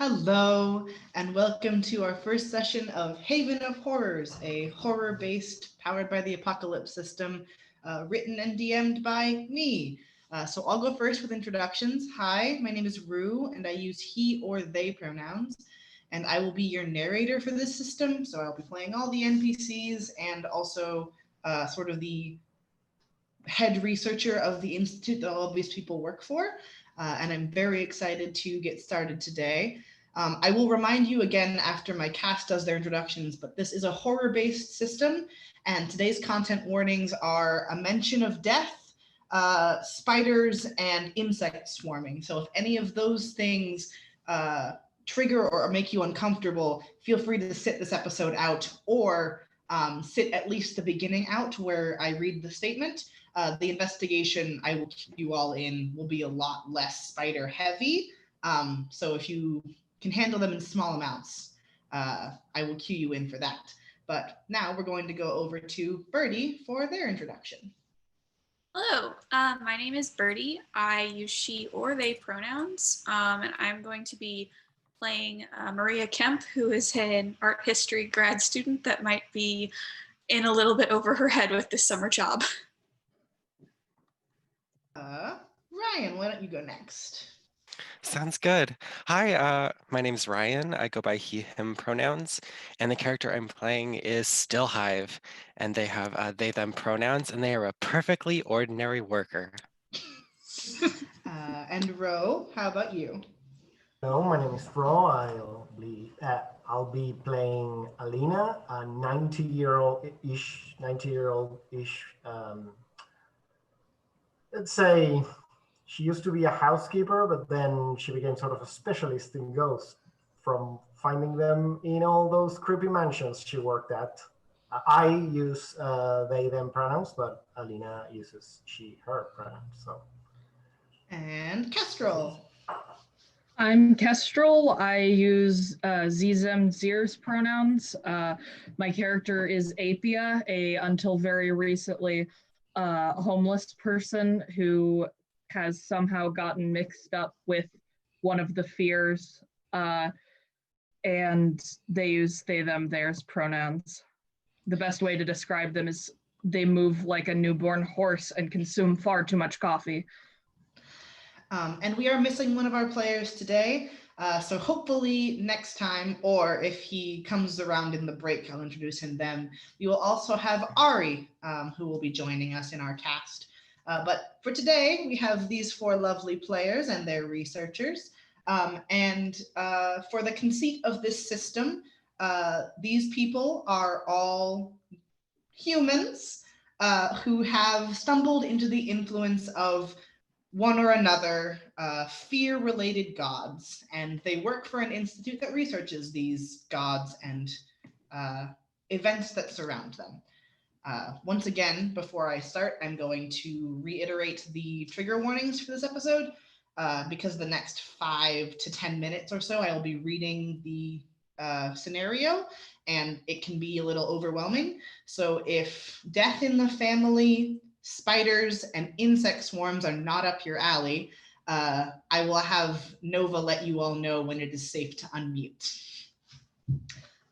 Hello, and welcome to our first session of Haven of Horrors, a horror-based, powered by the apocalypse system, written and DM'd by me. So I'll go first with introductions. Hi, my name is Rue, and I use he or they pronouns, and I will be your narrator for this system. So I'll be playing all the NPCs and also sort of the head researcher of the institute that all of these people work for. And I'm very excited to get started today. I will remind you again after my cast does their introductions, but this is a horror-based system, and today's content warnings are a mention of death, spiders, and insect swarming. So if any of those things trigger or make you uncomfortable, feel free to sit this episode out or sit at least the beginning out where I read the statement. The investigation I will keep you all in will be a lot less spider heavy. So if you can handle them in small amounts, I will cue you in for that. But now we're going to go over to Birdie for their introduction. Hello, my name is Birdie. I use she or they pronouns, and I'm going to be playing Maria Kemp, who is an art history grad student that might be in a little bit over her head with this summer job. Ryan, why don't you go next? Sounds good. Hi, my name's Ryan. I go by he, him pronouns, and the character I'm playing is Stillhive, and they have they, them pronouns, and they are a perfectly ordinary worker. And Ro, how about you? Hello, my name is Ro. I'll be playing Alina, a 90-year-old-ish, let's say she used to be a housekeeper, but then she became sort of a specialist in ghosts from finding them in all those creepy mansions she worked at. I use they, them pronouns, but Alina uses she, her pronouns. So. And Kestrel. I'm Kestrel. I use Zem, Zir's pronouns. My character is Apia, until very recently, homeless person who has somehow gotten mixed up with one of the fears, and they use they, them, theirs pronouns. The best way to describe them is they move like a newborn horse and consume far too much coffee. And we are missing one of our players today, so hopefully next time, or if he comes around in the break, I'll introduce him then. We will also have Ari, who will be joining us in our cast. But for today, we have these four lovely players and their researchers. And for the conceit of this system, these people are all humans who have stumbled into the influence of one or another fear-related gods, and they work for an institute that researches these gods and events that surround them. Once again, before I start, I'm going to reiterate the trigger warnings for this episode, because the next 5 to 10 minutes or so, I will be reading the scenario, and it can be a little overwhelming. So if death in the family, spiders, and insect swarms are not up your alley, I will have Nova let you all know when it is safe to unmute.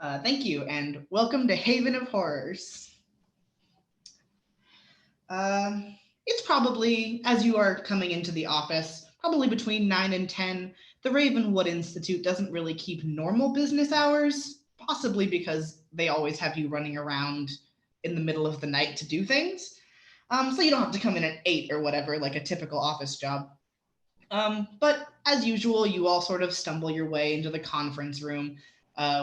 Thank you, and welcome to Haven of Horrors. It's probably, as you are coming into the office, probably between 9 and 10. The Ravenwood Institute doesn't really keep normal business hours, possibly because they always have you running around in the middle of the night to do things. So you don't have to come in at 8 or whatever, like a typical office job. But as usual, you all sort of stumble your way into the conference room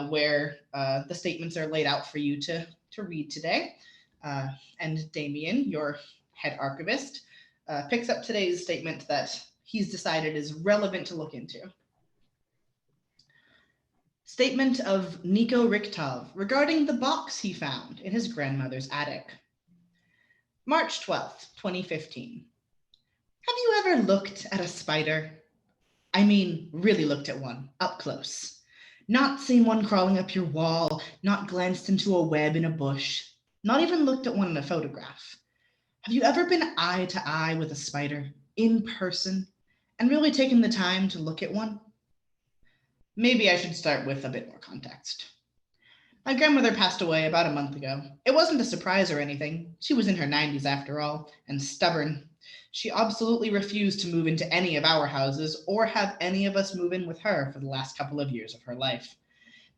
where the statements are laid out for you to read today. And Damien, your head archivist, picks up today's statement that he's decided is relevant to look into. Statement of Nico Richtov regarding the box he found in his grandmother's attic. March 12th, 2015. Have you ever looked at a spider? I mean, really looked at one, up close. Not seen one crawling up your wall, not glanced into a web in a bush, not even looked at one in a photograph. Have you ever been eye to eye with a spider, in person, and really taken the time to look at one? Maybe I should start with a bit more context. My grandmother passed away about a month ago. It wasn't a surprise or anything. She was in her 90s after all, and stubborn. She absolutely refused to move into any of our houses or have any of us move in with her for the last couple of years of her life.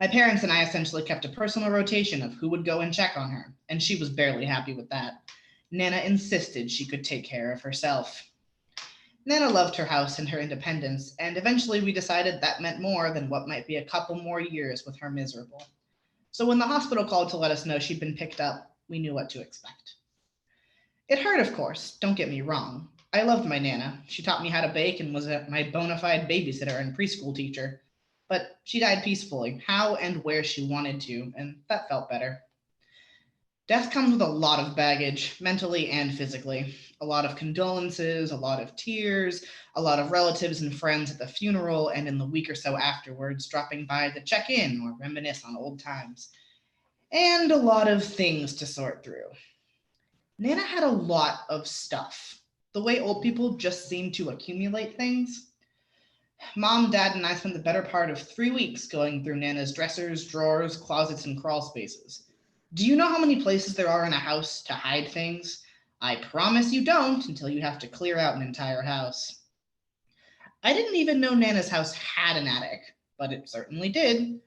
My parents and I essentially kept a personal rotation of who would go and check on her, and she was barely happy with that. Nana insisted she could take care of herself. Nana loved her house and her independence, and eventually we decided that meant more than what might be a couple more years with her miserable. So when the hospital called to let us know she'd been picked up, we knew what to expect. It hurt, of course, don't get me wrong. I loved my Nana. She taught me how to bake and was my bona fide babysitter and preschool teacher. But she died peacefully, how and where she wanted to, and that felt better. Death comes with a lot of baggage, mentally and physically. A lot of condolences, a lot of tears, a lot of relatives and friends at the funeral and in the week or so afterwards dropping by to check in or reminisce on old times. And a lot of things to sort through. Nana had a lot of stuff. The way old people just seem to accumulate things. Mom, Dad, and I spent the better part of 3 weeks going through Nana's dressers, drawers, closets, and crawl spaces. Do you know how many places there are in a house to hide things? I promise you don't until you have to clear out an entire house. I didn't even know Nana's house had an attic, but it certainly did.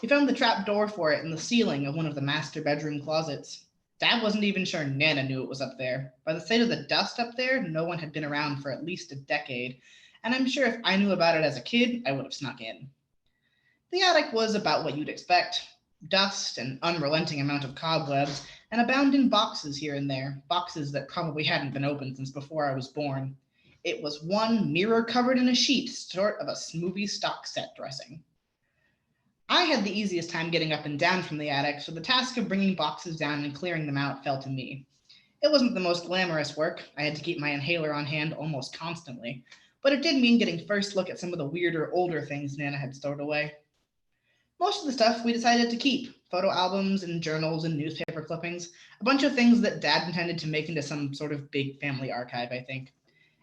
We found the trap door for it in the ceiling of one of the master bedroom closets. Dad wasn't even sure Nana knew it was up there. By the state of the dust up there, no one had been around for at least a decade, and I'm sure if I knew about it as a kid, I would have snuck in. The attic was about what you'd expect. Dust, an unrelenting amount of cobwebs, and a bound in boxes here and there, boxes that probably hadn't been opened since before I was born. It was one mirror covered in a sheet, sort of a movie stock set dressing. I had the easiest time getting up and down from the attic, so the task of bringing boxes down and clearing them out fell to me. It wasn't the most glamorous work. I had to keep my inhaler on hand almost constantly, but it did mean getting first look at some of the weirder, older things Nana had stored away. Most of the stuff we decided to keep: photo albums and journals and newspaper clippings, a bunch of things that Dad intended to make into some sort of big family archive, I think.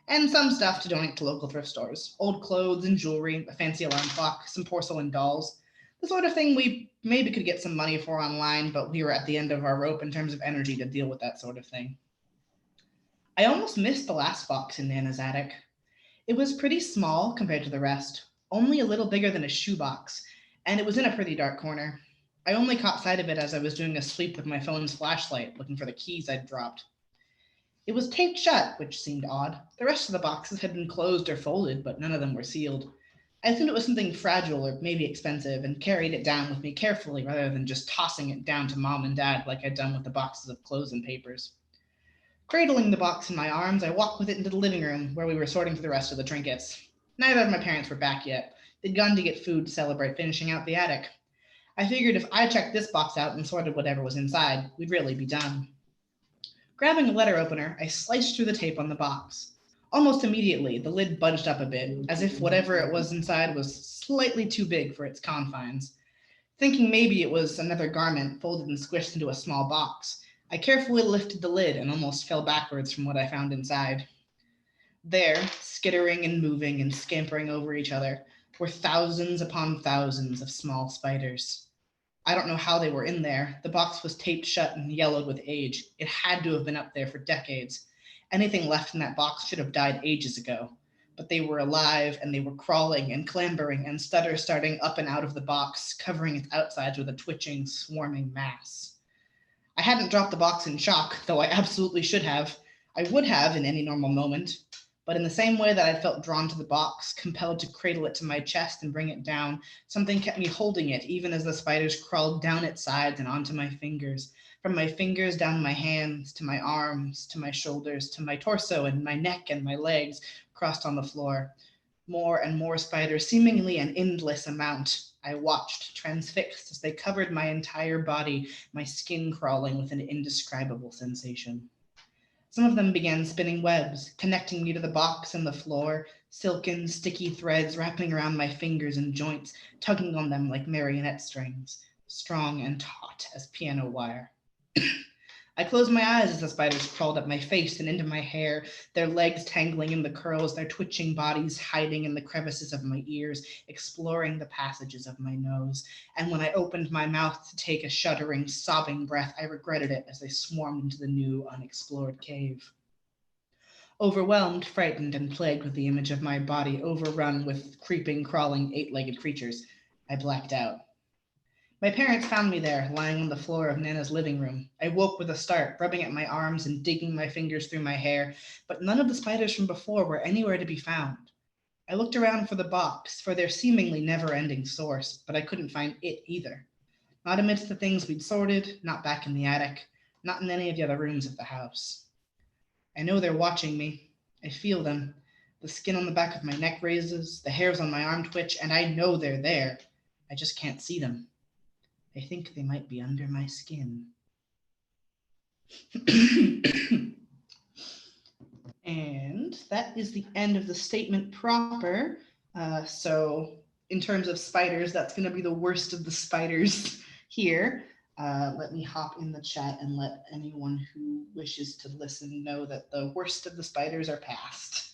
And some stuff to donate to local thrift stores: old clothes and jewelry, a fancy alarm clock, some porcelain dolls. The sort of thing we maybe could get some money for online, but we were at the end of our rope in terms of energy to deal with that sort of thing. I almost missed the last box in Nana's attic. It was pretty small compared to the rest, only a little bigger than a shoebox, and it was in a pretty dark corner. I only caught sight of it as I was doing a sweep with my phone's flashlight, looking for the keys I'd dropped. It was taped shut, which seemed odd. The rest of the boxes had been closed or folded, but none of them were sealed. I assumed it was something fragile or maybe expensive and carried it down with me carefully rather than just tossing it down to Mom and Dad like I'd done with the boxes of clothes and papers. Cradling the box in my arms, I walked with it into the living room where we were sorting through the rest of the trinkets. Neither of my parents were back yet. They'd gone to get food to celebrate finishing out the attic. I figured if I checked this box out and sorted whatever was inside, we'd really be done. Grabbing a letter opener, I sliced through the tape on the box. Almost immediately, the lid budged up a bit, as if whatever it was inside was slightly too big for its confines. Thinking maybe it was another garment folded and squished into a small box, I carefully lifted the lid and almost fell backwards from what I found inside. There, skittering and moving and scampering over each other, were thousands upon thousands of small spiders. I don't know how they were in there. The box was taped shut and yellowed with age. It had to have been up there for decades. Anything left in that box should have died ages ago. But they were alive, and they were crawling and clambering and starting up and out of the box, covering its outsides with a twitching, swarming mass. I hadn't dropped the box in shock, though I absolutely should have. I would have in any normal moment. But in the same way that I felt drawn to the box, compelled to cradle it to my chest and bring it down, something kept me holding it, even as the spiders crawled down its sides and onto my fingers, from my fingers down my hands, to my arms, to my shoulders, to my torso and my neck and my legs crossed on the floor. More and more spiders, seemingly an endless amount. I watched, transfixed, as they covered my entire body, my skin crawling with an indescribable sensation. Some of them began spinning webs, connecting me to the box and the floor, silken, sticky threads wrapping around my fingers and joints, tugging on them like marionette strings, strong and taut as piano wire. I closed my eyes as the spiders crawled up my face and into my hair, their legs tangling in the curls, their twitching bodies hiding in the crevices of my ears, exploring the passages of my nose. And when I opened my mouth to take a shuddering, sobbing breath, I regretted it as they swarmed into the new, unexplored cave. Overwhelmed, frightened, and plagued with the image of my body overrun with creeping, crawling, eight-legged creatures, I blacked out. My parents found me there, lying on the floor of Nana's living room. I woke with a start, rubbing at my arms and digging my fingers through my hair, but none of the spiders from before were anywhere to be found. I looked around for the box, for their seemingly never-ending source, but I couldn't find it either. Not amidst the things we'd sorted, not back in the attic, not in any of the other rooms of the house. I know they're watching me. I feel them. The skin on the back of my neck raises, the hairs on my arm twitch, and I know they're there. I just can't see them. I think they might be under my skin. And that is the end of the statement proper. So in terms of spiders, that's going to be the worst of the spiders here. Let me hop in the chat and let anyone who wishes to listen know that the worst of the spiders are past.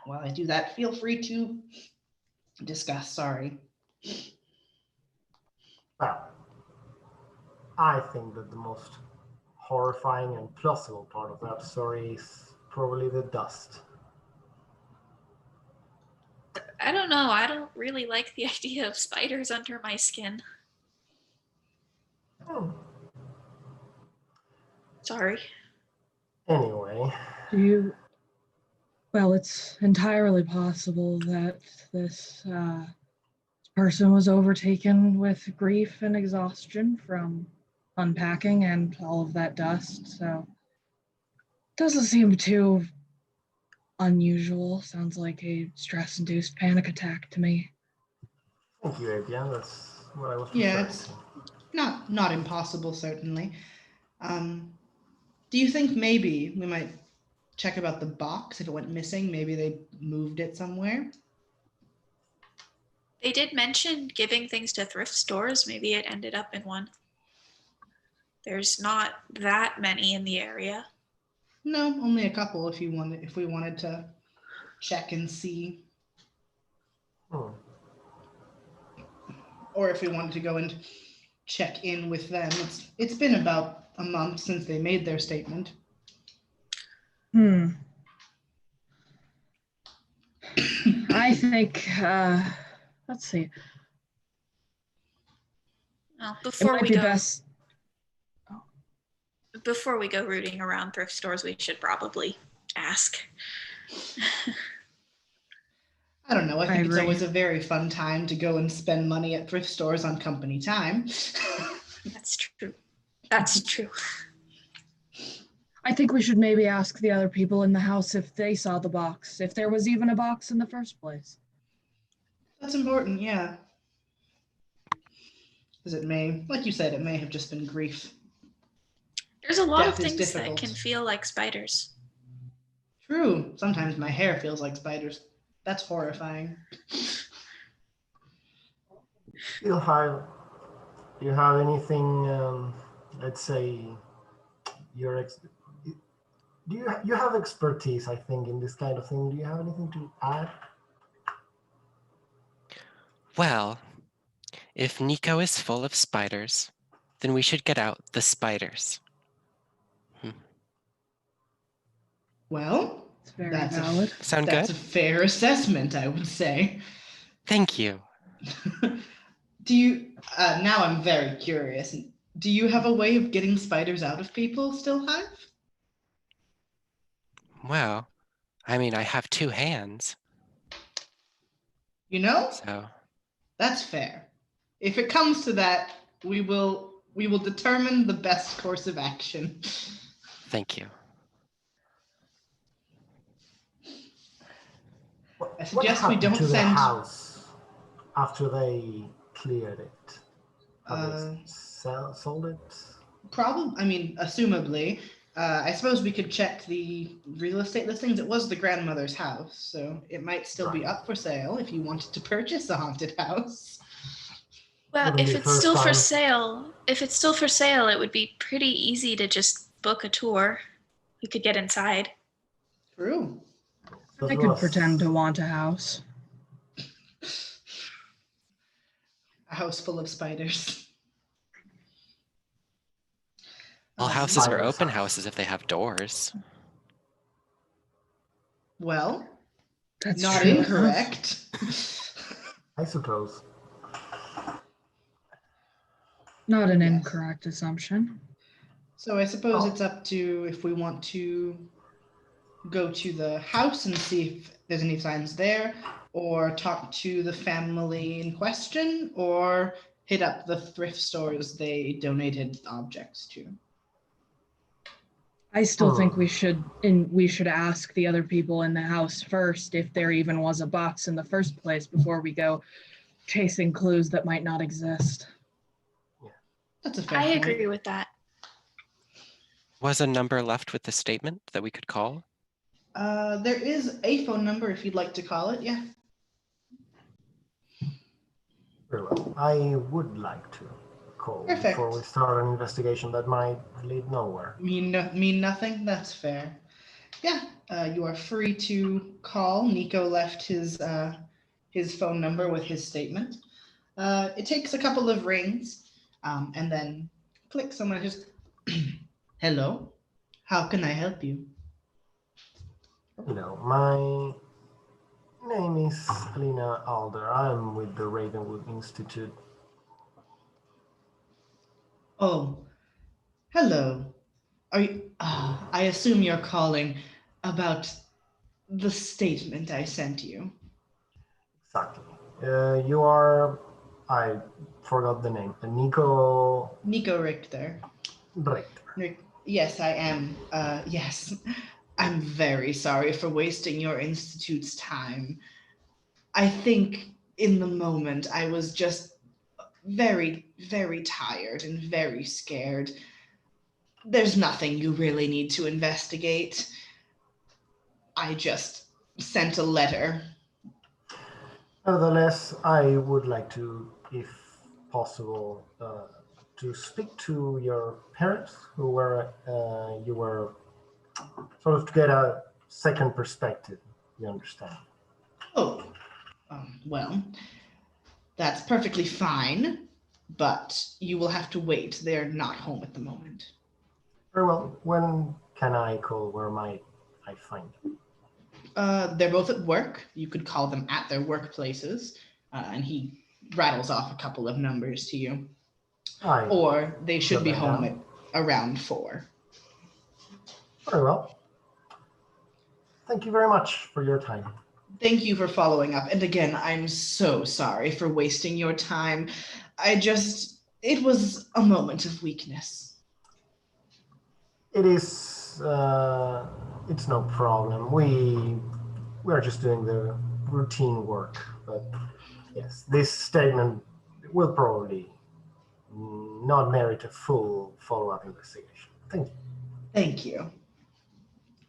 While I do that, feel free to discuss. Sorry. Well, I think that the most horrifying and plausible part of that story is probably the dust. I don't know. I don't really like the idea of spiders under my skin. Hmm. Sorry. Anyway, Well, it's entirely possible that this person was overtaken with grief and exhaustion from unpacking and all of that dust. So, doesn't seem too unusual. Sounds like a stress-induced panic attack to me. thank you, Adrian. That's what I was Yeah, referring it's to. not impossible, certainly. Do you think maybe we might check about the box if it went missing? Maybe they moved it somewhere. They did mention giving things to thrift stores. Maybe it ended up in one. There's not that many in the area. No, only a couple. If we wanted to check and see, Hmm. or if we wanted to go and check in with them. It's been about a month since they made their statement. I think, let's see. Well, It might be best. before we go rooting around thrift stores, we should probably ask. I don't know. I think it's agree. always a very fun time to go and spend money at thrift stores on company time. That's true. That's true. I think we should maybe ask the other people in the house if they saw the box, if there was even a box in the first place. That's important, yeah. Because it may, like you said, it may have just been grief. There's a lot Death of is things that difficult. can feel like spiders. True. Sometimes my hair feels like spiders. That's horrifying. Do you have anything, let's say, you have expertise, I think, in this kind of thing. Do you have anything to add? Well, if Nico is full of spiders, then we should get out the spiders. Well, It's very that's valid. Sound that's good? a fair assessment, I would say. Thank you. Do you, now I'm very curious, do you have a way of getting spiders out of people, Stillhive? Well, I mean, I have 2 hands, You know, so that's fair. If it comes to that, we will determine the best course of action. thank you. I What suggest we happened don't to the send. house after they cleared it? Have Uh, they sold it? I mean, assumably. I suppose we could check the real estate listings. It was the grandmother's house, so it might still be Right. up for sale if you wanted to purchase a haunted house. Well, Wouldn't be if the it's first still for time. sale, it would be pretty easy to just book a tour. We could get inside. True. That I could was- pretend to want a house. A house full of spiders. Well, Um, houses are Spider open size. houses if they have doors. Well, That's not true. incorrect. I suppose. Not an Yes. incorrect assumption. So I suppose Oh. it's up to if we want to go to the house and see if there's any signs there, or talk to the family in question, or hit up the thrift stores they donated objects to. I still think Hmm. we should ask the other people in the house first if there even was a box in the first place before we go chasing clues that might not exist. That's a fair I point. agree with that. Was a number left with the statement that we could call? There is a phone number if you'd like to call it. Yeah. Very well. I would like to call Perfect. before we start an investigation that might lead nowhere. Mean nothing. That's fair. Yeah. You are free to call. Nico left his phone number with his statement. It takes a couple of rings, and then click. Someone just, hello. How can I help you? Hello, my name is Alina Alder. I'm with the Ravenwood Institute. Oh, hello. Are you? I assume you're calling about the statement I sent you. Exactly. You are, I forgot the name, Nico Nico Richter. Richter. Yes, I am. Yes. I'm very sorry for wasting your institute's time. I think in the moment I was just very, very tired and very scared. There's nothing you really need to investigate. I just sent a letter. Nevertheless, I would like to, if possible, to speak to your parents, who were you were sort of to get a second perspective. You understand? Oh, well, that's perfectly fine, but you will have to wait. They're not home at the moment. Very well. When can I call? Where might I find you? They're both at work. You could call them at their workplaces, and he rattles off a couple of numbers to you. I Or they should jot be that home down. at around 4. Very well. Thank you very much for your time. Thank you for following up. And again, I'm so sorry for wasting your time. It was a moment of weakness. It is. It's no problem. We are just doing the routine work. But yes, this statement will probably not merit a full follow-up investigation. Thank you. Thank you.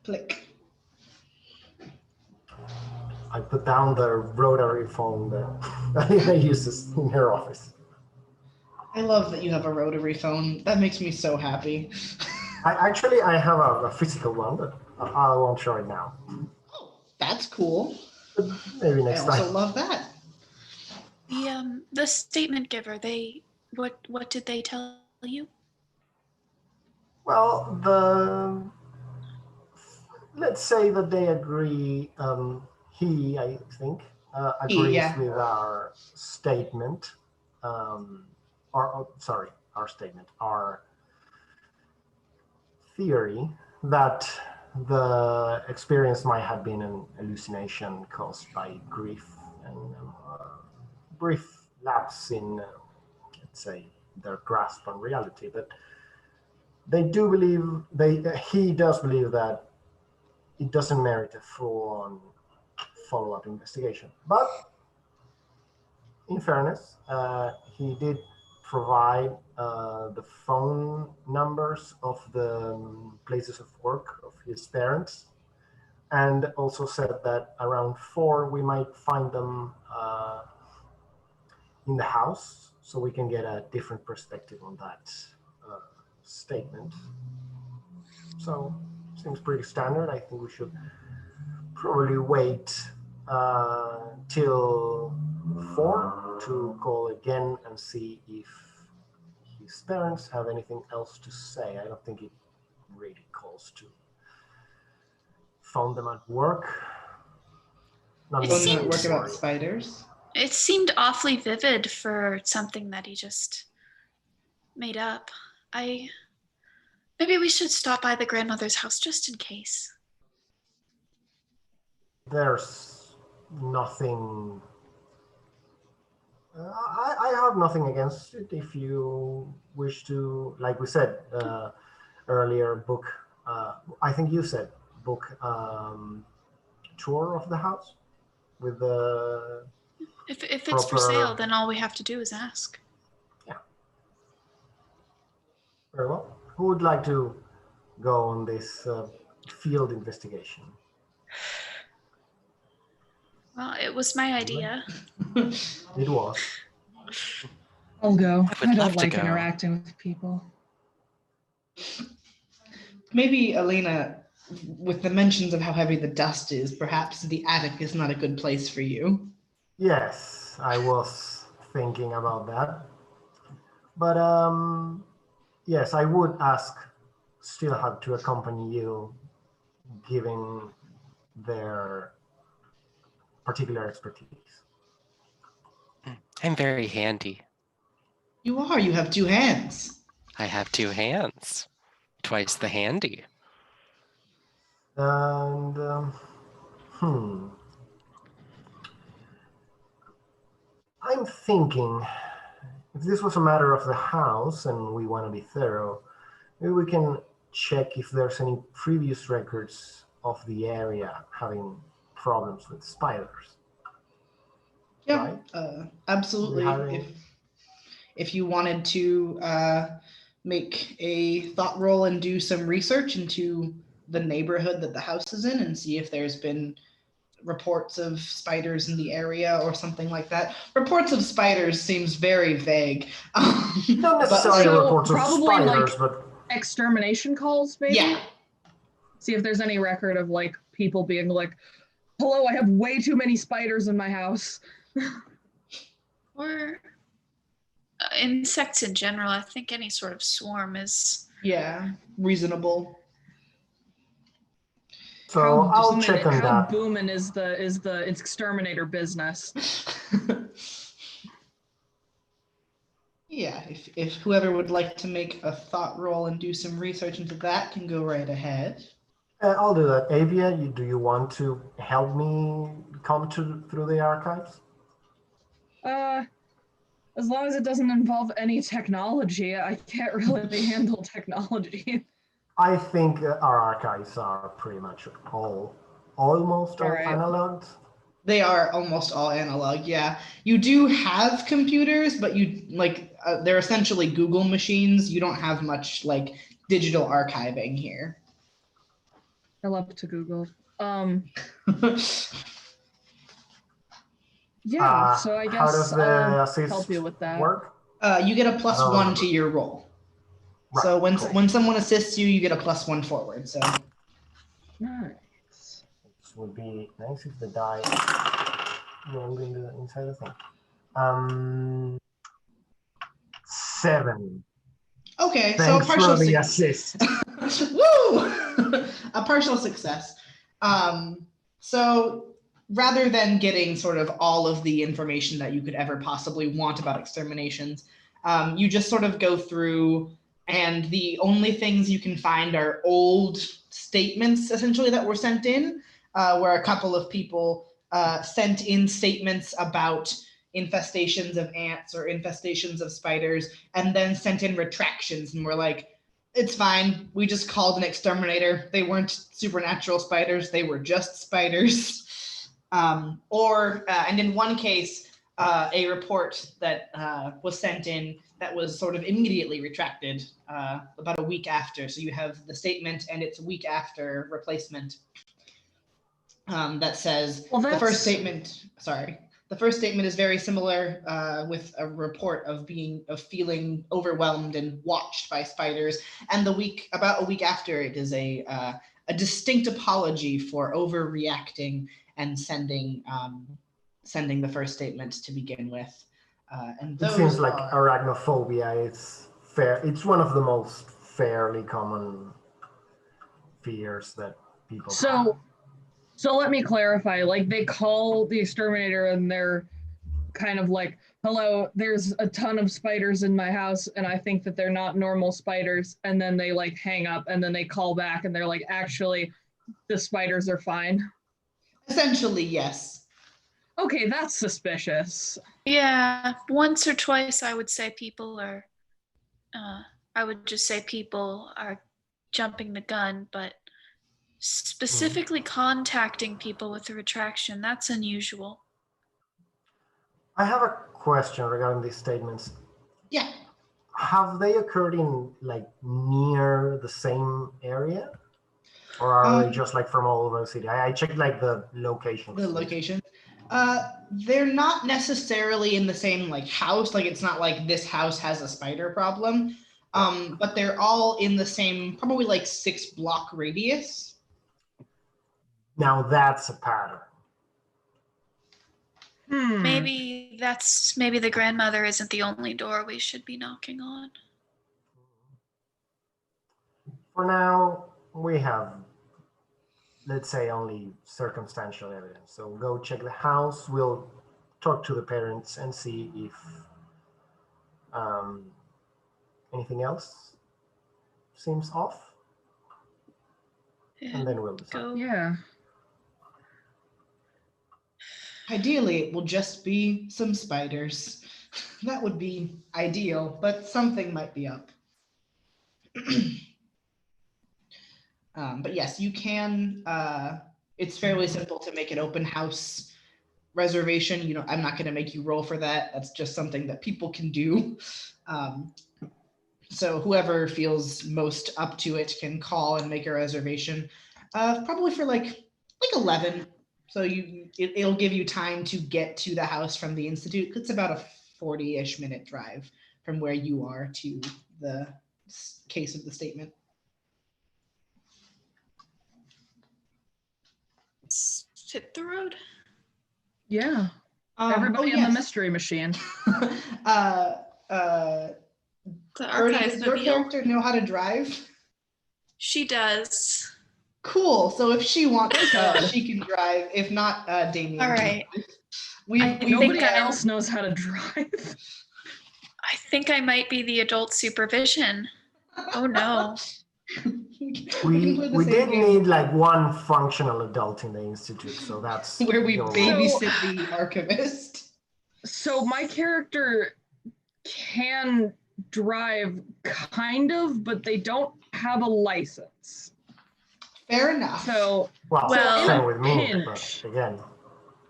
Click. I put down the rotary phone that Alina uses in her office. I love that you have a rotary phone. That makes me so happy. I have a physical one, but I won't show it now. Oh, that's cool. But maybe I next also time. love that. The statement giver, what did they tell you? Well, let's say that they agree. He, I think, agrees Yeah. with our statement. Sorry, our statement, our theory that the experience might have been an hallucination caused by grief and brief lapse in, let's say, their grasp on reality. But they do believe, he does believe that it doesn't merit a full-on follow-up investigation. But in fairness, he did provide the phone numbers of the places of work of his parents, and also said that around 4 we might find them in the house. so we can get a different perspective on that statement. So seems pretty standard. I think we should probably wait till 4 to call again and see if his parents have anything else to say. I don't think it really calls to found them at work. Not It Don't seemed- work necessarily. about spiders. It seemed awfully vivid for something that he just made up. Maybe we should stop by the grandmother's house just in case. There's nothing. I have nothing against it if you wish to, like we said earlier, book. I think you said book tour of the house with the. If it's for Proper- sale, then all we have to do is ask. Very well. Who would like to go on this field investigation? Well, it was my idea. It was. I'll go. I would I love don't to like go. interacting with people. Maybe, Elena, with the mentions of how heavy the dust is, perhaps the attic is not a good place for you. Yes, I was thinking about that. But yes, I would still have to accompany you, given their particular expertise. I'm very handy. You are. You have 2 hands. I have 2 hands. Twice the handy. And I'm thinking if this was a matter of the house and we want to be thorough, maybe we can check if there's any previous records of the area having problems with spiders. Yeah, Right. absolutely. Having- If you wanted to make a thought roll and do some research into the neighborhood that the house is in and see if there's been reports of spiders in the area or something like that. Reports of spiders seems very vague. Not But, necessarily So, reports of probably, spiders, like- but Extermination calls, maybe? yeah, See if there's any record of like people being like, hello, I have way too many spiders in my house. Or insects in general. I think any sort of swarm is. yeah, reasonable. so I'll check on how that. booming is the exterminator business? Yeah, if whoever would like to make a thought roll and do some research into that can go right ahead. I'll do that. Avia, do you want to help me come through the archives? As long as it doesn't involve any technology, I can't really handle technology. I think our archives are pretty much almost all All right. analog. They are almost all analog. Yeah, you do have computers, but they're essentially Google machines. You don't have much like digital archiving here. I love to Google. So I how does guess the I'll assist help you with that. work? You get a +1 to your roll. Right, So when cool. when someone assists you, you get a +1 forward. So Nice. This would be nice if the die rolled inside the thing. 7. okay, so a Thanks partial for the success. assist. Woo! A partial success. So rather than getting sort of all of the information that you could ever possibly want about exterminations, you just sort of go through, and the only things you can find are old statements essentially that were sent in, where a couple of people sent in statements about infestations of ants or infestations of spiders, and then sent in retractions and were like, it's fine. We just called an exterminator. They weren't supernatural spiders. They were just spiders. And in one case, a report that was sent in that was sort of immediately retracted about a week after. So you have the statement and it's a week after replacement that says Well, the first that's- statement. Sorry. The first statement is very similar, with a report of feeling overwhelmed and watched by spiders. And about a week after, it is a distinct apology for overreacting and sending the first statement to begin with. And It seems like arachnophobia is fair. It's one of the most fairly common fears that people have. So let me clarify, like they call the exterminator and they're kind of like, hello, there's a ton of spiders in my house and I think that they're not normal spiders. And then they like hang up and then they call back and they're like, actually, the spiders are fine. Essentially, yes. Okay, that's suspicious. Yeah, once or twice I would say people are, I would just say people are jumping the gun, but specifically contacting people with a retraction, that's unusual. I have a question regarding these statements. Yeah. Have they occurred in like near the same area? Or are they just like from all over the city? I checked like the location. The location. They're not necessarily in the same like house. Like it's not like this house has a spider problem. But they're all in the same, probably like 6-block radius. Now that's a pattern. Maybe the grandmother isn't the only door we should be knocking on. For now, we have, let's say, only circumstantial evidence. So go check the house. We'll talk to the parents and see if anything else seems off. And then we'll decide. Yeah. Ideally, it will just be some spiders. That would be ideal, but something might be up. But yes, you can. It's fairly simple to make an open house reservation. I'm not going to make you roll for that. That's just something that people can do. So whoever feels most up to it can call and make a reservation. Probably for like 11. So it'll give you time to get to the house from the Institute. It's about a 40-ish minute drive from where you are to the case of the statement. Hit the road. Yeah. Everybody in the mystery machine. The archive does your character know how to drive? She does. Cool. So if she wants to, she can drive. If not, Damien. All right. Nobody else knows how to drive. I think I might be the adult supervision. Oh no. We did need like one functional adult in the Institute, so that's where we babysit the archivist. So my character can drive kind of, but they don't have a license. Fair enough. So same with me, but again,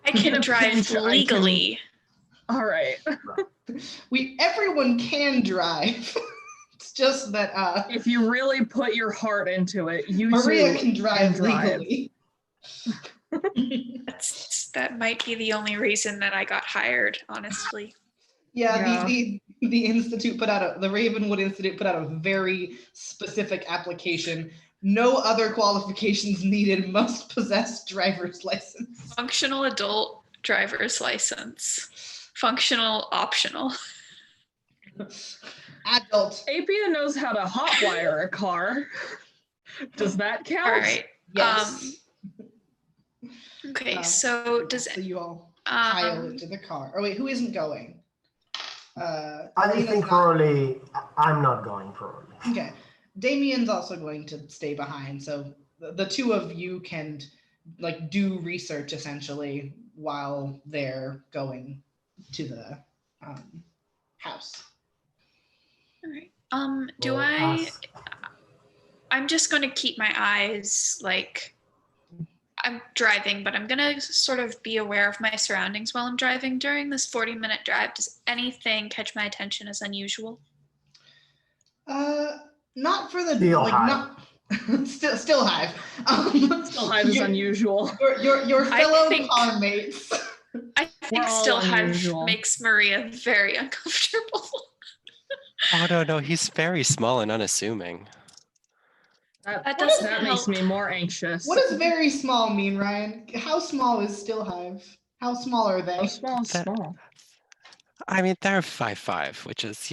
I can drive legally. All right. Everyone can drive. It's just that if you really put your heart into it, Maria can drive legally. That might be the only reason that I got hired, honestly. Yeah. The Institute the Ravenwood Institute put out a very specific application. No other qualifications needed, must possess driver's license. Functional adult driver's license. Functional optional. Adult. Apia knows how to hotwire a car. Does that count? All right. Yes. Okay, so So you all pile into the car. Oh wait, who isn't going? I think probably I'm not going probably. Okay. Damien's also going to stay behind, so the two of you can like do research essentially while they're going to the house. All right. I'm just going to keep my eyes like I'm driving, but I'm going to sort of be aware of my surroundings while I'm driving during this 40-minute drive. Does anything catch my attention as unusual? Not for the Still hive. Still hive. Still hive is unusual. Your fellow car mates. I think all Still Hive unusual. makes Maria very uncomfortable. Oh, no, he's very small and unassuming. That doesn't That makes help. me more anxious. What does very small mean, Ryan? How small is Still Hive? How small are they? How small is That- small? I mean, they're 5'5", which is,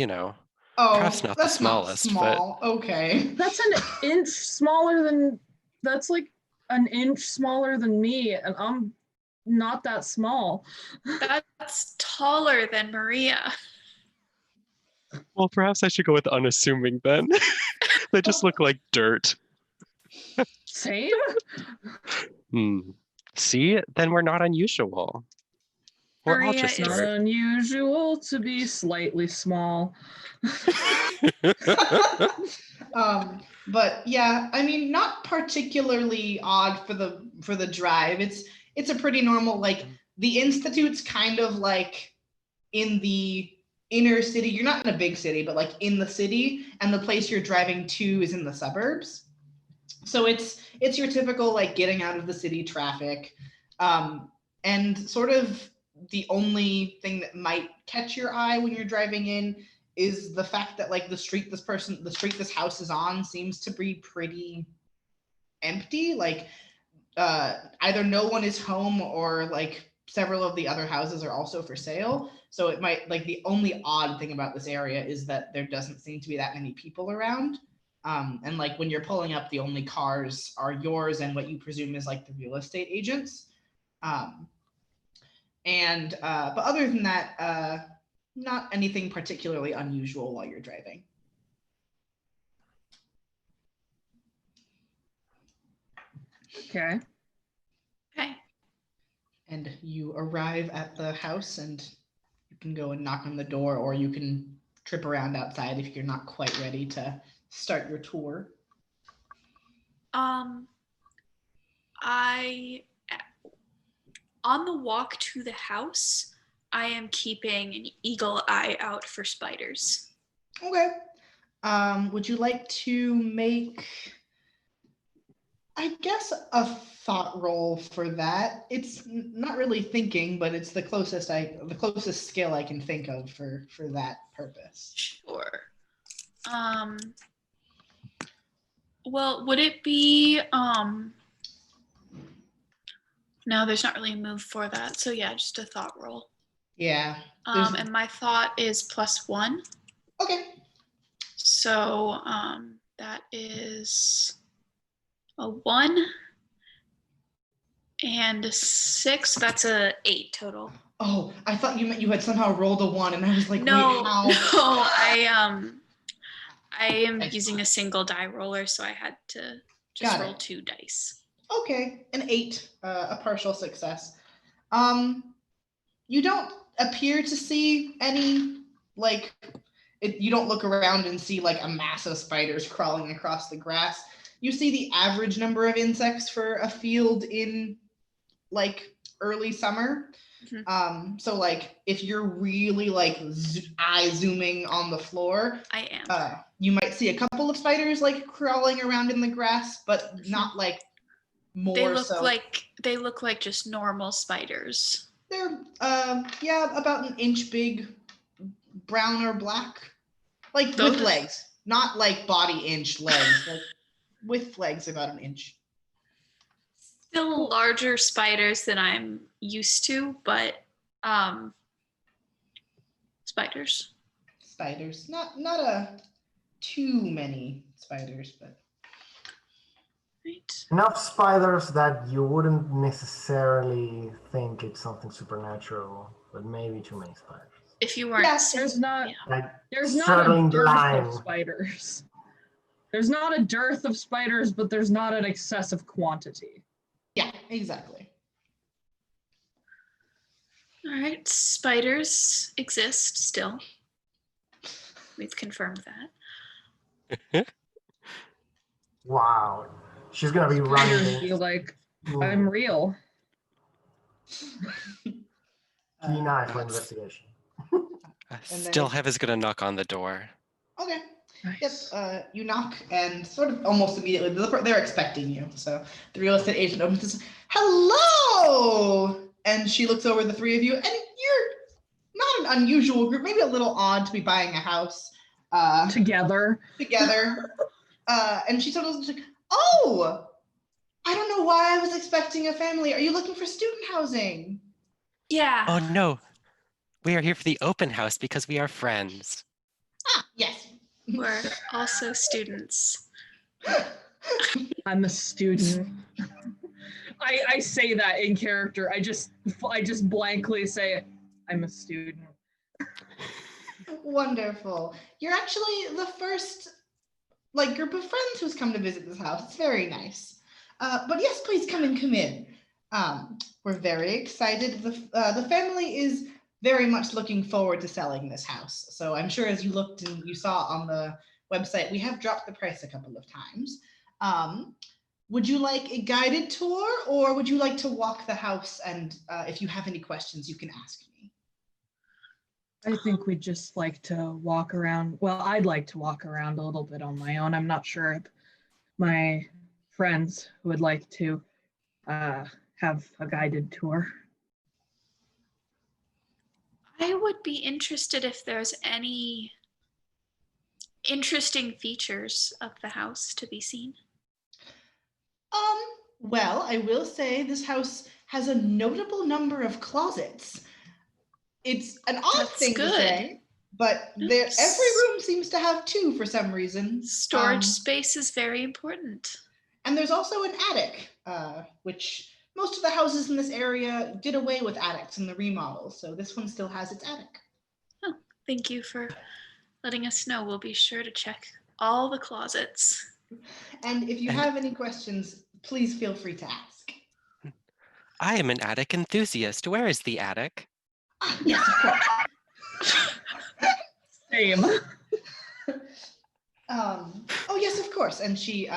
Oh, perhaps not the that's not smallest, but small. Okay. That's an inch smaller than. That's like an inch smaller than me, and I'm not that small. That's taller than Maria. well, perhaps I should go with unassuming then. They just look like dirt. Same. See, then we're not unusual. We're all Maria just Not is dirt. unusual to be slightly small. But yeah, I mean, not particularly odd for the drive. It's a pretty normal, like the Institute's kind of like in the inner city. You're not in a big city, but like in the city, and the place you're driving to is in the suburbs. So it's your typical like getting out of the city traffic. And sort of the only thing that might catch your eye when you're driving in is the fact that like the street this house is on seems to be pretty empty. Like either no one is home or like several of the other houses are also for sale. So it might like the only odd thing about this area is that there doesn't seem to be that many people around. And like when you're pulling up, the only cars are yours and what you presume is like the real estate agents. But other than that, not anything particularly unusual while you're driving. Okay. okay. And you arrive at the house and you can go and knock on the door, or you can trip around outside if you're not quite ready to start your tour. On the walk to the house, I am keeping an eagle eye out for spiders. Okay. Would you like to make, I guess, a thought roll for that? It's not really thinking, but it's the closest skill I can think of for that purpose. Sure. Well, would it be no, there's not really a move for that. So yeah, just a thought roll. Yeah. And my thought is +1. Okay. So that is a 1 and a 6. That's a 8 total. Oh, I thought you meant you had somehow rolled a 1, and I was like, No, wait, how? no, I am using a single die roller, so I had to just roll 2 dice. Okay, an 8, a partial success. You don't appear to see any, like, you don't look around and see like a mass of spiders crawling across the grass. You see the average number of insects for a field in like early summer. Mm-hmm. So like if you're really like eye zooming on the floor, I am. You might see a couple of spiders like crawling around in the grass, but not like more. They look like just normal spiders. They're about an inch big, brown or black, like with legs, not like body inch legs, like with legs about an inch. Still larger spiders than I'm used to, but spiders. Not too many spiders, but right. Enough spiders that you wouldn't necessarily think it's something supernatural, but maybe too many spiders. If you weren't, there's not Like there's not straddling a the dearth line. of spiders. There's not a dearth of spiders, but there's not an excessive quantity. Yeah, exactly. All right, spiders exist still. We've confirmed that. Wow. She's gonna be Spiders running. be like, I'm real. Keen eye for investigation. Still Hive is gonna knock on the door. Okay. Nice. Yep. You knock, and sort of almost immediately they're expecting you. So the real estate agent opens this. Hello. And she looks over the three of you, and you're not an unusual group, maybe a little odd to be buying a house Together. And she sort of was like, oh, I don't know why I was expecting a family. Are you looking for student housing? Yeah. Oh no, we are here for the open house because we are friends. Ah, yes. We're also students. I'm a student. I say that in character. I just blankly say I'm a student. Wonderful. You're actually the first group of friends who's come to visit this house. It's very nice. But yes, please come in. We're very excited. The family is very much looking forward to selling this house. So I'm sure as you looked and you saw on the website, we have dropped the price a couple of times. Would you like a guided tour, or would you like to walk the house? And if you have any questions, you can ask me. I think we'd just like to walk around. Well, I'd like to walk around a little bit on my own. I'm not sure if my friends would like to have a guided tour. I would be interested if there's any interesting features of the house to be seen. Well, I will say this house has a notable number of closets. It's an odd That's thing good. to say, but every room seems to have two for some reason. Storage space is very important. And there's also an attic, which most of the houses in this area did away with attics in the remodel, so this one still has its attic. Oh, thank you for letting us know. We'll be sure to check all the closets. And if you have any questions, please feel free to ask. I am an attic enthusiast. Where is the attic? Yes, of course. Same. Oh yes, of course. And she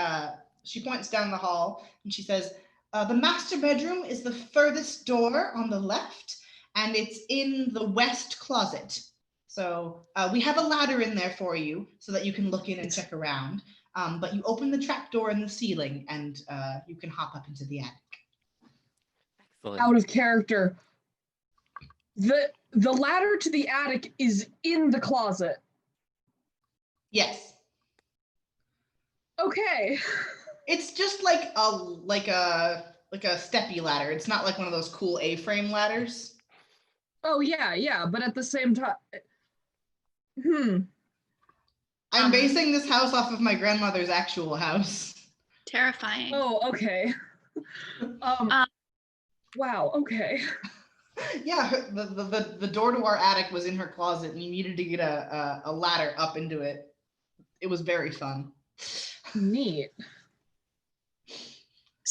points down the hall and she says, the master bedroom is the furthest door on the left, and it's in the west closet. So we have a ladder in there for you so that you can look in and check around. But you open the trap door in the ceiling and you can hop up into the attic. Excellent. Out of character. The ladder to the attic is in the closet. Yes. Okay. It's just like a steppy ladder. It's not like one of those cool A-frame ladders. Oh yeah, but at the same time, I'm basing this house off of my grandmother's actual house. Terrifying. Oh, okay. Wow, okay. Yeah, the door to our attic was in her closet, and you needed to get a ladder up into it. It was very fun. Neat.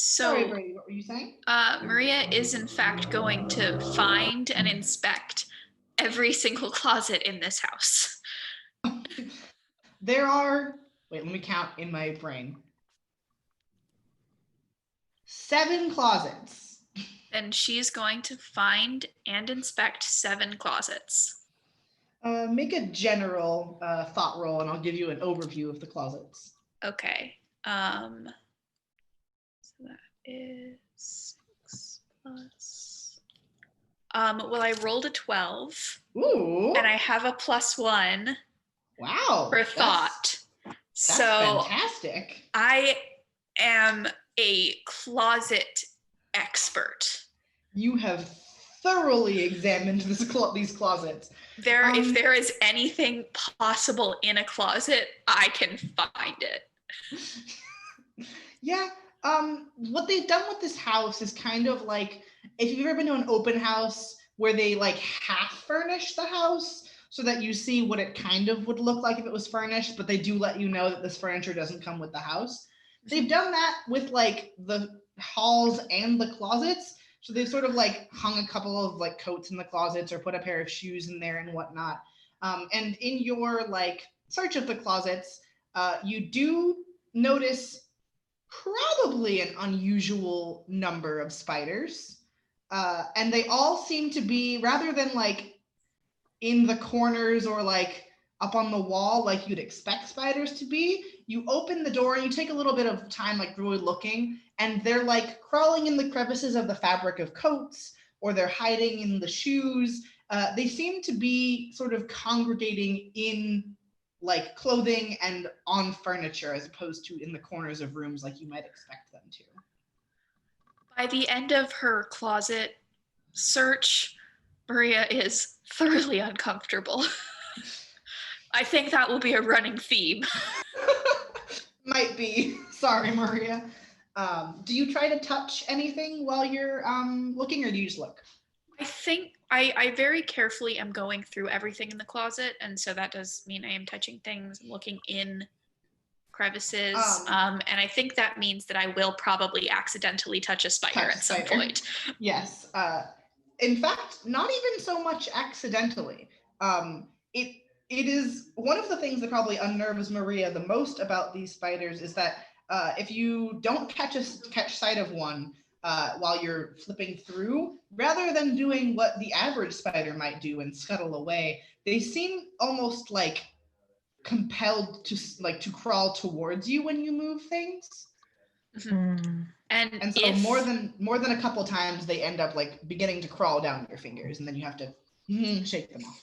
So, Sorry, Brady, what were you saying? Maria is in fact going to find and inspect every single closet in this house. There are, wait, let me count in my brain. 7 closets. And she's going to find and inspect 7 closets. Make a general thought roll, and I'll give you an overview of the closets. Okay. So that is 6 plus. Well, I rolled a 12. Ooh. And I have a +1. Wow. For thought. That's so fantastic. I am a closet expert. You have thoroughly examined these closets. If there is anything possible in a closet, I can find it. Yeah. What they've done with this house is kind of like, if you've ever been to an open house where they like half furnish the house so that you see what it kind of would look like if it was furnished, but they do let you know that this furniture doesn't come with the house. They've done that with like the halls and the closets. So they've sort of like hung a couple of like coats in the closets or put a pair of shoes in there and whatnot. And in your like search of the closets, you do notice probably an unusual number of spiders. And they all seem to be, rather than like in the corners or like up on the wall like you'd expect spiders to be, you open the door and you take a little bit of time like really looking, and they're like crawling in the crevices of the fabric of coats, or they're hiding in the shoes, They seem to be sort of congregating in like clothing and on furniture as opposed to in the corners of rooms like you might expect them to. By the end of her closet search, Maria is thoroughly uncomfortable. I think that will be a running theme. Might be. Sorry, Maria. Do you try to touch anything while you're looking, or do you just look? I think I very carefully am going through everything in the closet, and so that does mean I am touching things, looking in crevices, and I think that means that I will probably accidentally touch a spider at some point. Yes. In fact, not even so much accidentally. It is one of the things that probably unnerves Maria the most about these spiders is that if you don't catch sight of one while you're flipping through, rather than doing what the average spider might do and scuttle away, they seem almost like compelled to crawl towards you when you move things. Mm-hmm. And so more than a couple times they end up like beginning to crawl down your fingers, and then you have to shake them off.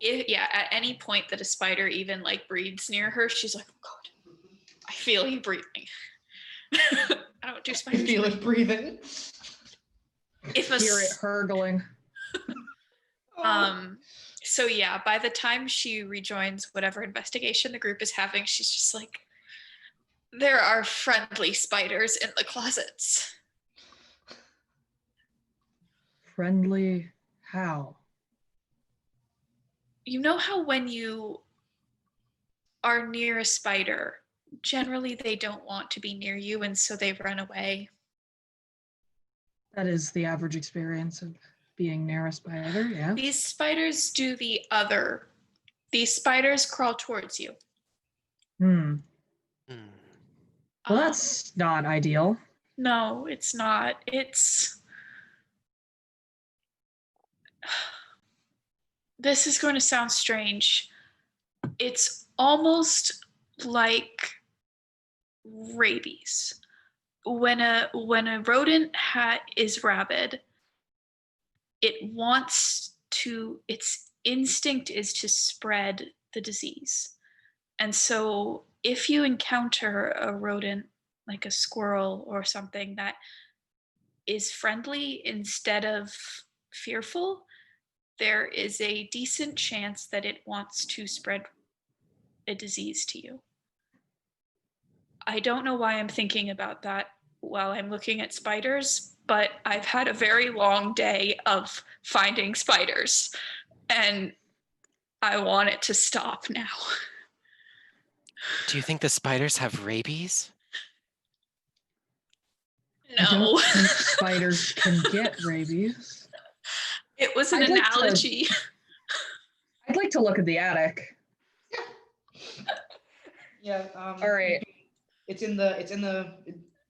At any point that a spider even like breathes near her, she's like, oh God, I feel you breathing. I don't do spiders. I feel it breathing. Hear it hurgling. So yeah, by the time she rejoins whatever investigation the group is having, she's just like, there are friendly spiders in the closets. Friendly how? You know how when you are near a spider, generally they don't want to be near you, and so they run away? That is the average experience of being near a spider, yeah. These spiders do the other. These spiders crawl towards you. Well, that's not ideal. No, it's not. This is going to sound strange. It's almost like rabies. When a rodent is rabid, its instinct is to spread the disease. And so if you encounter a rodent like a squirrel or something that is friendly instead of fearful, there is a decent chance that it wants to spread a disease to you. I don't know why I'm thinking about that while I'm looking at spiders, but I've had a very long day of finding spiders, and I want it to stop now. Do you think the spiders have rabies? No. I don't think spiders can get rabies. It was an analogy. I'd like to look at the attic. Yeah. All right. It's in the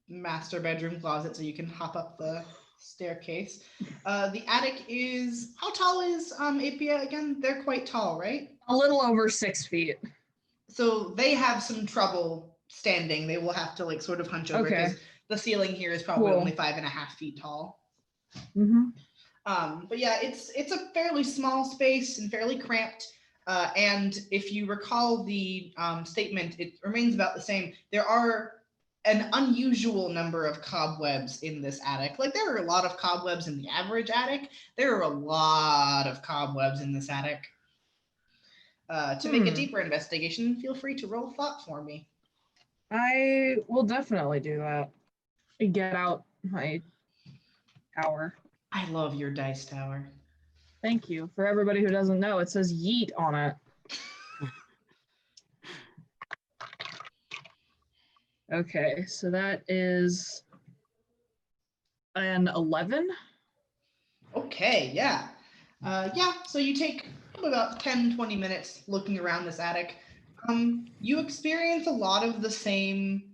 master bedroom closet, so you can hop up the staircase. The attic is, how tall is PbtA again? They're quite tall, right? A little over 6 feet. So they have some trouble standing. They will have to like sort of hunch over because the ceiling here is probably only 5.5 feet tall. But yeah, it's a fairly small space and fairly cramped. And if you recall the statement, it remains about the same. There are an unusual number of cobwebs in this attic. Like there are a lot of cobwebs in the average attic. There are a lot of cobwebs in this attic. To make a deeper investigation, feel free to roll thought for me. I will definitely do that. Get out my tower. I love your dice tower. Thank you. For everybody who doesn't know, it says yeet on it. Okay, so that is an 11. Okay, yeah. So you take about 10-20 minutes looking around this attic. You experience a lot of the same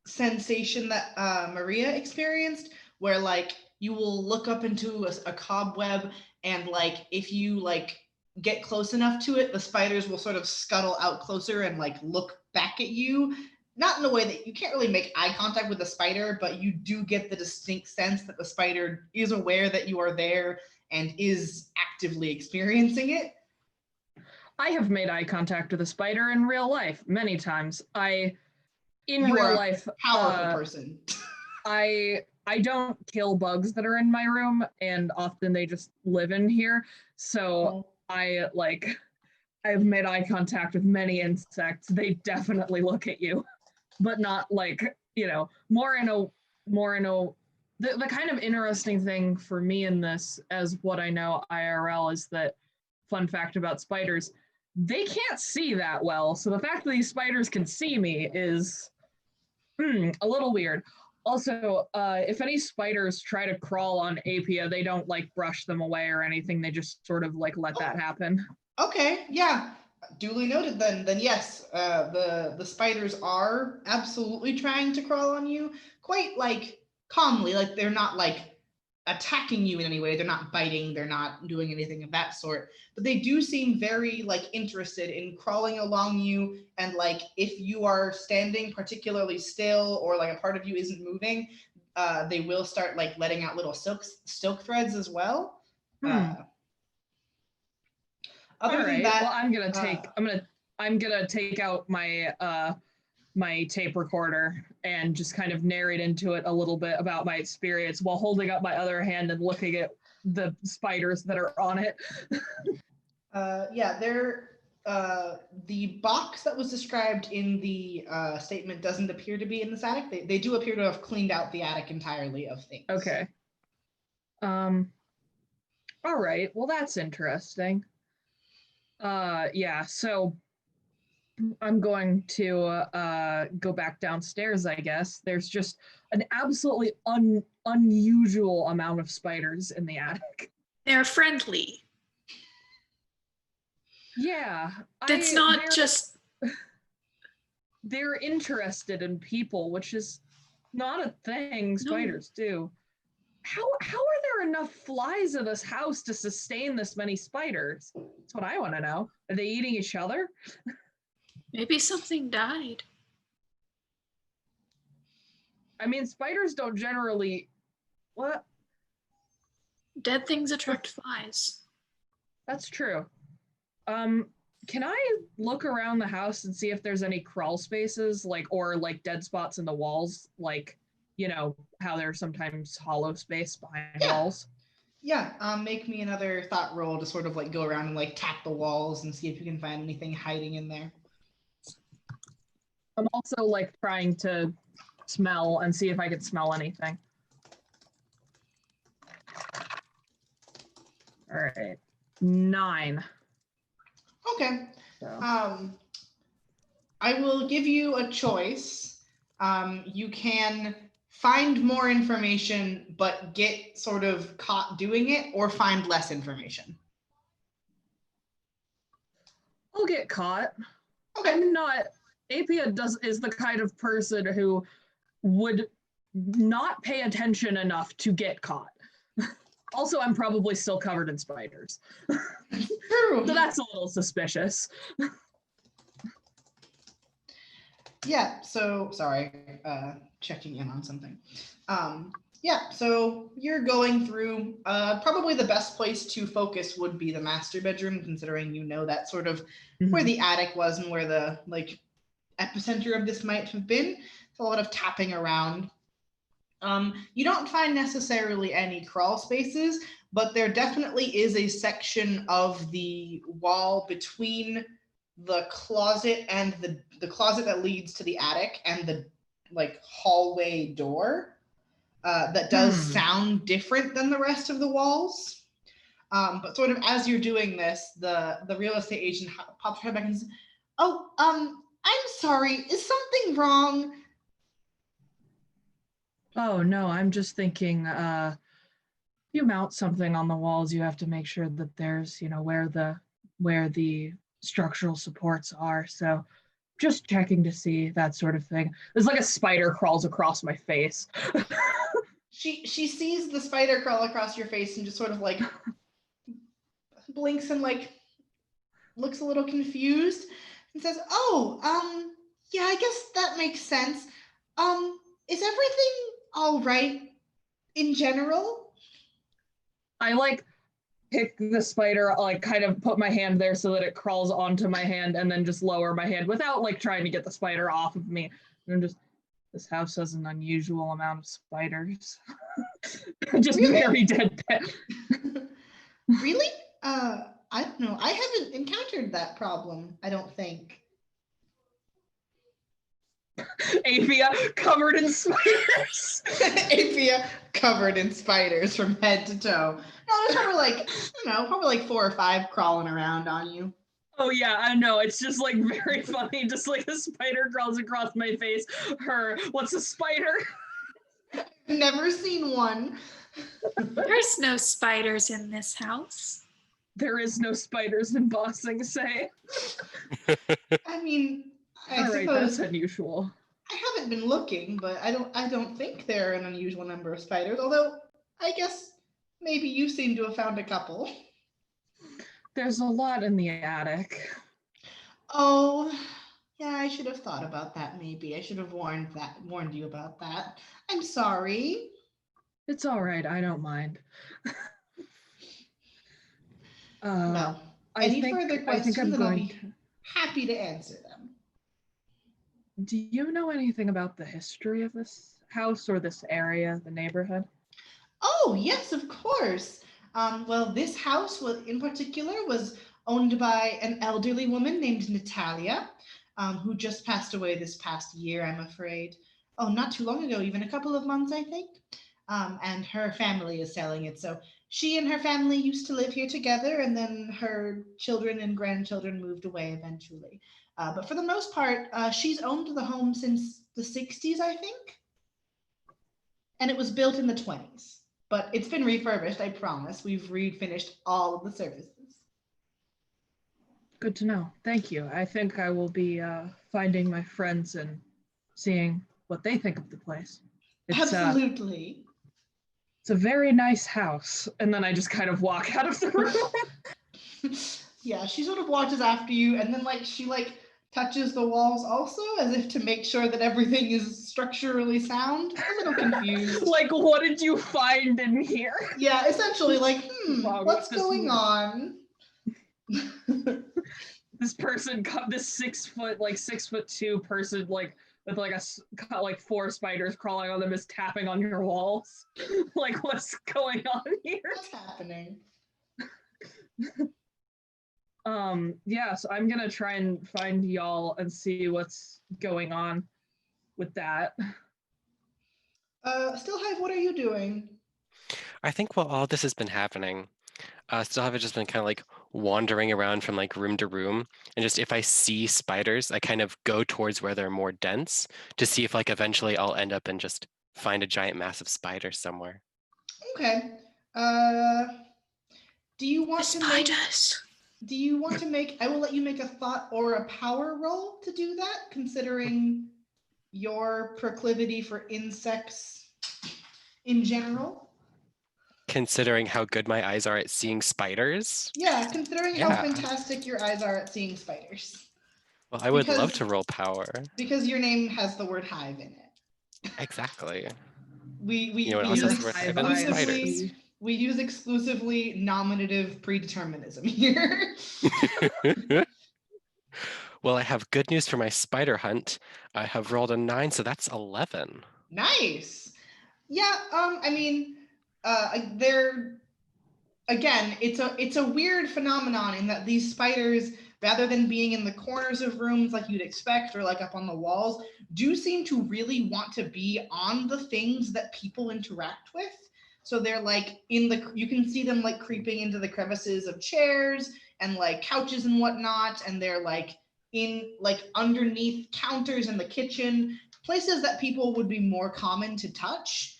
sensation that Maria experienced, where like you will look up into a cobweb, and like if you like get close enough to it, the spiders will sort of scuttle out closer and like look back at you, not in a way that you can't really make eye contact with the spider, but you do get the distinct sense that the spider is aware that you are there and is actively experiencing it. I have made eye contact with a spider in real life many times. In You are real a life, powerful person. I don't kill bugs that are in my room, and often they just live in here. So I've made eye contact with many insects. They definitely look at you, but not like, more in a the kind of interesting thing for me in this, as what I know IRL, is that, fun fact about spiders, they can't see that well. So the fact that these spiders can see me is a little weird. Also, if any spiders try to crawl on Apia, they don't like brush them away or anything. They just sort of like let that happen. Okay, yeah, duly noted. Then yes, the spiders are absolutely trying to crawl on you, quite like calmly. Like they're not like attacking you in any way. They're not biting. They're not doing anything of that sort. But they do seem very like interested in crawling along you. And like if you are standing particularly still or like a part of you isn't moving, they will start like letting out little silk threads as well. Other than that, well, I'm gonna take out my tape recorder and just kind of narrate into it a little bit about my experience while holding up my other hand and looking at the spiders that are on it. The box that was described in the statement doesn't appear to be in this attic. They do appear to have cleaned out the attic entirely of things. Okay. All right. Well, that's interesting. So I'm going to go back downstairs, I guess. There's just an absolutely unusual amount of spiders in the attic. They're friendly. Yeah. They're interested in people, which is not a thing spiders do. How are there enough flies in this house to sustain this many spiders? That's what I want to know. Are they eating each other? Maybe something died. I mean, spiders don't generally... What? Dead things attract flies. That's true. Can I look around the house and see if there's any crawl spaces, or dead spots in the walls, how there's sometimes hollow space behind walls? Yeah, make me another thought roll to sort of go around and tap the walls and see if you can find anything hiding in there. I'm also trying to smell and see if I can smell anything. All right, 9. Okay. So. I will give you a choice. You can find more information, but get sort of caught doing it, or find less information. I'll get caught. Okay. I'm not. Apia is the kind of person who would not pay attention enough to get caught. Also, I'm probably still covered in spiders. True. So that's a little suspicious. Yeah, so sorry, checking in on something. So you're going through, probably the best place to focus would be the master bedroom, considering that's sort of where the attic was and where the epicenter of this might have been. It's a lot of tapping around. You don't find necessarily any crawl spaces, but there definitely is a section of the wall between the closet and the closet that leads to the attic and the hallway door that does sound different than the rest of the walls. But sort of as you're doing this, the real estate agent pops her head back and says, "Oh, I'm sorry, is something wrong?" Oh no, I'm just thinking, you mount something on the walls, you have to make sure that there's, where the structural supports are. So just checking to see that sort of thing. There's a spider crawls across my face. She sees the spider crawl across your face and just sort of blinks and looks a little confused and says, "Oh, yeah, I guess that that makes sense. Is everything all right in general? I like pick the spider, like kind of put my hand there so that it crawls onto my hand and then just lower my hand without like trying to get the spider off of me. And I'm just, this house has an unusual amount of spiders. Just Really? very deadpan. Really? I don't know. I haven't encountered that problem, I don't think. Apia covered in spiders. Apia covered in spiders from head to toe. No, there's probably like, probably like 4 or 5 crawling around on you. Oh yeah, I know. It's just like very funny. Just like a spider crawls across my face. What's a spider? Never seen one. There's no spiders in this house. There is no spiders in Bossing Say. I mean, I All right, that's suppose unusual. I haven't been looking, but I don't think there are an unusual number of spiders, although I guess maybe you seem to have found a couple. There's a lot in the attic. Oh, yeah, I should have thought about that maybe. I should have warned you about that. I'm sorry. It's all right. I don't mind. Well, I any think, further I questions, think I'm and I'll going be to. happy to answer them. Do you know anything about the history of this house or this area, the neighborhood? Oh, yes, of course. Well, this house in particular was owned by an elderly woman named Natalia, who just passed away this past year, I'm afraid. Oh, not too long ago, even a couple of months, I think. And her family is selling it. So she and her family used to live here together, and then her children and grandchildren moved away eventually. But for the most part, she's owned the home since the 60s, I think. And it was built in the 20s. But it's been refurbished, I promise. We've refinished all of the surfaces. Good to know. Thank you. I think I will be finding my friends and seeing what they think of the place. Absolutely. It's a very nice house. And then I just kind of walk out of the room. Yeah, she sort of watches after you, and then she touches the walls also, as if to make sure that everything is structurally sound. A little confused. Like, what did you find in here? Yeah, essentially Wow, what's going on? This person, this 6'2" person, with 4 spiders crawling on them, is tapping on your walls. Like, what's going on here? What's happening? Yeah, so I'm gonna try and find y'all and see what's going on with that. Still Hive, what are you doing? I think while all this has been happening, Still have just been kind of like wandering around from like room to room, and just if I see spiders, I kind of go towards where they're more dense to see if like eventually I'll end up and just find a giant massive spider somewhere. Okay. Do you want to make? Spiders. Do you want to make? I will let you make a thought or a power roll to do that, considering your proclivity for insects in general. Considering how good my eyes are at seeing spiders. Yeah, considering how Yeah. fantastic your eyes are at seeing spiders. Well, I would love Because- to roll power. Because your name has the word hive in it. Exactly. We You know what we else use has the word hive in it? exclusively Spiders. we use exclusively nominative predeterminism here. Well, I have good news for my spider hunt. I have rolled a 9, so that's 11. Nice. Yeah, I mean, they're again, it's a weird phenomenon in that these spiders, rather than being in the corners of rooms like you'd expect or like up on the walls, do seem to really want to be on the things that people interact with. So they're like you can see them like creeping into the crevices of chairs and like couches and whatnot, and they're like in like underneath counters in the kitchen, places that people would be more common to touch.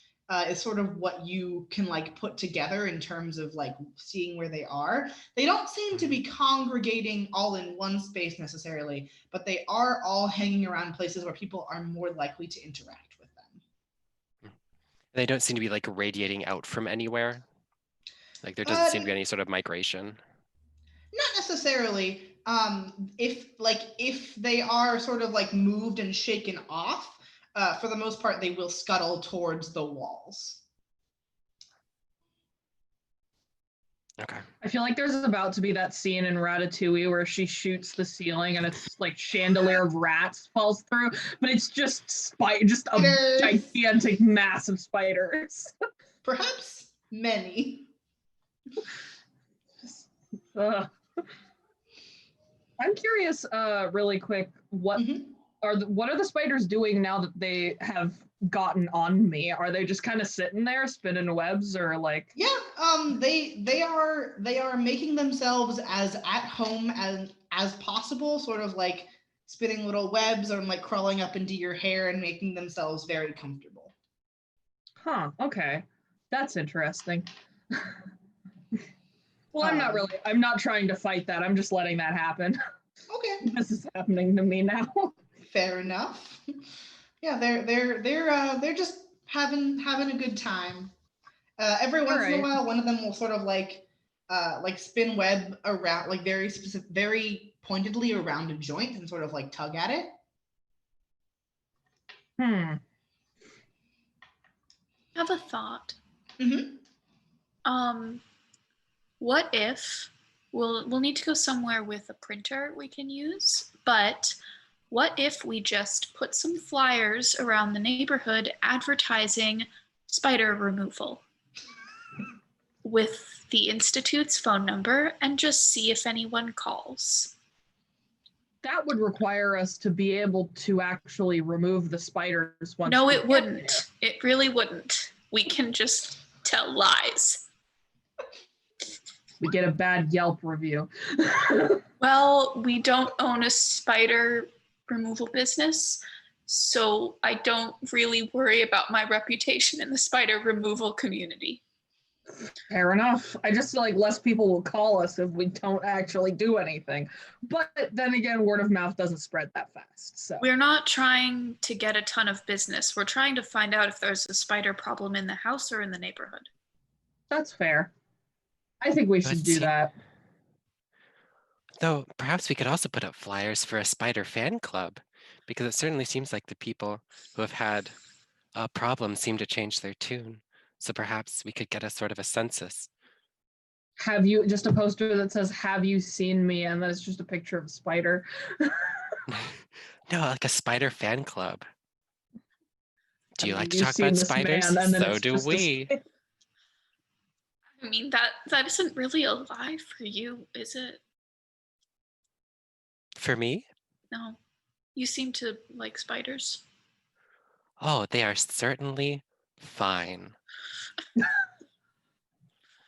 Is sort of what you can like put together in terms of like seeing where they are. They don't seem to be congregating all in one space necessarily, but they are all hanging around places where people are more likely to interact with them. They don't seem to be like radiating out from anywhere. Like there doesn't seem to be any sort of migration. Not necessarily. if they are sort of like moved and shaken off, for the most part, they will scuttle towards the walls. Okay. I feel like there's about to be that scene in Ratatouille where she shoots the ceiling and it's like chandelier of rats falls through, but it's just just a Spiders. gigantic, massive spiders. Perhaps many. Ugh. I'm curious, really quick, what Mhm. what are the spiders doing now that they have gotten on me? Are they just kind of sitting there spinning webs, or like? Yeah, they are making themselves as at home as possible, sort of like spinning little webs or like crawling up into your hair and making themselves very comfortable. Huh. Okay, that's interesting. Well, I'm not trying to fight that. I'm just letting that happen. Okay, This is happening to me now. fair enough. Yeah, they're just having a good time. Every once in a Alright. while, one of them will sort of like spin web around, like very specific, very pointedly around a joint and sort of like tug at it. Hmm. I have a thought. Mm-hmm. What if we'll need to go somewhere with a printer we can use, but what if we just put some flyers around the neighborhood advertising spider removal with the Institute's phone number and just see if anyone calls? That would require us to be able to actually remove the spiders once. No, we it get wouldn't. there. It really wouldn't. We can just tell lies. We get a bad Yelp review. Well, we don't own a spider removal business, so I don't really worry about my reputation in the spider removal community. Fair enough. I just feel like less people will call us if we don't actually do anything. But then again, word of mouth doesn't spread that fast. So We're not trying to get a ton of business. We're trying to find out if there's a spider problem in the house or in the neighborhood. that's fair. I think we should do that. Though perhaps we could also put up flyers for a spider fan club, because it certainly seems like the people who have had a problem seem to change their tune. So perhaps we could get a sort of a census. Have you just a poster that says "Have you seen me?" and then it's just a picture of a spider. No, like a spider fan club. Do you Have like to you talk seen about this spiders? man? And then So it's do just a we. spider. I mean, that isn't really a lie for you, is it? For me? No. You seem to like spiders. Oh, they are certainly fine.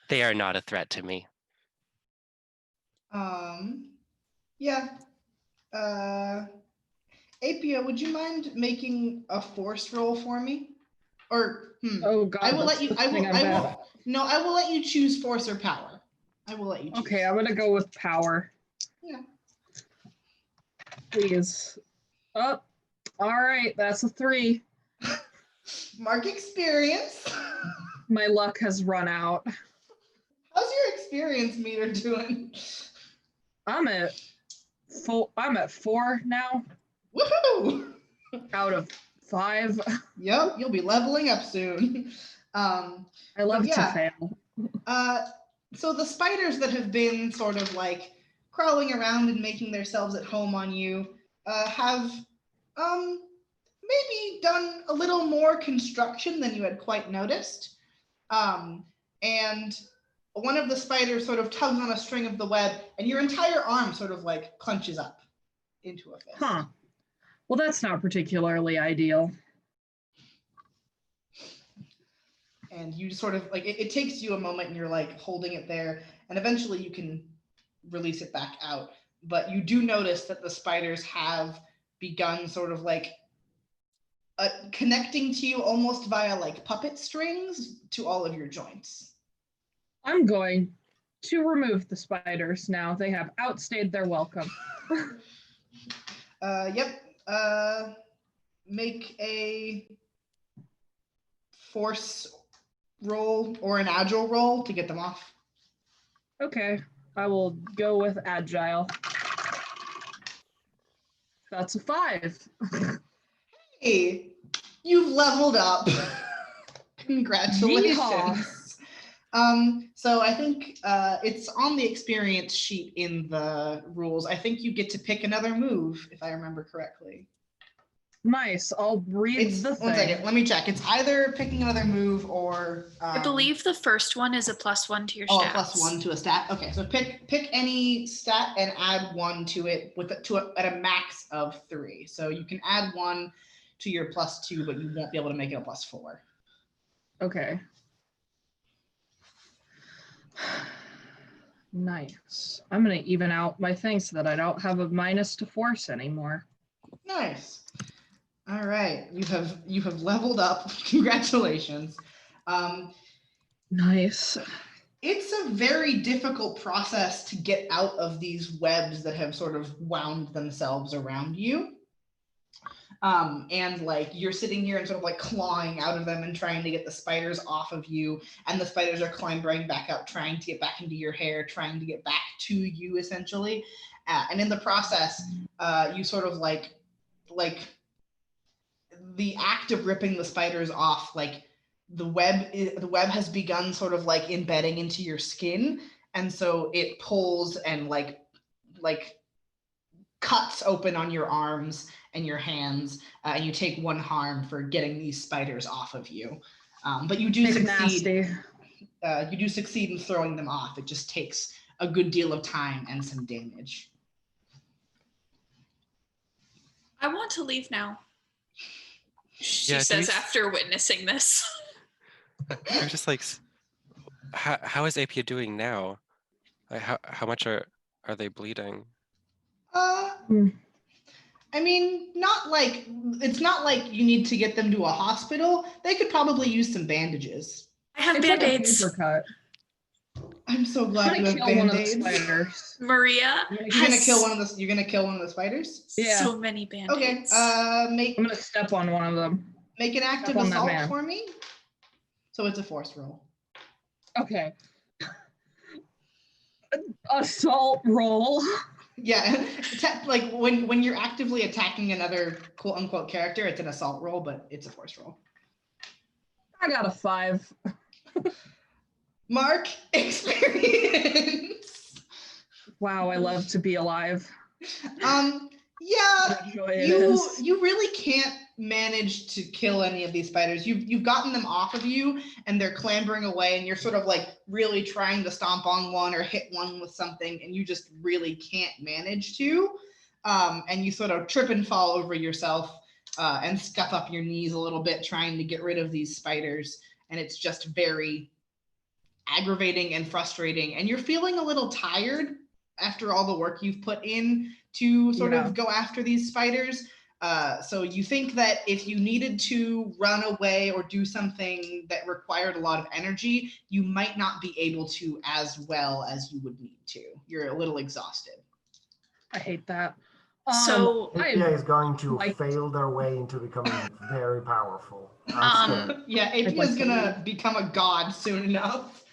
They are not a threat to me. Yeah. Apia, would you mind making a force roll for me? Or Oh God, I will let that's you. the I thing will. I'm I bad will. at. No, I will let you choose force or power. I will let you choose. Okay, I'm gonna go with power. Yeah. Please. Oh, all right, that's a 3. Mark experience. My luck has run out. How's your experience meter doing? I'm at I'm at 4 now Woohoo! out of 5. Yep, you'll be leveling up soon. I love to yeah. fail. So the spiders that have been sort of like crawling around and making themselves at home on you have maybe done a little more construction than you had quite noticed. And one of the spiders sort of tugs on a string of the web, and your entire arm sort of like clenches up into a fist. Huh. Well, that's not particularly ideal. And you sort of like it takes you a moment and you're like holding it there, and eventually you can release it back out. But you do notice that the spiders have begun sort of like connecting to you almost via like puppet strings to all of your joints. I'm going to remove the spiders now. They have outstayed their welcome. Yep. Make a force roll or an agile roll to get them off. Okay, I will go with agile. That's a 5. Hey, you've leveled up. Congratulations. So I think it's on the experience sheet in the rules. I think you get to pick another move, if I remember correctly. Nice. I'll read It's the one thing. second. Let me check. It's either picking another move or I believe the first one is a +1 to your oh, stats. a +1 to a stat. Okay, so pick any stat and add 1 to it at a max of 3. So you can add 1 to your +2, but you won't be able to make it a +4. Okay. Nice. I'm gonna even out my thing so that I don't have a minus to force anymore. Nice. All right, you have leveled up. Congratulations. Nice. It's a very difficult process to get out of these webs that have sort of wound themselves around you. And like you're sitting here and sort of like clawing out of them and trying to get the spiders off of you, and the spiders are clambering back up, trying to get back into your hair, trying to get back to you essentially. And in the process, you sort of like the act of ripping the spiders off, like the web has begun sort of like embedding into your skin, and so it pulls and like cuts open on your arms and your hands, and you take 1 harm for getting these spiders off of you. But you do succeed. You do succeed in throwing them off. It just takes a good deal of time and some damage. I want to leave now, she Yeah, says after witnessing this. I'm just like, how is Apia doing now? Like, how much are they bleeding? I mean, it's not like you need to get them to a hospital. They could probably use some bandages. I have It's like a band-aids. paper cut. I'm so I'm glad you gonna have kill one of the band-aids. Maria You're gonna kill one of the spiders? Yeah. So many band-aids. Okay. I'm gonna step on one of them. Make an active Step on that assault man. for me. So it's a force roll. Okay. Assault roll. Yeah, like when you're actively attacking another quote unquote character, it's an assault roll, but it's a force roll. I got a 5. Mark, experience. Wow, I love to be alive. Yeah, What a joy it is. you really can't manage to kill any of these spiders. You've gotten them off of you, and they're clambering away, and you're sort of like really trying to stomp on one or hit one with something, and you just really can't manage to. And you sort of trip and fall over yourself and scuff up your knees a little bit trying to get rid of these spiders, and it's just very aggravating and frustrating, and you're feeling a little tired after all the work you've put in to sort of go after these spiders. So you think that if you needed to run away or do something that required a lot of energy, you might not be able to as well as you would need to. You're a little exhausted. I hate that. So Apia is going to fail their way into becoming very powerful. Yeah, Apia is gonna become a god soon enough.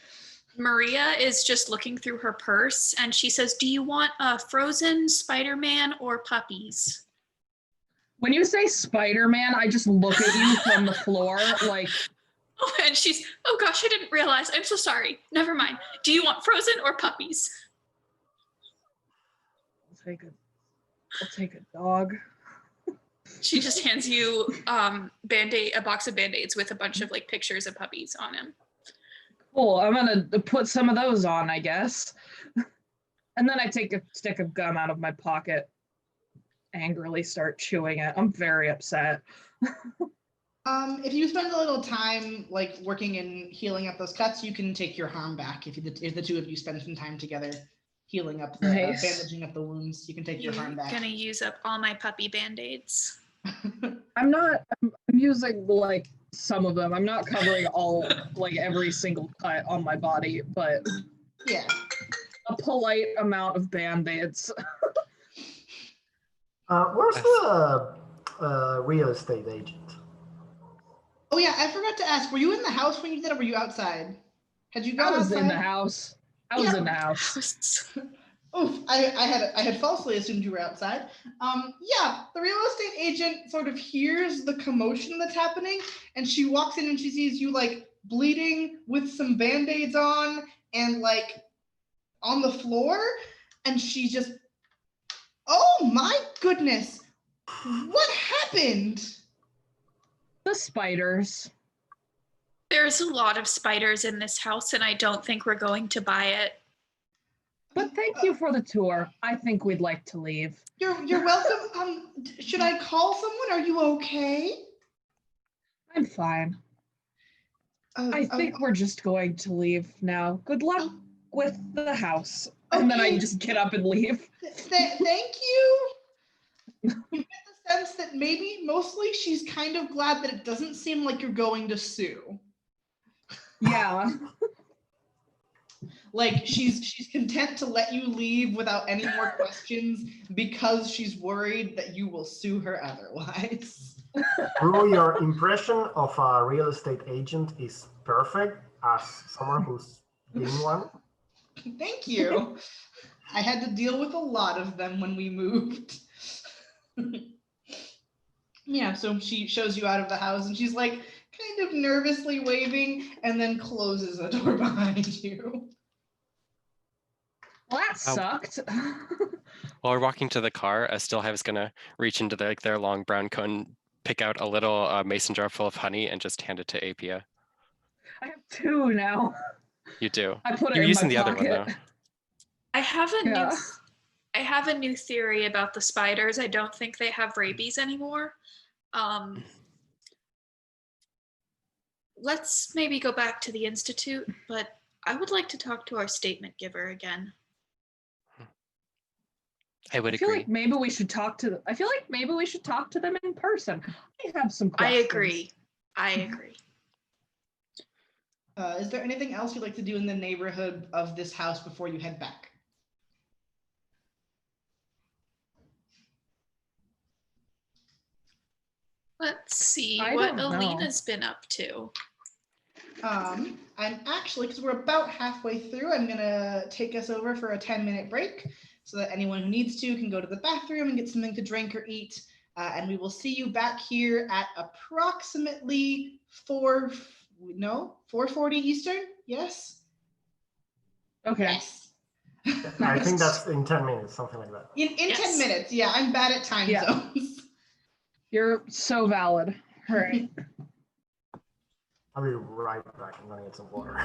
Maria is just looking through her purse and she says, "Do you want a frozen Spider-Man or puppies?" When you say Spider-Man, I just look at you from the floor like. Oh, and she's, "Oh gosh, I didn't realize. I'm so sorry. Never mind. Do you want frozen or puppies?" I'll take a dog. She just hands you a box of Band-Aids with a bunch of like pictures of puppies on them. Cool, I'm gonna put some of those on, I guess. And then I take a stick of gum out of my pocket, angrily start chewing it. I'm very upset. If you spend a little time like working and healing up those cuts, you can take your harm back. If the two of you spend some time together healing up the bandaging up the wounds, you can take your harm back. I'm gonna use up all my puppy Band-Aids. I'm using like some of them. I'm not covering all, like every single cut on my body, but yeah, a polite amount of Band-Aids. Where's the real estate agent? Oh yeah, I forgot to ask, were you in the house when you did it, or were you outside? Had you gone outside? In the house. I was in the house. Oof, I had falsely assumed you were outside. Yeah, the real estate agent sort of hears the commotion that's happening, and she walks in and she sees you like bleeding with some band-aids on and like on the floor, and she just, oh my goodness, what happened? The spiders. There's a lot of spiders in this house, and I don't think we're going to buy it. But thank you for the tour. I think we'd like to leave. You're welcome. Should I call someone? Are you okay? I'm fine. I think we're just going to leave now. Good luck with the house. And then I Okay. just get up and leave. Thank you. You get the sense that maybe mostly she's kind of glad that it doesn't seem like you're going to sue. Yeah. Like she's content to let you leave without any more questions because she's worried that you will sue her otherwise. Drew, your impression of a real estate agent is perfect as someone who's been one. Thank you. I had to deal with a lot of them when we moved. Yeah, so she shows you out of the house and she's like kind of nervously waving and then closes the door behind you. Well, that sucked. While we're walking to the car, Stillhive's gonna reach into their long brown coat and pick out a little mason jar full of honey and just hand it to Apia. I have 2 now. You do. I put it You're in using my the other one pocket. though. I have a Yeah. new theory about the spiders. I don't think they have rabies anymore. Let's maybe go back to the Institute, but I would like to talk to our statement giver again. I would I feel agree. like maybe we should talk to them. I feel like maybe we should talk to them in person. I have some I questions. agree. Is there anything else you'd like to do in the neighborhood of this house before you head back? Let's see I what don't know. Alina's been up to. I'm actually, because we're about halfway through, I'm gonna take us over for a 10-minute break so that anyone who needs to can go to the bathroom and get something to drink or eat. And we will see you back here at approximately 4:40 Eastern. Yes. Okay. Yes. I think that's in 10 minutes, something like that. In Yes. 10 minutes. Yeah, I'm bad at time Yeah. zones. You're so valid. All right. I'll be right back. I'm gonna get some water.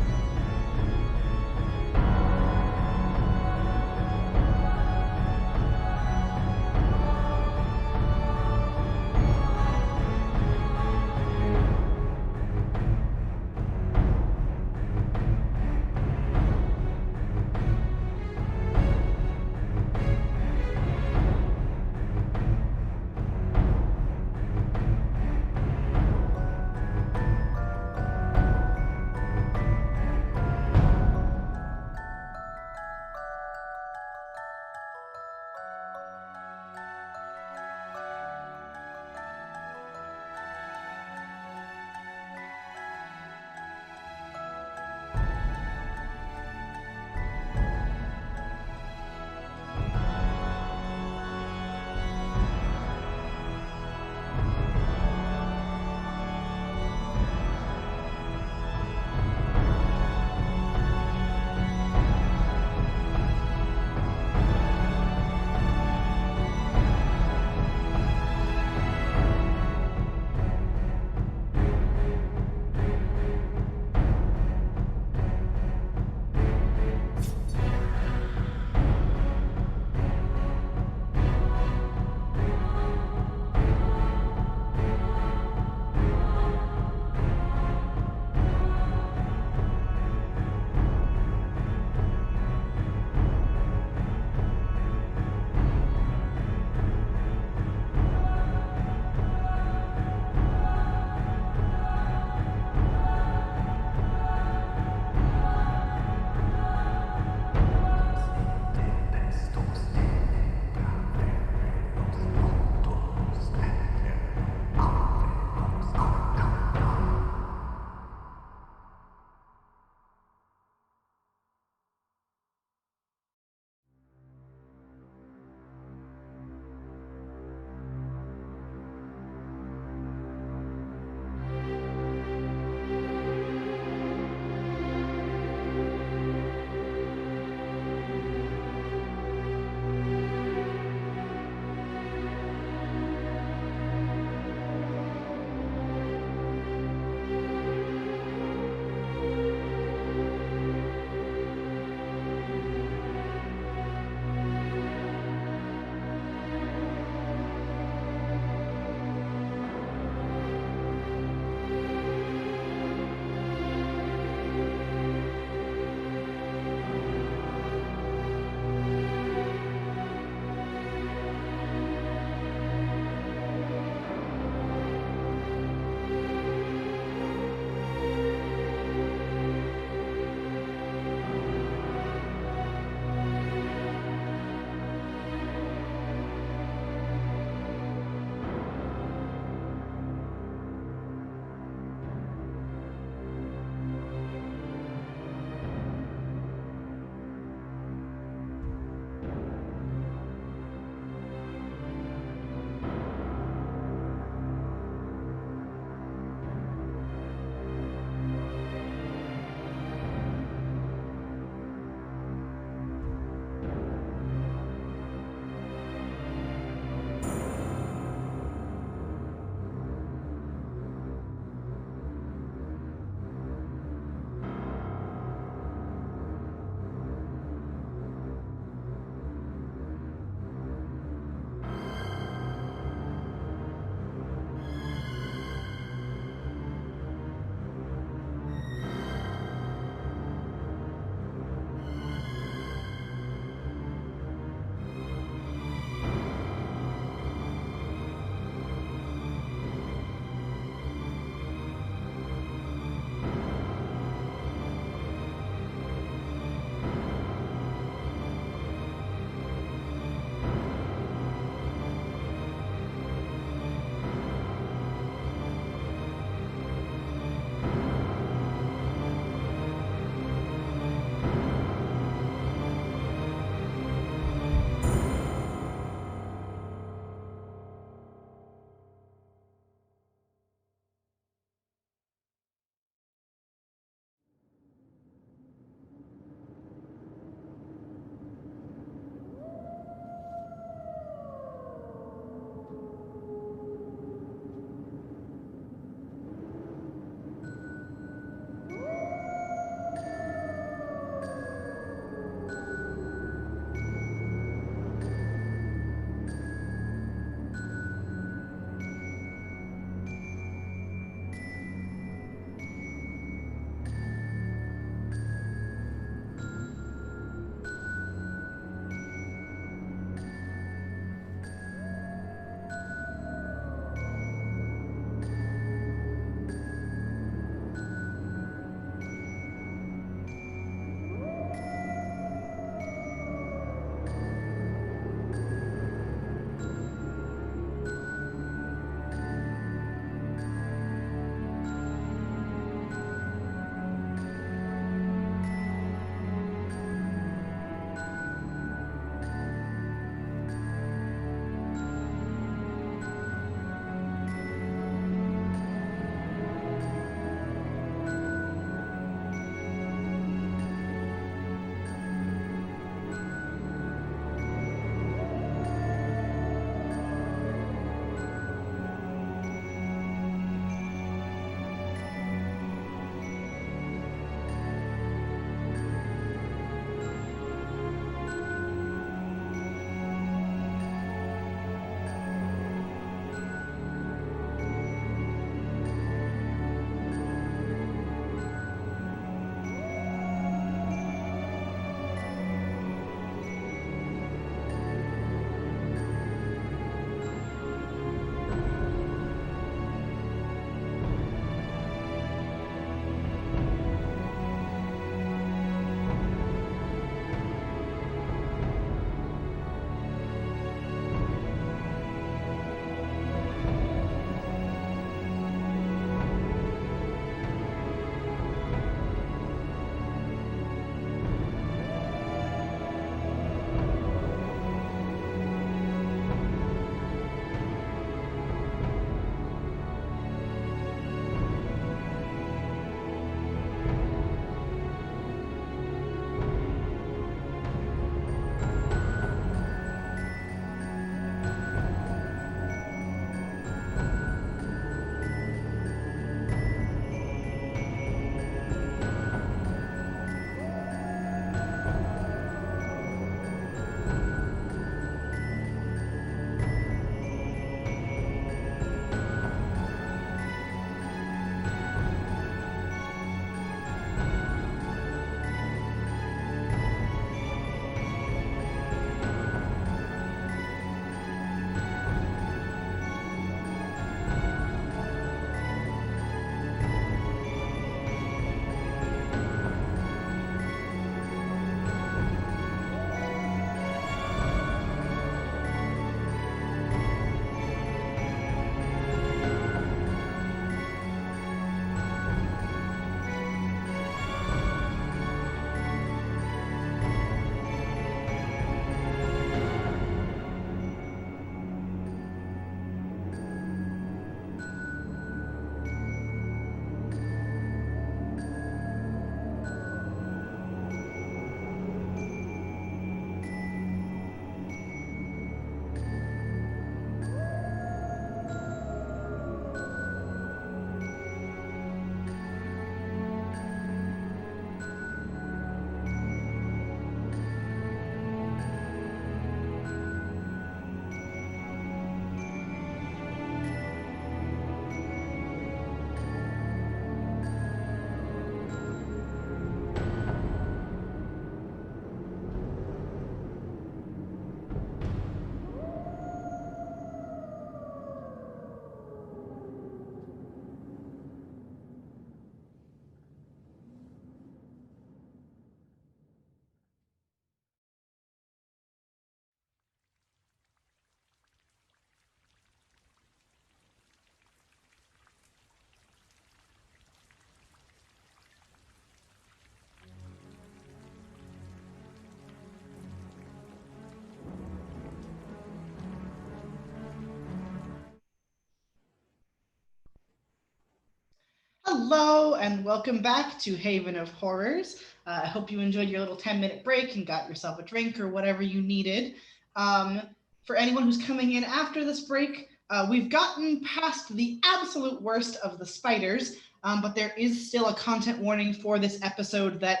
Hello and welcome back to Haven of Horrors. I hope you enjoyed your little 10-minute break and got yourself a drink or whatever you needed. For anyone who's coming in after this break, we've gotten past the absolute worst of the spiders, but there is still a content warning for this episode that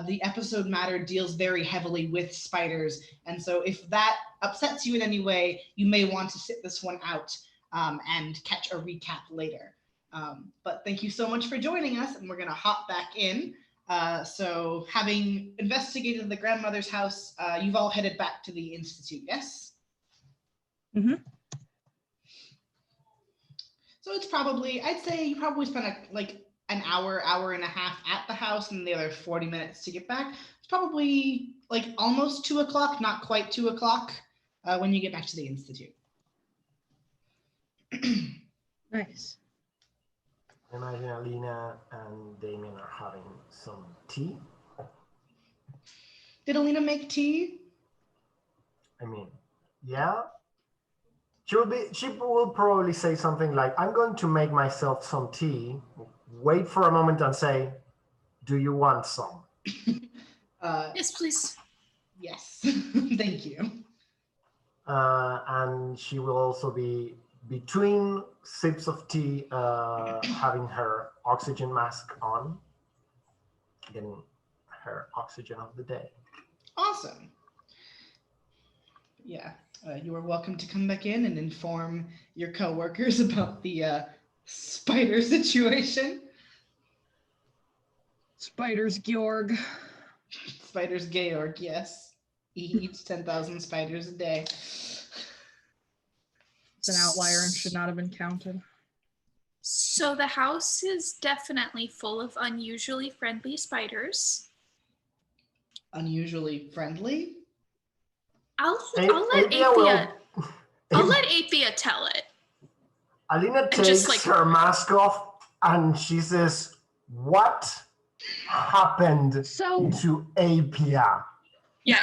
the episode matter deals very heavily with spiders. And so if that upsets you in any way, you may want to sit this one out and catch a recap later. But thank you so much for joining us, and we're going to hop back in. So having investigated the grandmother's house, you've all headed back to the Institute, yes? Mm-hmm. So it's probably, I'd say you probably spent an hour, hour and a half at the house and the other 40 minutes to get back. It's probably like almost 2 o'clock, not quite 2 o'clock when you get back to the Institute. Nice. I imagine Alina and Damien are having some tea. Did Alina make tea? I mean, yeah. She will probably say something like, I'm going to make myself some tea, wait for a moment and say, do you want some? Yes, please. Yes, thank you. And she will also be, between sips of tea, having her oxygen mask on, getting her oxygen of the day. Awesome. Yeah, you are welcome to come back in and inform your coworkers about the spider situation. Spiders, Georg. Spiders, Georg, yes. He eats 10,000 spiders a day. It's an outlier and should not have been counted. So the house is definitely full of unusually friendly spiders. Unusually friendly? I'll let Apia tell it. Alina takes her mask off and she says, what happened to Apia? Yeah,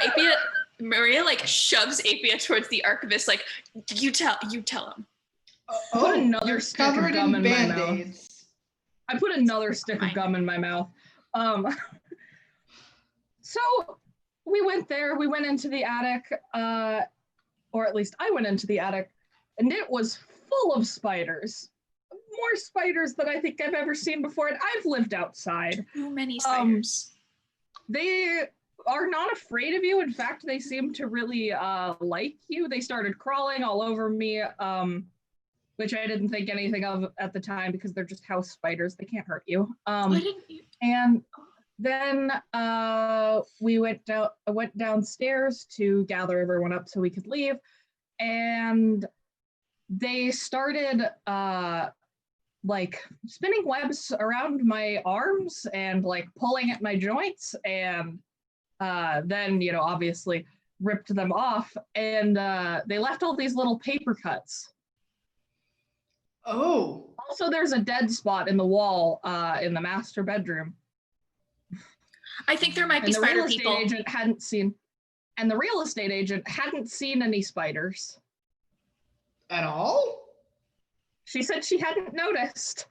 Maria shoves Apia towards the archivist, you tell him. Put another stick of gum in my mouth. Band-Aids. I put another stick of gum in my mouth. So we went there, we went into the attic, or at least I went into the attic, and it was full of spiders. More spiders than I think I've ever seen before, and I've lived outside. Too many spiders. They are not afraid of you. In fact, they seem to really like you. They started crawling all over me, which I didn't think anything of at the time because they're just house spiders. They can't hurt you. Why didn't you? And then we went downstairs to gather everyone up so we could leave, and they started spinning webs around my arms and pulling at my joints, and then obviously ripped them off, and they left all these little paper cuts. Oh. Also, there's a dead spot in the wall in the master bedroom. I think there might be spider people. The real estate agent hadn't seen any spiders. At all? She said she hadn't noticed.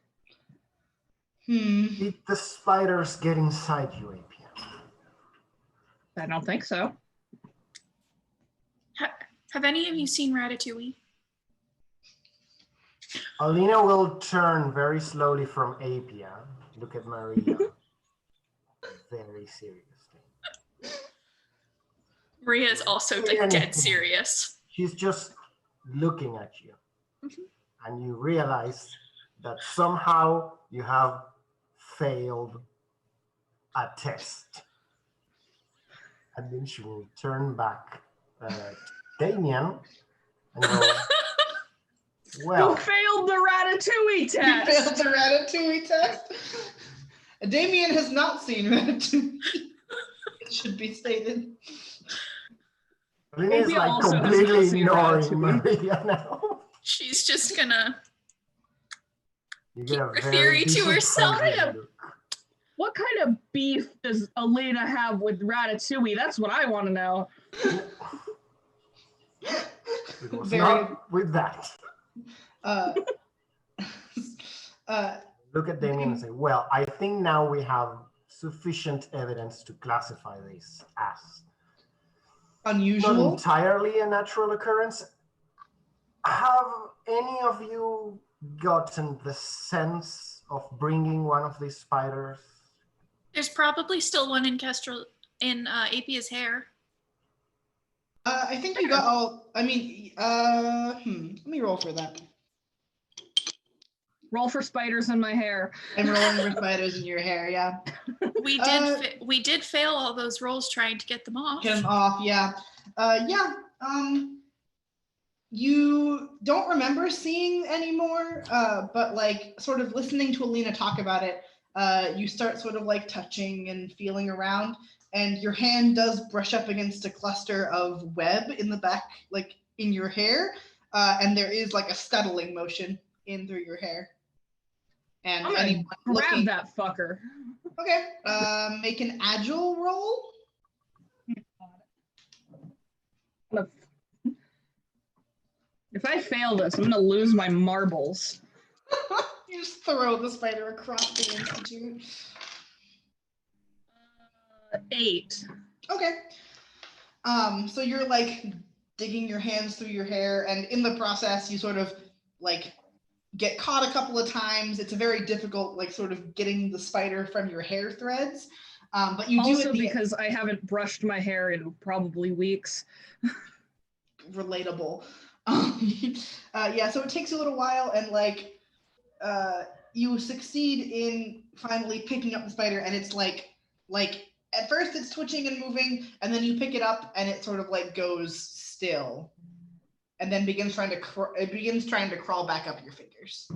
Did the spiders get inside you, Apia? I don't think so. Have any of you seen Ratatouille? Alina will turn very slowly from Apia, look at Maria, very seriously. Maria is also dead serious. She's just looking at you. And you realize that somehow you have failed a test. And then she will turn back Damien and go, well. You failed the Ratatouille test! You failed the Ratatouille test? Damien has not seen Ratatouille. It should be stated. Alina is completely ignoring Maria now. She's just gonna keep her theory to herself. What kind of beef does Alina have with Ratatouille? That's what I want to know. It was not with that. look at Damien and say, well, I think now we have sufficient evidence to classify this as Unusual. not entirely a natural occurrence. Have any of you gotten the sense of bringing one of these spiders? There's probably still one in Apia's hair. I think you got all. I mean, let me roll for that. Roll for spiders in my hair. I'm rolling for spiders in your hair. Yeah. We did fail all those rolls trying to get them off. Get them off. Yeah. Yeah. You don't remember seeing anymore, but like sort of listening to Alina talk about it, you start sort of like touching and feeling around, and your hand does brush up against a cluster of web in the back, like in your hair, and there is like a scuttling motion in through your hair. And I'm gonna anyone grab looking, that fucker. okay, make an agile roll. If I fail this, I'm gonna lose my marbles. You just throw the spider across the institute. 8. Okay. So you're like digging your hands through your hair, and in the process, you sort of like get caught a couple of times. It's a very difficult, like sort of getting the spider from your hair threads. But you also do it because I haven't brushed my hair in probably weeks. Relatable. Yeah, so it takes a little while, and like you succeed in finally picking up the spider, and it's like at first it's twitching and moving, and then you pick it up and it sort of like goes still, and then begins trying to crawl back up your fingers.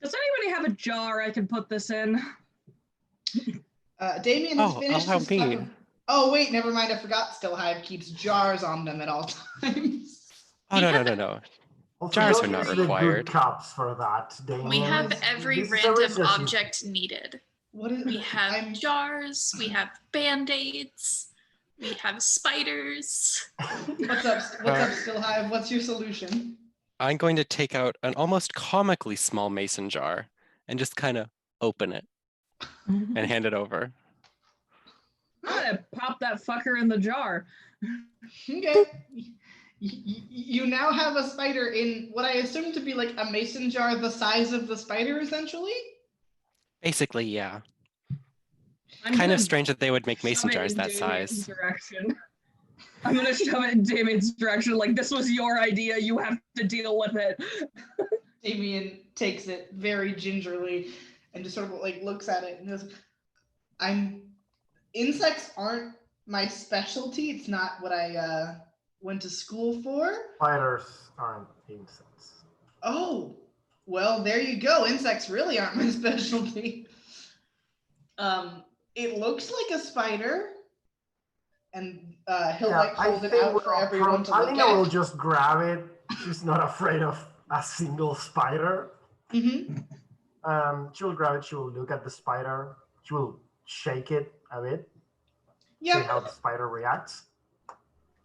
Does anybody have a jar I can put this in? Damien has finished allow his me. Oh wait, never mind. I forgot. Stillhive keeps jars on them at all times. Oh, no. Also, Jars don't are not use the required. good cups for that, Damien. We have every This is a random research object needed. What is? We have jars, we have band-aids, we have spiders. What's up, Stillhive? What's your solution? I'm going to take out an almost comically small mason jar and just kind of open it and hand it over. I'm gonna pop that fucker in the jar. Okay. You now have a spider in what I assume to be like a mason jar the size of the spider, essentially? Basically, yeah. I'm Kind of gonna strange that they would make mason shove it jars in that Damien's size. direction. I'm gonna shove it in Damien's direction, like, this was your idea, you have to deal with it. Damien takes it very gingerly and just sort of like looks at it and goes, insects aren't my specialty. It's not what I went to school for. Spiders aren't insects. Oh, well, there you go. Insects really aren't my specialty. It looks like a spider, and he'll like hold it out for everyone to look Alina at. will just grab it. She's not afraid of a single spider. Mm-hmm. She'll grab it. She will look at the spider. She will shake it a bit. See Yeah, how the spider reacts.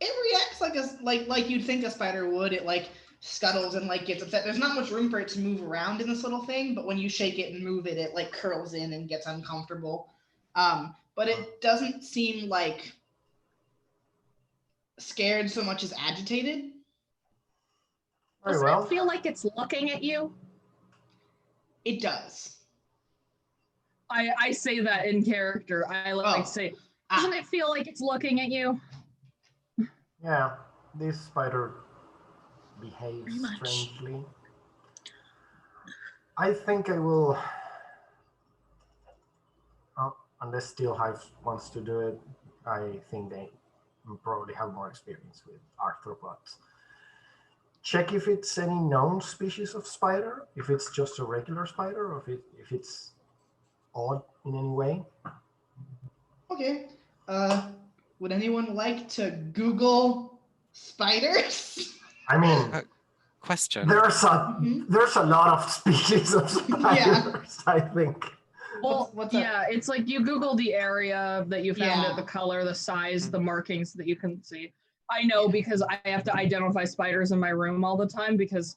it reacts like you'd think a spider would. It like scuttles and like gets upset. There's not much room for it to move around in this little thing, but when you shake it and move it, it like curls in and gets uncomfortable. But it doesn't seem like scared so much as agitated. Very Doesn't well. it feel like it's looking at you? It does. I say that in character. I like say, doesn't it feel like it's looking at you? Yeah, this spider behaves Pretty much. strangely. I think I will. Unless Steelhive wants to do it, I think they probably have more experience with arthropods. Check if it's any known species of spider, if it's just a regular spider, or if it's odd in any way. Okay. Would anyone like to Google spiders? I mean, Question. there's a lot of species of spiders, I think. Well, What's up? yeah, it's like you Google the area that you found Yeah. it, the color, the size, the markings that you can see. I know because I have to identify spiders in my room all the time because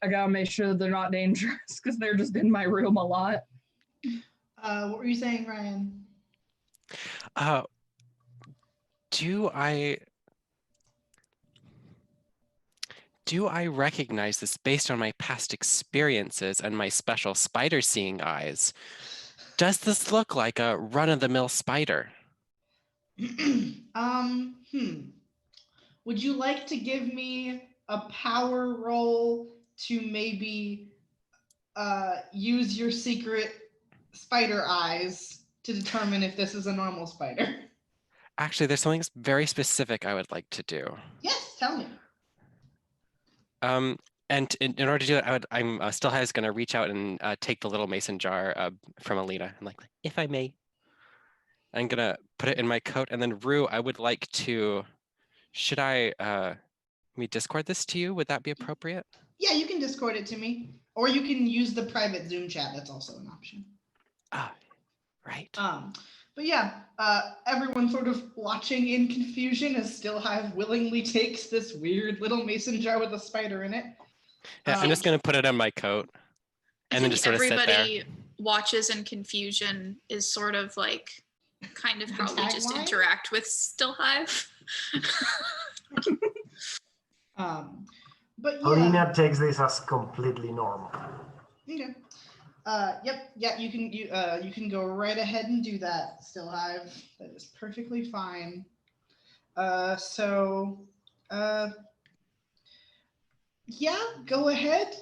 I gotta make sure that they're not dangerous because they're just in my room a lot. What were you saying, Ryan? Uh, do I recognize this based on my past experiences and my special spider seeing eyes? Does this look like a run-of-the-mill spider? Would you like to give me a power roll to maybe use your secret spider eyes to determine if this is a normal spider? Actually, there's something very specific I would like to do. Yes, tell me. And in order to do it, I'm still going to reach out and take the little mason jar from Alina, and like, if I may, I'm gonna put it in my coat, and then Rue, I would like to. Should I let me Discord this to you? Would that be appropriate? Yeah, you can Discord it to me, or you can use the private Zoom chat. That's also an option. Ah, right. But yeah, everyone sort of watching in confusion as Stillhive willingly takes this weird little mason jar with a spider in it. Yeah, I'm just gonna put it on my coat, and then just sort of sit there. Everybody watches in confusion is sort of like kind of how we just interact with Stillhive. But yeah. Alina takes this as completely normal. Okay. Yep. Yeah. You can go right ahead and do that, Stillhive. That is perfectly fine. Yeah. Go ahead.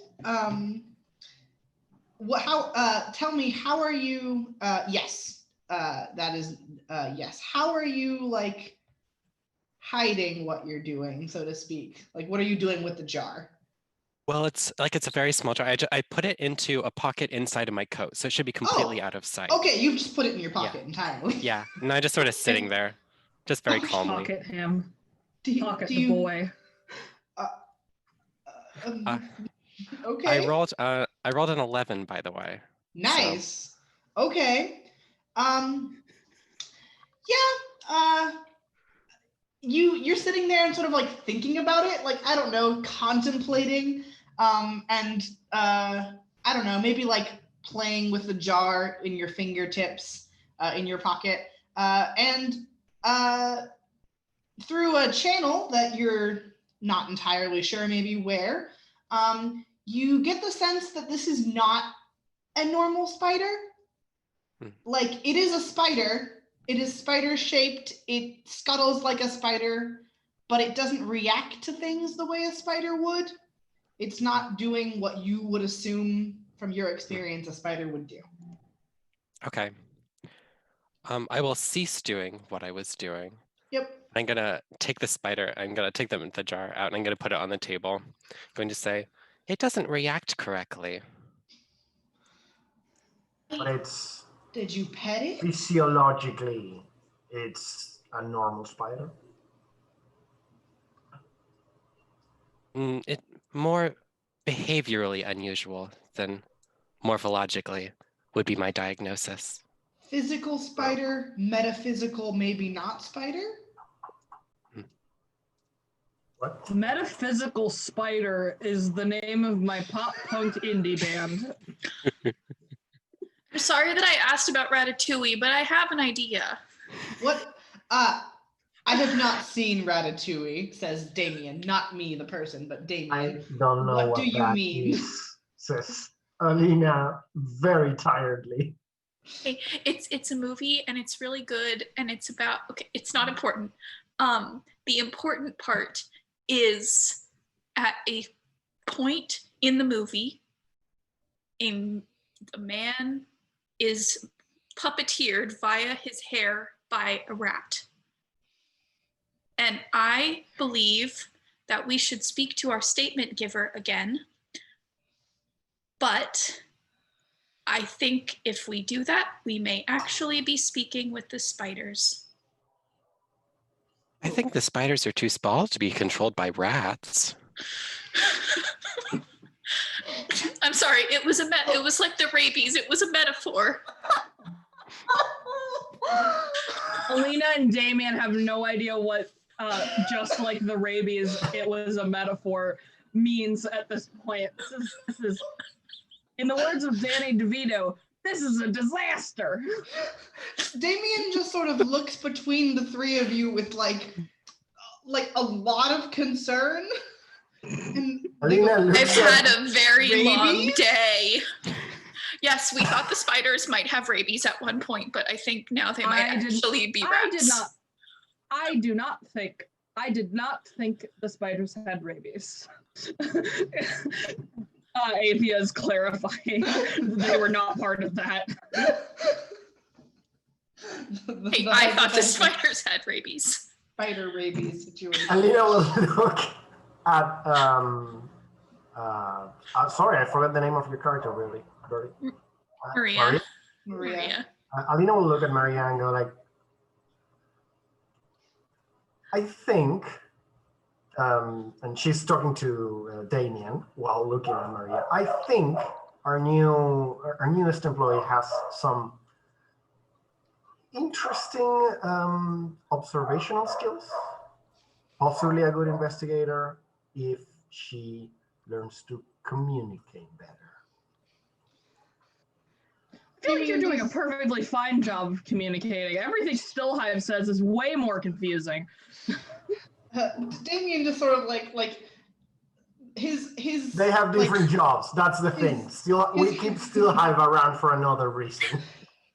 Tell me, how are you? Yes. That is. Yes. How are you like hiding what you're doing, so to speak? Like, what are you doing with the jar? Well, it's a very small jar. I put it into a pocket inside of my coat, so it should be completely out of sight. Okay, you've just put it in your pocket entirely. Yeah, and I just sort of sitting there, just very calmly. Pocket him. Pocket the you, boy. Okay. I rolled an 11, by the way. Nice. So. Okay. Yeah. You're sitting there and sort of like thinking about it, like, I don't know, contemplating, and I don't know, maybe like playing with the jar in your fingertips, in your pocket, and through a channel that you're not entirely sure maybe where, you get the sense that this is not a normal spider. Like, it is a spider. It is spider shaped. It scuttles like a spider, but it doesn't react to things the way a spider would. It's not doing what you would assume from your experience a spider would do. Okay. I will cease doing what I was doing. Yep. I'm gonna take the spider. I'm gonna take the jar out, and I'm gonna put it on the table. I'm going to say, it doesn't react correctly. But it's... Did you pet it? Physiologically, it's a normal spider. It more behaviorally unusual than morphologically would be my diagnosis. Physical spider, metaphysical, maybe not spider? What? Metaphysical Spider is the name of my pop punk indie band. I'm sorry that I asked about Ratatouille, but I have an idea. What? I have not seen Ratatouille, says Damien. Not me, the person, but Damien. I don't know What what do you that mean? is, says Alina very tiredly. Okay, it's a movie and it's really good and it's about, okay, it's not important. The important part is at a point in the movie, a man is puppeteered via his hair by a rat. And I believe that we should speak to our statement giver again. But I think if we do that, we may actually be speaking with the spiders. I think the spiders are too small to be controlled by rats. I'm sorry, it was like the rabies, it was a metaphor. Alina and Damien have no idea what, just like the rabies, it was a metaphor means at this point. This is in the words of Danny DeVito, this is a disaster. Damien just sort of looks between the three of you with like a lot of concern. And they go, Alina I've looks at, had a very long Rabies? day. Yes, we thought the spiders might have rabies at one point, but I think now they might actually be rats. I did not think the spiders had rabies. Avia is clarifying they were not part of that. Hey, I thought the spiders had rabies. Spider rabies situation. Alina will look at sorry, I forgot the name of your character, really. Maria. Maria. Alina will look at Maria and go like, I think, and she's talking to Damien while looking at Maria. I think our newest employee has some interesting observational skills. Possibly a good investigator if she learns to communicate better. I feel like you're doing a perfectly fine job of communicating. Everything Stillhive says is way more confusing. Damien just sort of like his. They have different jobs. That's the thing. We keep Stillhive around for another reason.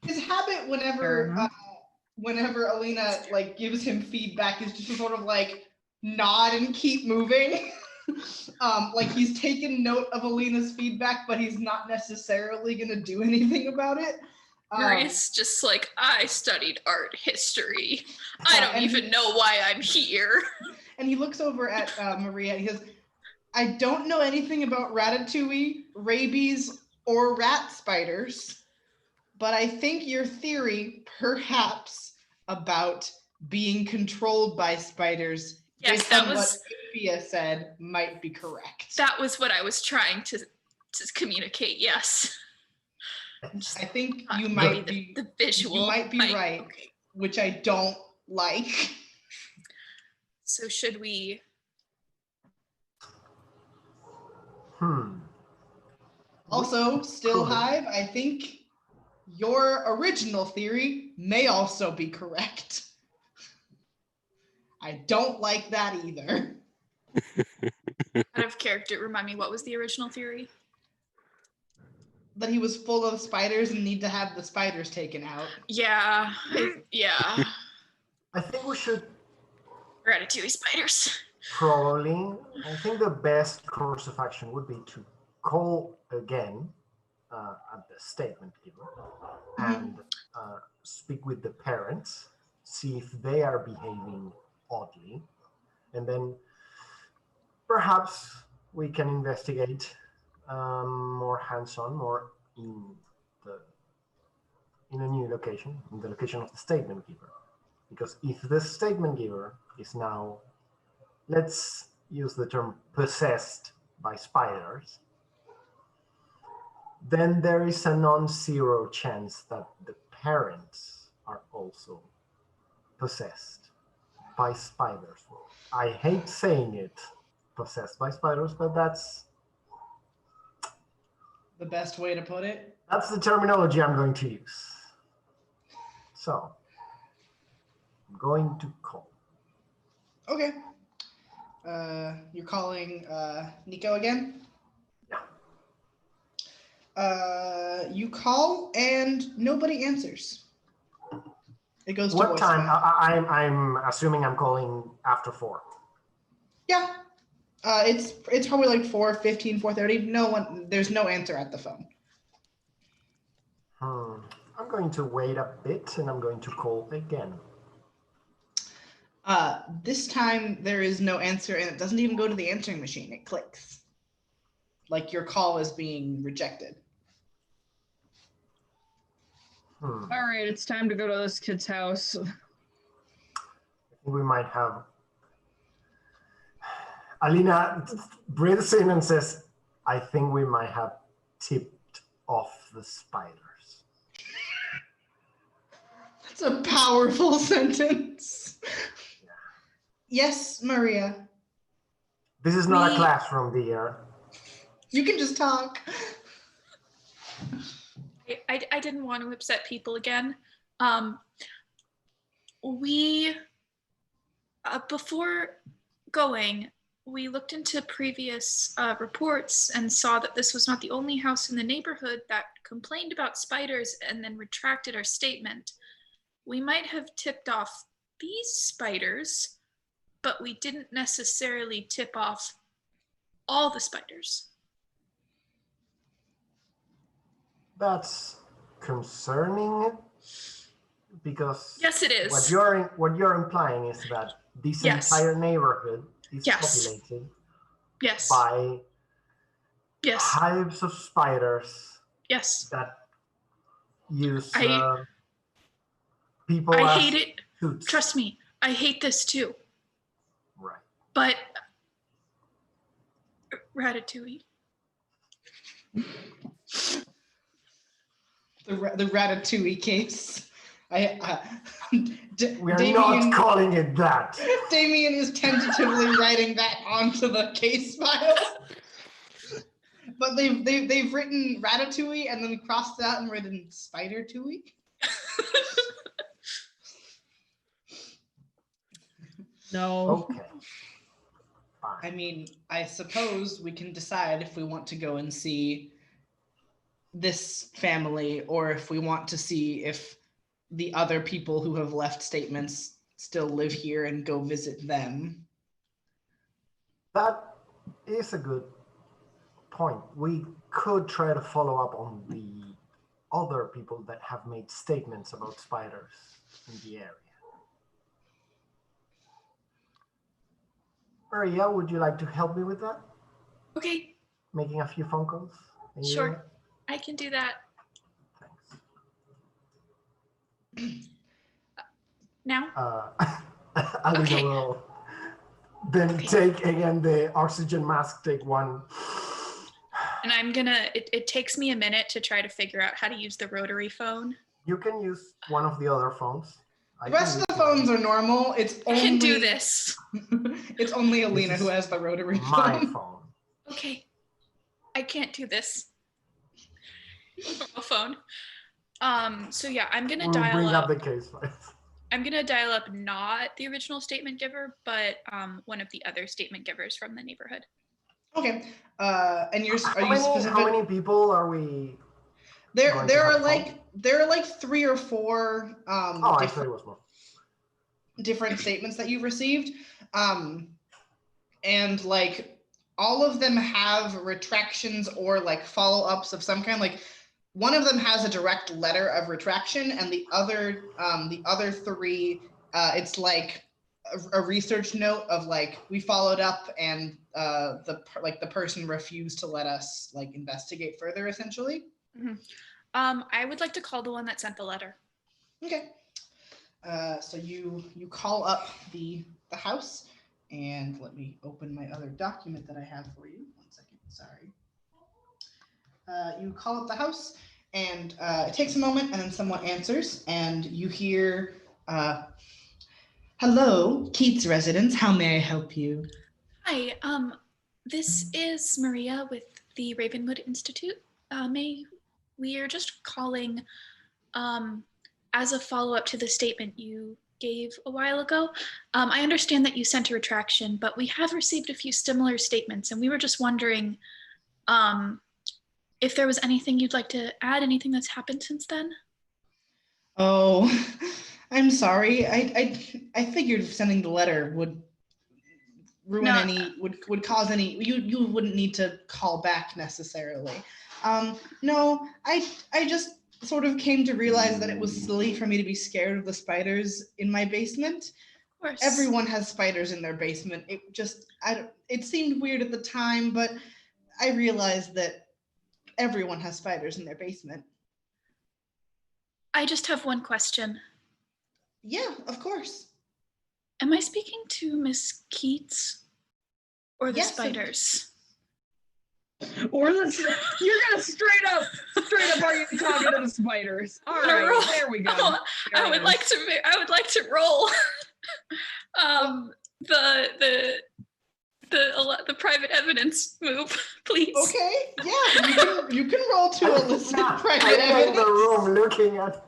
His habit whenever Alina like gives him feedback is just to sort of like nod and keep moving. Like he's taken note of Alina's feedback, but he's not necessarily going to do anything about it. Maria's just like, I studied art history. I don't even know why I'm here. And he looks over at Maria and he says, I don't know anything about ratatouille, rabies, or rat spiders, but I think your theory, perhaps, about being controlled by spiders, Yes, based on what Pia said, might be correct. That was what I was trying to communicate, yes. I think you might be the visual. You might be right, okay. Which I don't like. So should we? Also, Stillhive, I think your original theory may also be correct. I don't like that either. Out of character, remind me, what was the original theory? That he was full of spiders and need to have the spiders taken out. Yeah, yeah. I think we should Ratatouille spiders. probably, I think the best course of action would be to call again at the statement giver and speak with the parents, see if they are behaving oddly, and then perhaps we can investigate more hands-on, more in a new location, in the location of the statement giver. Because if the statement giver is now, let's use the term possessed by spiders, then there is a non-zero chance that the parents are also possessed by spiders. I hate saying it, possessed by spiders, but that's The best way to put it. that's the terminology I'm going to use. So I'm going to call. Okay. You're calling Nico again? You call and nobody answers. It goes to What time? voicemail. I'm assuming I'm calling after 4. Yeah. It's probably like 4:15, 4:30. There's no answer at the phone. I'm going to wait a bit and I'm going to call again. This time there is no answer and it doesn't even go to the answering machine. It clicks. Like your call is being rejected. All right, it's time to go to this kid's house. I think we might have. Alina breathes in and says, I think we might have tipped off the spiders. That's a powerful sentence. Yeah. Yes, Maria. This is not a classroom, dear. You can just talk. I didn't want to upset people again. Before going, we looked into previous reports and saw that this was not the only house in the neighborhood that complained about spiders and then retracted our statement. We might have tipped off these spiders, but we didn't necessarily tip off all the spiders. That's concerning because Yes, it is. What you're implying is that this entire neighborhood is populated by hives of spiders that use people I as hate it. suits. Trust me, I hate this too. Right. But Ratatouille. The Ratatouille case. We are not calling it that. Damien is tentatively writing that onto the case file. But they've written Ratatouille and then crossed it out and written Spider-Touille. No. Okay. Fine. I mean, I suppose we can decide if we want to go and see this family or if we want to see if the other people who have left statements still live here and go visit them. That is a good point. We could try to follow up on the other people that have made statements about spiders in the area. Maria, would you like to help me with that? Okay. Making a few phone calls? Sure, I can do that. Thanks. Now? Alina Okay. will then take again the oxygen mask, take one. And I'm gonna, it takes me a minute to try to figure out how to use the rotary phone. You can use one of the other phones. The rest of the phones are normal. It's I only can do this. It's only Alina who has the rotary my phone. phone. Okay. I can't do this. A phone. So yeah, I'm gonna We'll dial bring up. up the case files. I'm gonna dial up not the original statement giver, but one of the other statement givers from the neighborhood. Okay. And How many people are we? There going to are have like phone? there are like 3 or 4 I thought it was more. different statements that you've received. And like all of them have retractions or like follow-ups of some kind. Like one of them has a direct letter of retraction, and the other 3, it's like a research note of like we followed up and the person refused to let us like investigate further, essentially. Mm-hmm. I would like to call the one that sent the letter. Okay. So you call up the house, and let me open my other document that I have for you. 1 second, sorry. You call up the house, and it takes a moment, and then someone answers, and you hear, "Hello, Keats residence. How may I help you?" Hi, this is Maria with the Ravenwood Institute. We are just calling as a follow-up to the statement you gave a while ago. I understand that you sent a retraction, but we have received a few similar statements, and we were just wondering if there was anything you'd like to add, anything that's happened since then? Oh, I'm sorry. I figured sending the letter would ruin would cause any, you wouldn't need to call back necessarily. No, I just sort of came to realize that it was silly for me to be scared of the spiders in my basement. Of course. Everyone has spiders in their basement. It seemed weird at the time, but I realized that everyone has spiders in their basement. I just have one question. Yeah, of course. Am I speaking to Miss Keats or the Yes, spiders? Or you're gonna straight up are you talking to the spiders? All right, there we go. I would like to roll. the private evidence move, please. Okay, yeah, you can roll to elicit private I'm in the evidence. room looking at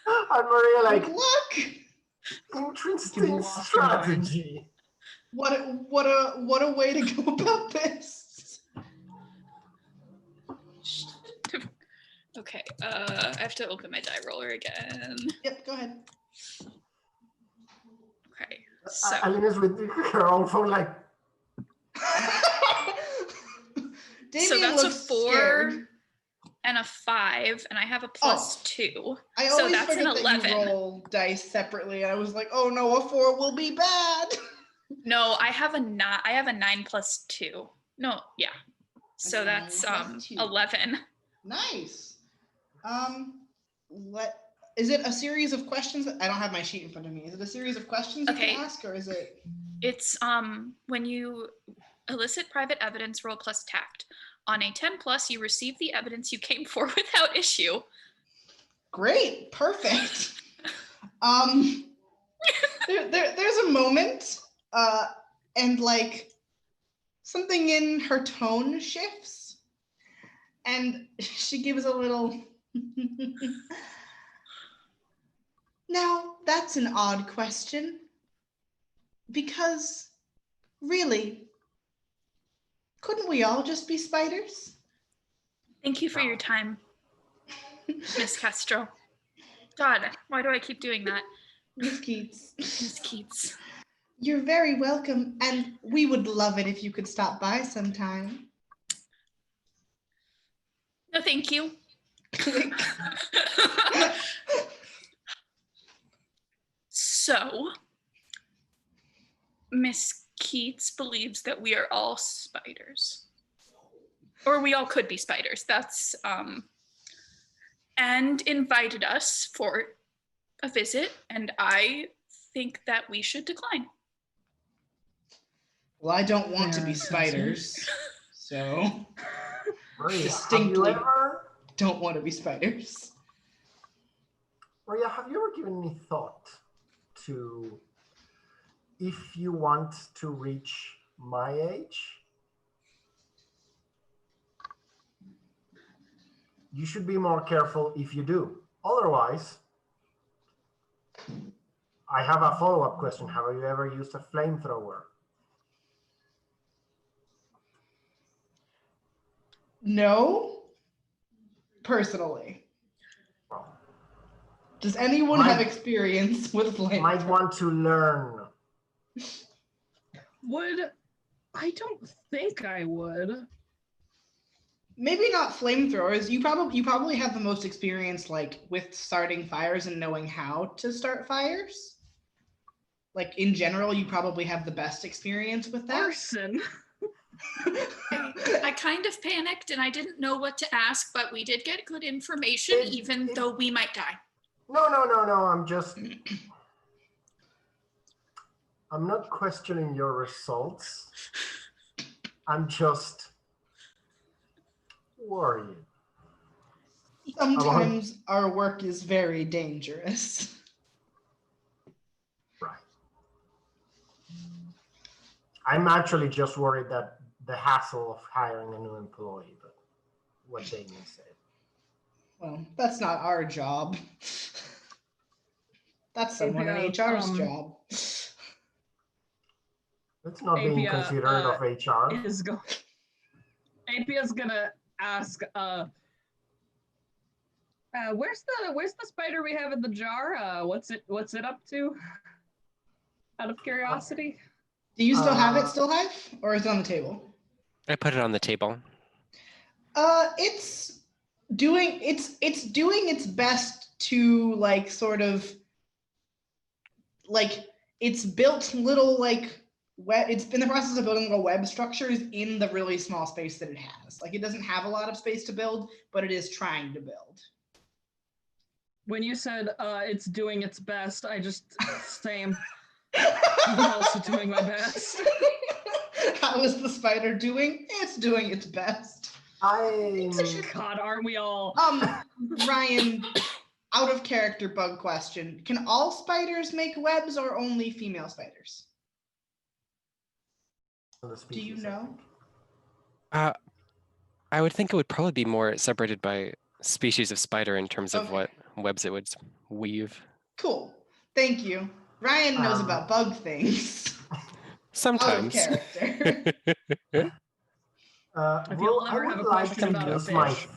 Maria like, Good luck. interesting You've lost your mind. strategy. What a way to go about this. Okay, I have to open my die roller again. Yep, go ahead. Okay, so Alina's with her own phone like, Damien that's a looks 4 scared. and a 5, and I have a +2. I So always that's an forget that 11. you roll dice separately, and I was like, oh no, a 4 will be bad. No, I have a 9. I have a 9 + 2. No, yeah. So A 9 that's + 2. 11. Nice. Is it a series of questions? I don't have my sheet in front of me. Is it a series of questions you Okay. can ask, or is it? It's when you elicit private evidence, roll plus tact. On a 10+, you receive the evidence you came for without issue. Great, perfect. There's a moment, and like something in her tone shifts, and she gives a little. Now, that's an odd question, because really, couldn't we all just be spiders? Thank you for your time, Miss Castro. God, why do I keep doing that? Miss Keats. Miss Keats. You're very welcome, and we would love it if you could stop by sometime. No, thank you. Click. So, Miss Keats believes that we are all spiders. Or we all could be spiders. That's, and invited us for a visit, and I think that we should decline. Well, I don't want to be Very spiders, so Maria, Distinctly. have you ever, don't want to be spiders. Maria, have you ever given any thought to if you want to reach my age, you should be more careful if you do. Otherwise, I have a follow-up question. Have you ever used a flamethrower? No, personally. Well, Does anyone Might- have experience with flame? might want to learn. I don't think I would. Maybe not flamethrowers. You probably have the most experience like with starting fires and knowing how to start fires. Like in general, you probably have the best experience with that. Arson. I kind of panicked and I didn't know what to ask, but we did get good information, even though we might die. No. I'm not questioning your results. I'm just worried. Sometimes our work is very dangerous. Right. I'm actually just worried that the hassle of hiring a new employee, but what Damien said. Well, that's not our job. That's someone in APO, HR's job. That's not being APO, considerate of HR. AP is gonna ask, where's the spider we have in the jar? What's it up to? Out of curiosity. Do you still have it, still have, or is it on the table? I put it on the table. It's doing its best to like sort of like it's built little like it's in the process of building little web structures in the really small space that it has. Like it doesn't have a lot of space to build, but it is trying to build. When you said it's doing its best, I just same. I'm also doing my best. How is the spider doing? It's doing its best. God, aren't we all? Ryan, out of character bug question. Can all spiders make webs or only female spiders? The Do you species, I know? think. I would think it would probably be more separated by species of spider in terms of Okay. what webs it would weave. Cool. Thank you. Ryan knows Um, about bug things. Out of Sometimes. character. If Well, you'll I ever would have a like question to about a use fish.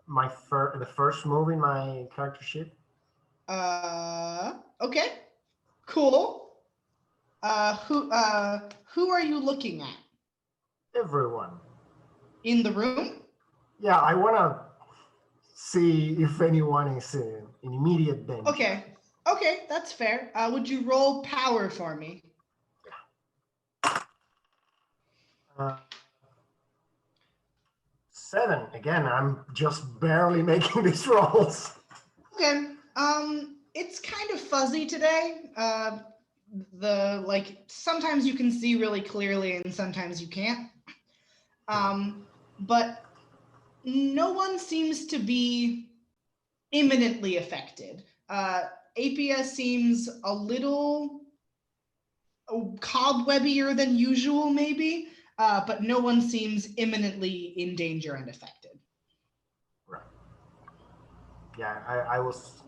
the first move in my character sheet. Okay. Cool. Who are you looking at? Everyone. In the room? Yeah, I want to see if anyone is in immediate danger. Okay. Okay, that's fair. Would you roll power for me? Uh, 7. Again, I'm just barely making these rolls. Okay. It's kind of fuzzy today. Sometimes you can see really clearly and sometimes you can't. But no one seems to be imminently affected. Apia seems a little cobwebbier than usual, maybe, but no one seems imminently in danger and affected. Right. Yeah, I was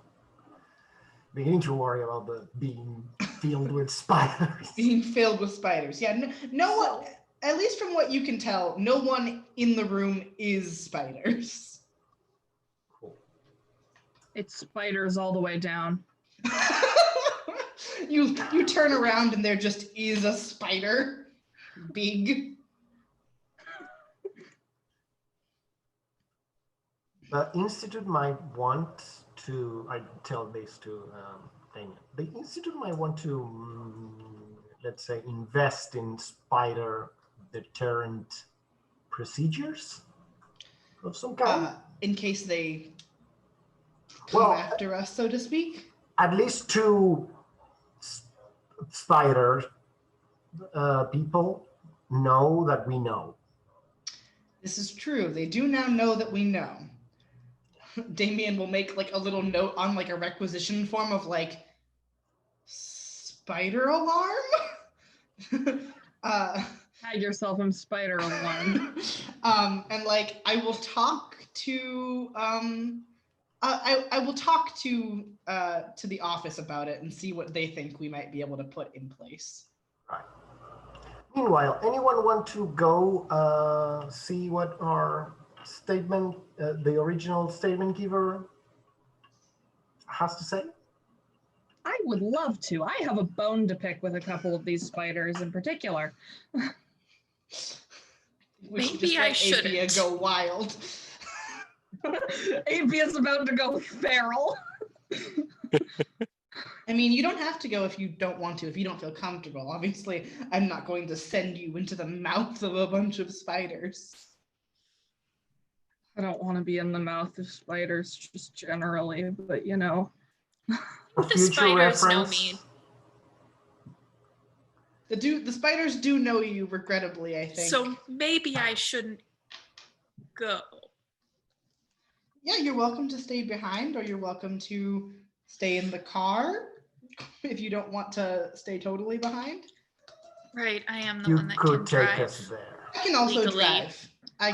beginning to worry about being filled with spiders. Being filled with spiders. Yeah, no one, at least from what you can tell, no one in the room is spiders. Cool. It's spiders all the way down. You turn around and there just is a spider. Big. The Institute might want to, I tell this to Damien, the Institute might want to, let's say, invest in spider deterrent procedures of some kind. In case they come Well, after us, so to speak. At least 2 spider people know that we know. This is true. They do now know that we know. Damien will make like a little note on like a requisition form of like spider alarm. Hide yourself in spider alarm. And like I will talk to I will talk to the office about it and see what they think we might be able to put in place. Right. Meanwhile, anyone want to go see what our statement, the original statement giver has to say? I would love to. I have a bone to pick with a couple of these spiders in particular. We should Maybe just I let Apia shouldn't. go wild. Apia's about to go feral. I mean, you don't have to go if you don't want to, if you don't feel comfortable. Obviously, I'm not going to send you into the mouth of a bunch of spiders. I don't want to be in the mouth of spiders just generally, but you know. For The future spiders know reference, me. The spiders do know you, regrettably, I think. So maybe I shouldn't go. Yeah, you're welcome to stay behind, or you're welcome to stay in the car if you don't want to stay totally behind. Right, I am the you one that could can take drive. us there. I can also Legally. drive. I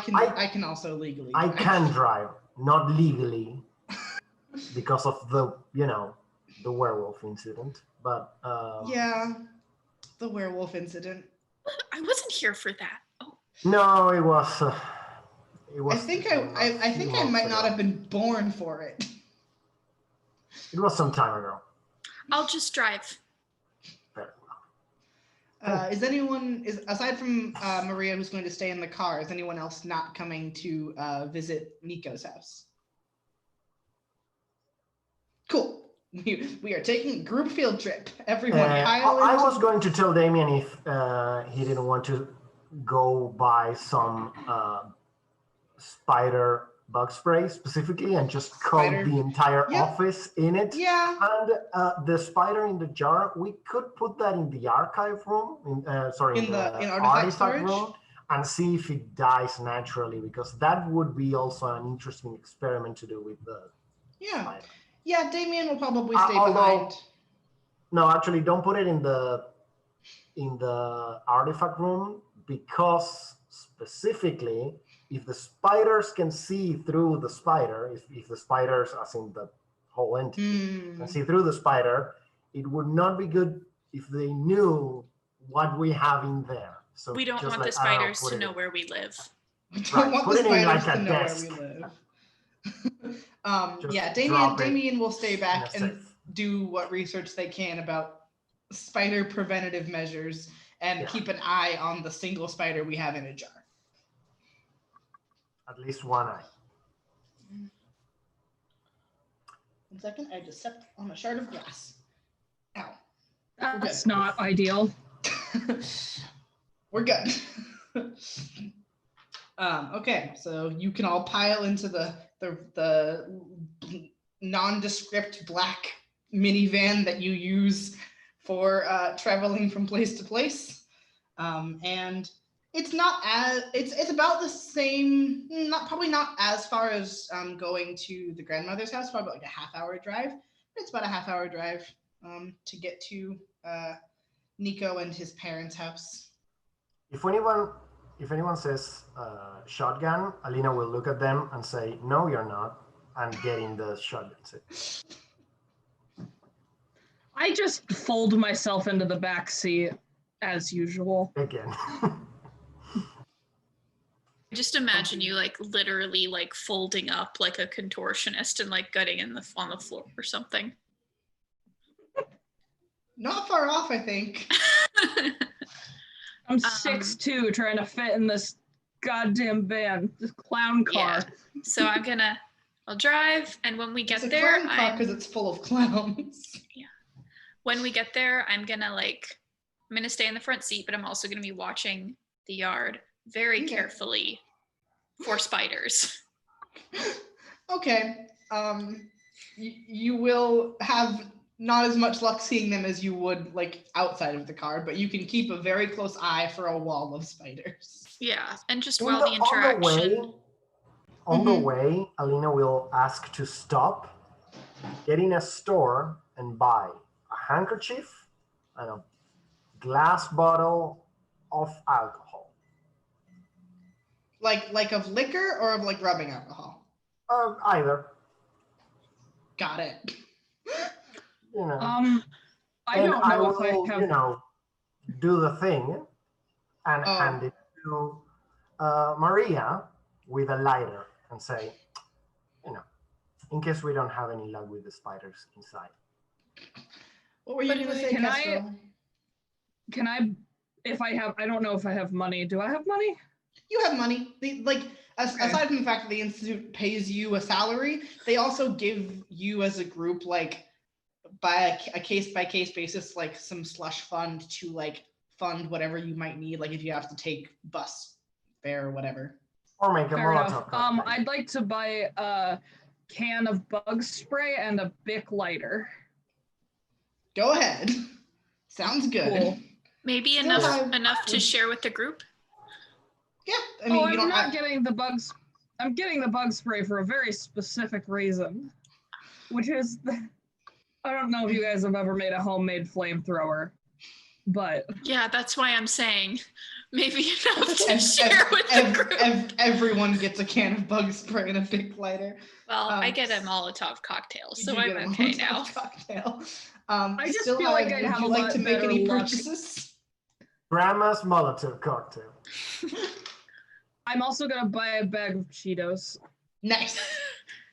can also legally drive. I can drive, not legally, because of the werewolf incident. But Yeah, the werewolf incident. I wasn't here for that. Oh, no, it was. I think I might not have been born for it. It was some time ago. I'll just drive. Fair. Is aside from Maria, who's going to stay in the car, is anyone else not coming to visit Nico's house? Cool. We are taking a group field trip. Everyone pile I into- was going to tell Damien if he didn't want to go buy some spider bug spray specifically and just coat the entire Yeah. office in it. Yeah. And the spider in the jar, we could put that in the archive room, in In artifact storage? room, and see if it dies naturally, because that would be also an interesting experiment to do with the spider. Yeah, Damien will probably stay Although- behind. No, actually, don't put it in the artifact room. because specifically, if the spiders can see through the spider, if the spiders, as in the whole entity, can see through the spider, it would not be good if they knew what we have in there. So We don't just want like, the I don't know, spiders put to it know in- where we live. We don't Right, want put the it in spiders like to a know desk. where we live. Just Yeah, drop it Damien will stay in back a and safe. do what research they can about spider preventative measures and Yeah. keep an eye on the single spider we have in a jar. At least one eye. 1 second, I just stepped on a shard of glass. Ow. That's not ideal. We're good. Okay, so you can all pile into the nondescript black minivan that you use for traveling from place to place, and it's not as it's about the same. Probably not as far as going to the grandmother's house. Probably like a half-hour drive. But it's about a half-hour drive to get to Nico and his parents' house. If anyone says shotgun, Alina will look at them and say, "No, you're not," and get in the shotgun seat. I just fold myself into the back seat as usual. Again. Just imagine you like literally like folding up like a contortionist and like gutting on the floor or something. Not far off, I think. I'm 6'2", trying to fit in this goddamn van, this clown car. Yeah. So I'll drive, and when we get It's a there, clown car because it's full of clowns. when we get there, I'm gonna stay in the front seat, but I'm also gonna be watching the yard very carefully for spiders. Okay. You will have not as much luck seeing them as you would like outside of the car, but you can keep a very close eye for a wall of spiders. Yeah, and just On while the interaction. On the way, Alina will ask to stop, get in a store, and buy a handkerchief and a glass bottle of alcohol. Like of liquor or of like rubbing alcohol? Either. Got it. You know. I don't know if I will, have. Do the thing and hand it to Maria with a lighter and say, in case we don't have any luck with the spiders inside. What were you going to say, Kestrel? Can I, if I have, I don't know if I have money. Do I have money? You have money. Aside from the fact that the Institute pays you a salary, they also give you as a group, like, by a case-by-case basis, like some slush fund to like fund whatever you might need, like if you have to take bus fare or whatever. Or make a Fair Molotov enough. cocktail. I'd like to buy a can of bug spray and a Bic lighter. Go ahead. Sounds good. Cool. Maybe Still enough to share with the group. Yeah, I mean, you I'm don't getting the bugs. I'm getting the bug spray for a very specific reason, which is I don't know if you guys have ever made a homemade flamethrower, but yeah, that's why I'm saying maybe enough to share with the group. Everyone gets a can of bug spray and a Bic lighter. Well, I get a Molotov cocktail, so You I'm get a okay Molotov now. Cocktail. I just feel like I'd have a lot to make better any luck. purchases? Grandma's Molotov cocktail. I'm also gonna buy a bag of Cheetos. Nice.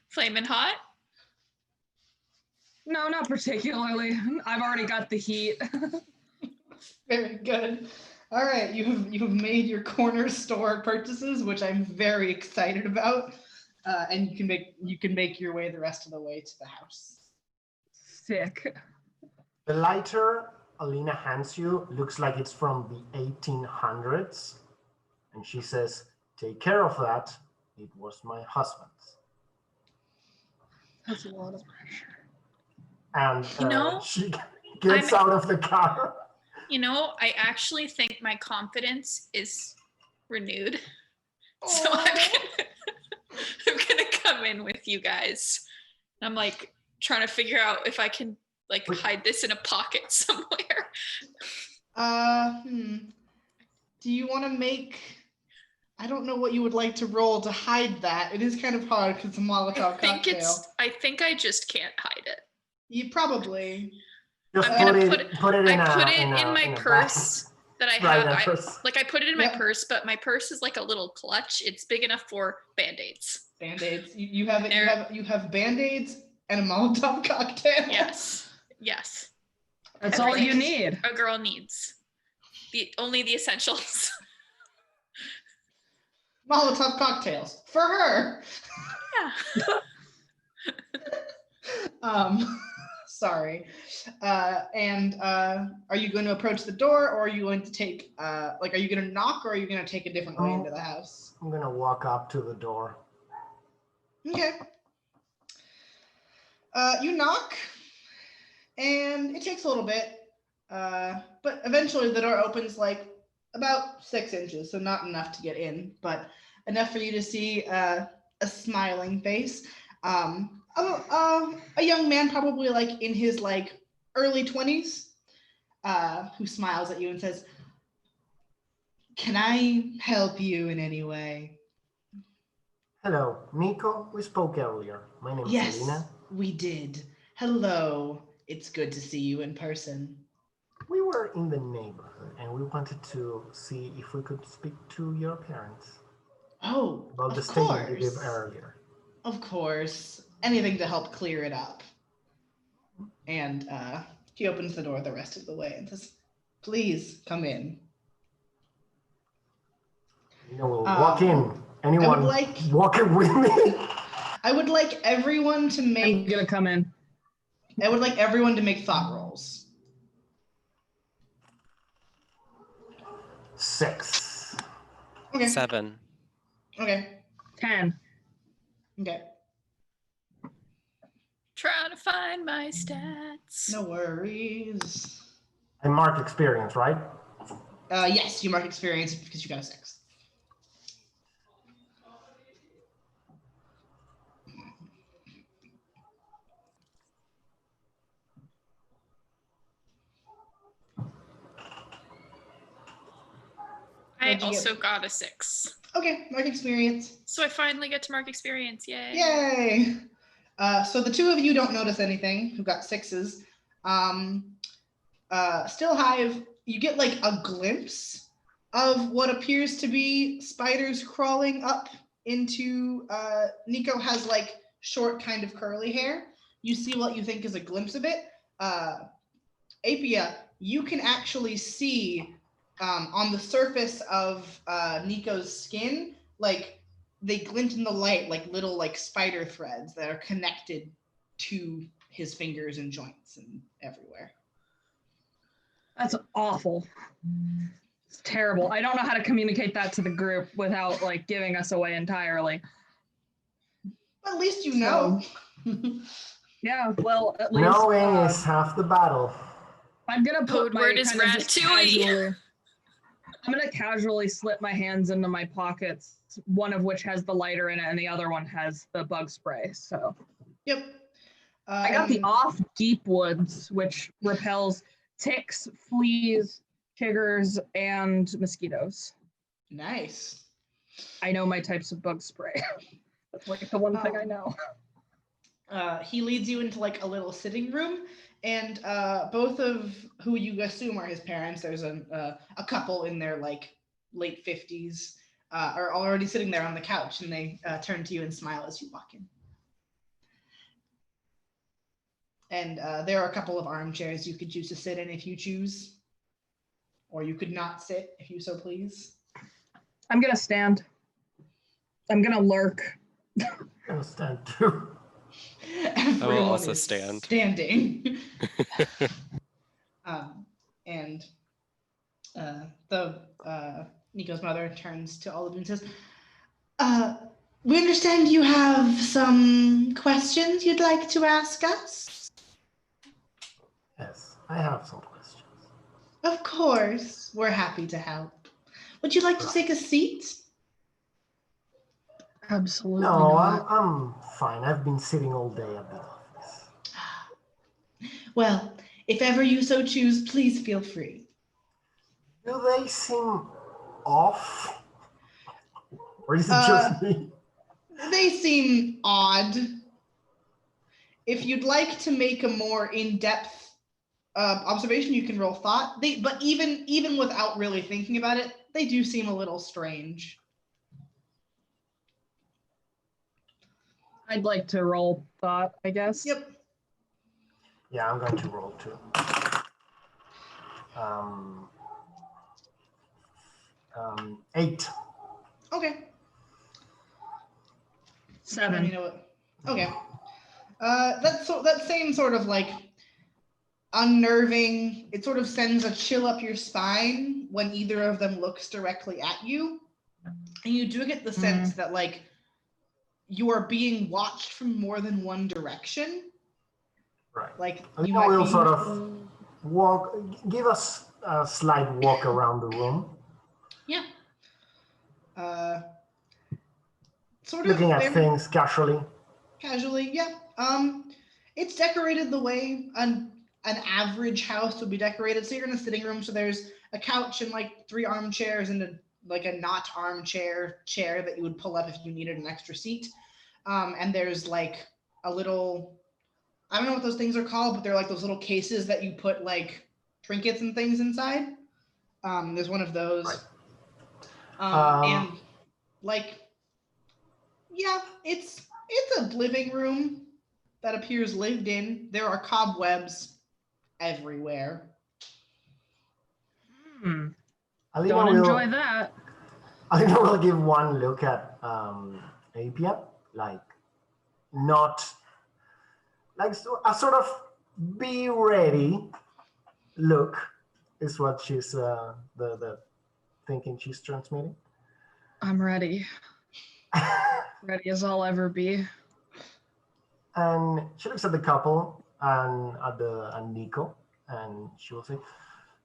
Flamin' hot? No, not particularly. I've already got the heat. Very good. All right, you have made your corner store purchases, which I'm very excited about, and you can make your way the rest of the way to the house. Sick. The lighter Alina hands you looks like it's from the 1800s, and she says, "Take care of that. It was my husband's." That's a lot of pressure. And she gets out of the car. I actually think my confidence is renewed. So I'm gonna come in with you guys. I'm like trying to figure out if I can like hide this in a pocket somewhere. Do you want to make? I don't know what you would like to roll to hide that. It is kind of hard because it's a Molotov cocktail. I think I just can't hide it. You probably. Just I'm gonna put it in I put it in my a purse that I Right, have. at first. I put it in my Yeah. purse, but my purse is like a little clutch. It's big enough for Band-Aids. Band-Aids. You have it. You have Band-Aids and a Molotov cocktail. Yes. That's all you need. A girl needs. Only the essentials. Molotov cocktails for her. Yeah. Sorry. And are you going to approach the door, or are you going to take are you going to knock, or are you going to take a different way into the house? I'm gonna walk up to the door. Okay. You knock, and it takes a little bit, but eventually the door opens like about 6 inches, so not enough to get in, but enough for you to see a smiling face. A young man, probably like in his like early 20s, who smiles at you and says, "Can I help you in any way?" Hello, Nico. We spoke earlier. My name is Yes, Selena. we did. Hello. It's good to see you in person. We were in the neighborhood and we wanted to see if we could speak to your parents Oh, about the of statement you gave course. earlier. Of course. Anything to help clear it up. And he opens the door the rest of the way and says, "Please come in." You know, we'll walk in. Anyone like- walking with me? I would like everyone to I'm make gonna come in. I would like everyone to make thought rolls. 6. Okay. 7. Okay. 10. Okay. Trying to find my stats. No worries. And mark experience, right? Yes, you mark experience because you got a 6. I What'd you also get? got a 6. Okay, mark experience. So I finally get to mark experience. Yay. Yay! So the two of you don't notice anything, who got 6s. Still Hive, you get like a glimpse of what appears to be spiders crawling up into Nico has like short kind of curly hair. You see what you think is a glimpse of it. Apia, you can actually see on the surface of Nico's skin, like they glint in the light like little like spider threads that are connected to his fingers and joints and everywhere. That's awful. It's terrible. I don't know how to communicate that to the group without like giving us away entirely. At least you know. Yeah, well, at least Knowing is half the battle. I'm gonna put Code my word is kind of just ratatouille. casually. I'm gonna casually slip my hands into my pockets, one of which has the lighter in it, and the other one has the bug spray. So Yep. I got the off deep woods, which repels ticks, fleas, chiggers, and mosquitoes. Nice. I know my types of bug spray. That's like the one thing I know. He leads you into like a little sitting room, and both of who you assume are his parents, there's a couple in their like late 50s, are already sitting there on the couch, and they turn to you and smile as you walk in. And there are a couple of armchairs you could choose to sit in if you choose, or you could not sit if you so please. I'm gonna stand. I'm gonna lurk. I'm gonna stand too. Everyone also is stand. Standing. And Nico's mother turns to all of you and says, "We understand you have some questions you'd like to ask us?" Yes, I have some questions. Of course, we're happy to help. Would you like to take a seat? Absolutely No, not. I'm fine. I've been sitting all day at the office. Well, if ever you so choose, please feel free. Do they seem off? Or is it just me? They seem odd. If you'd like to make a more in-depth observation, you can roll thought. But even without really thinking about it, they do seem a little strange. I'd like to roll thought, I guess. Yep. Yeah, I'm going to roll too. 8. Okay. 7. Let me know what. Okay. That same sort of like unnerving. It sort of sends a chill up your spine when either of them looks directly at you, and you do get the sense that like you are being watched from more than one direction. Right. Like And you then might we'll be sort of give us a slight walk around the room. Yeah. Sort Looking of at things casually. casually, yeah. It's decorated the way an average house would be decorated. So you're in a sitting room, so there's a couch and like 3 armchairs and a not armchair chair that you would pull up if you needed an extra seat. And there's like a little, I don't know what those things are called, but they're like those little cases that you put like trinkets and things inside. There's one of those. Right. And like, yeah, it's a living room that appears lived in. There are cobwebs everywhere. Alina Don't will, enjoy that. Alina will give one look at Apia, like not like a sort of be ready look is what she's the thinking she's transmitting. I'm ready. Ready as I'll ever be. And she looks at the couple and at Nico, and she will say,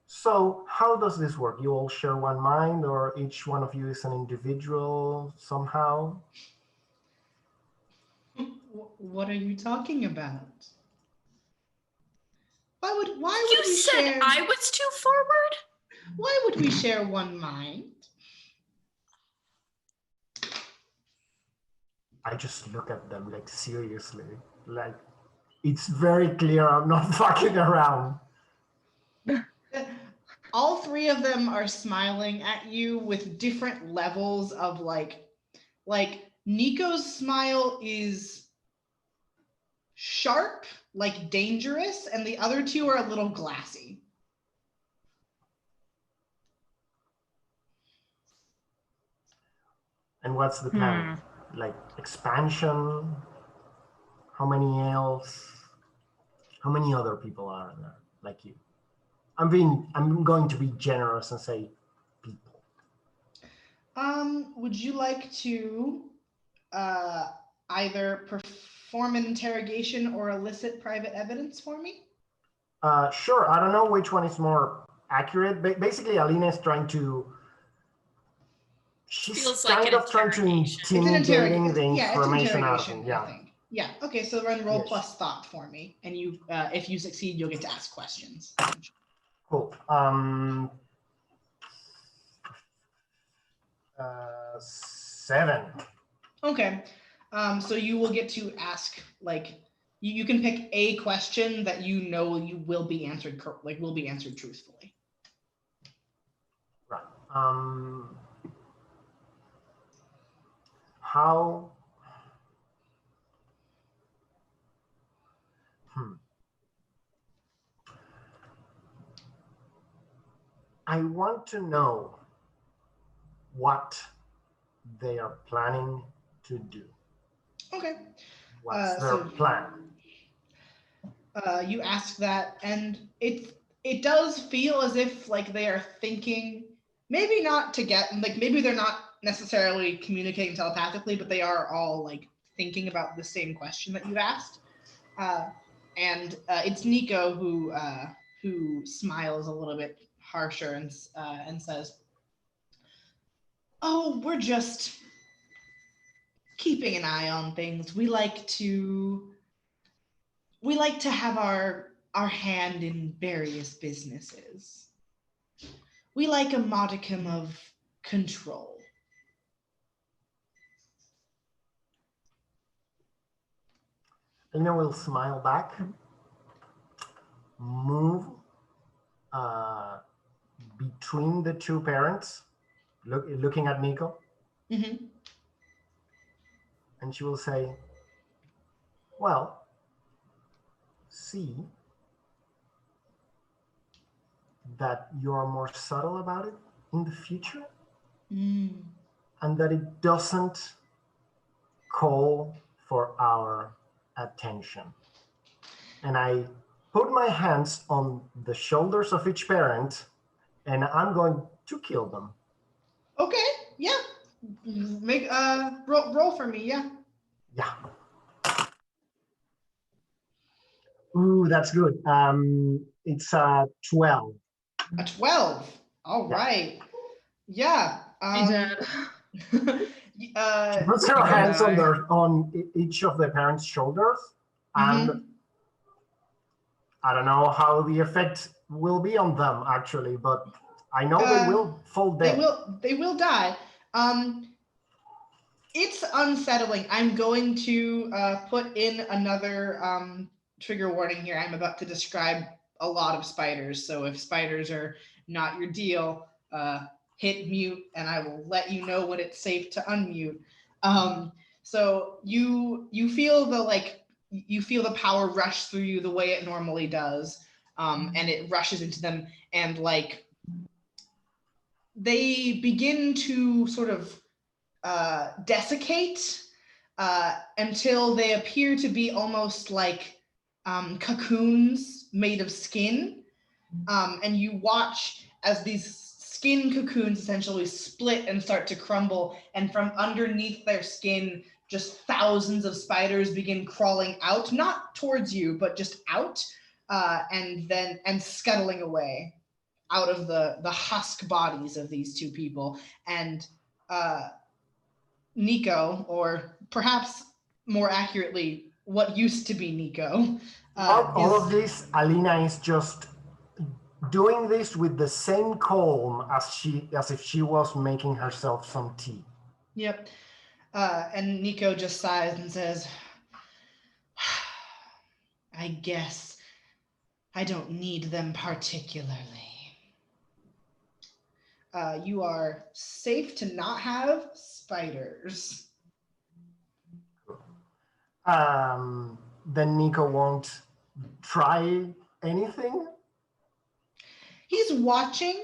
"So, how does this work? You all share one mind, or each one of you is an individual somehow?" What are you talking about? Why would You we said share? I was too forward? Why would we share one mind? I just look at them like seriously, like it's very clear I'm not fucking around. All 3 of them are smiling at you with different levels of like Nico's smile is sharp, like dangerous, and the other 2 are a little glassy. And what's the plan? Like expansion? How many else? How many other people are there like you? I'm going to be generous and say people. Would you like to either perform an interrogation or elicit private evidence for me? Sure. I don't know which one is more accurate. Basically, Alina is trying to. She's Feels like kind an of trying to interrogation. intimidating the Yeah, it's information out of interrogation, them. Yeah. I think. Yeah. Okay. So run roll Yes. plus thought for me, and you, if you succeed, you'll get to ask questions. Cool. 7. Okay. So you will get to ask like you can pick a question that you know you will be answered will be answered truthfully. Right. How? I want to know what they are planning to do. Okay. What's their plan? You ask that, and it does feel as if like they are thinking, maybe not to get like maybe they're not necessarily communicating telepathically, but they are all like thinking about the same question that you asked. And it's Nico who smiles a little bit harsher and says, "Oh, we're just keeping an eye on things. We like to have our hand in various businesses. We like a modicum of control. Elena will smile back, move between the two parents, looking at Nico, Mm-hmm. and she will say, well, see that you're more subtle about it in the future, and that it doesn't call for our attention. And I put my hands on the shoulders of each parent, and I'm going to kill them. Okay, yeah. Make roll for me, yeah. Yeah. Ooh, that's good. It's 12. A 12. All Yeah. right. Yeah. Hey, Dad. She puts her hands on each of the parents' shoulders, and I don't know how the effect will be on them actually, but I know they will fall dead. They will die. It's unsettling. I'm going to put in another trigger warning here. I'm about to describe a lot of spiders. So if spiders are not your deal, hit mute and I will let you know when it's safe to unmute. So you feel the power rush through you the way it normally does. And it rushes into them, and like they begin to sort of desiccate until they appear to be almost like cocoons made of skin. And you watch as these skin cocoons essentially split and start to crumble, and from underneath their skin, just thousands of spiders begin crawling out, not towards you, but just out, and scuttling away out of the husk bodies of these two people. And Nico, or perhaps more accurately, what used to be Nico. All of this, Alina is just doing this with the same calm as if she was making herself some tea. Yep. And Nico just sighs and says, I guess I don't need them particularly. You are safe to not have spiders. Then Nico won't try anything. He's watching.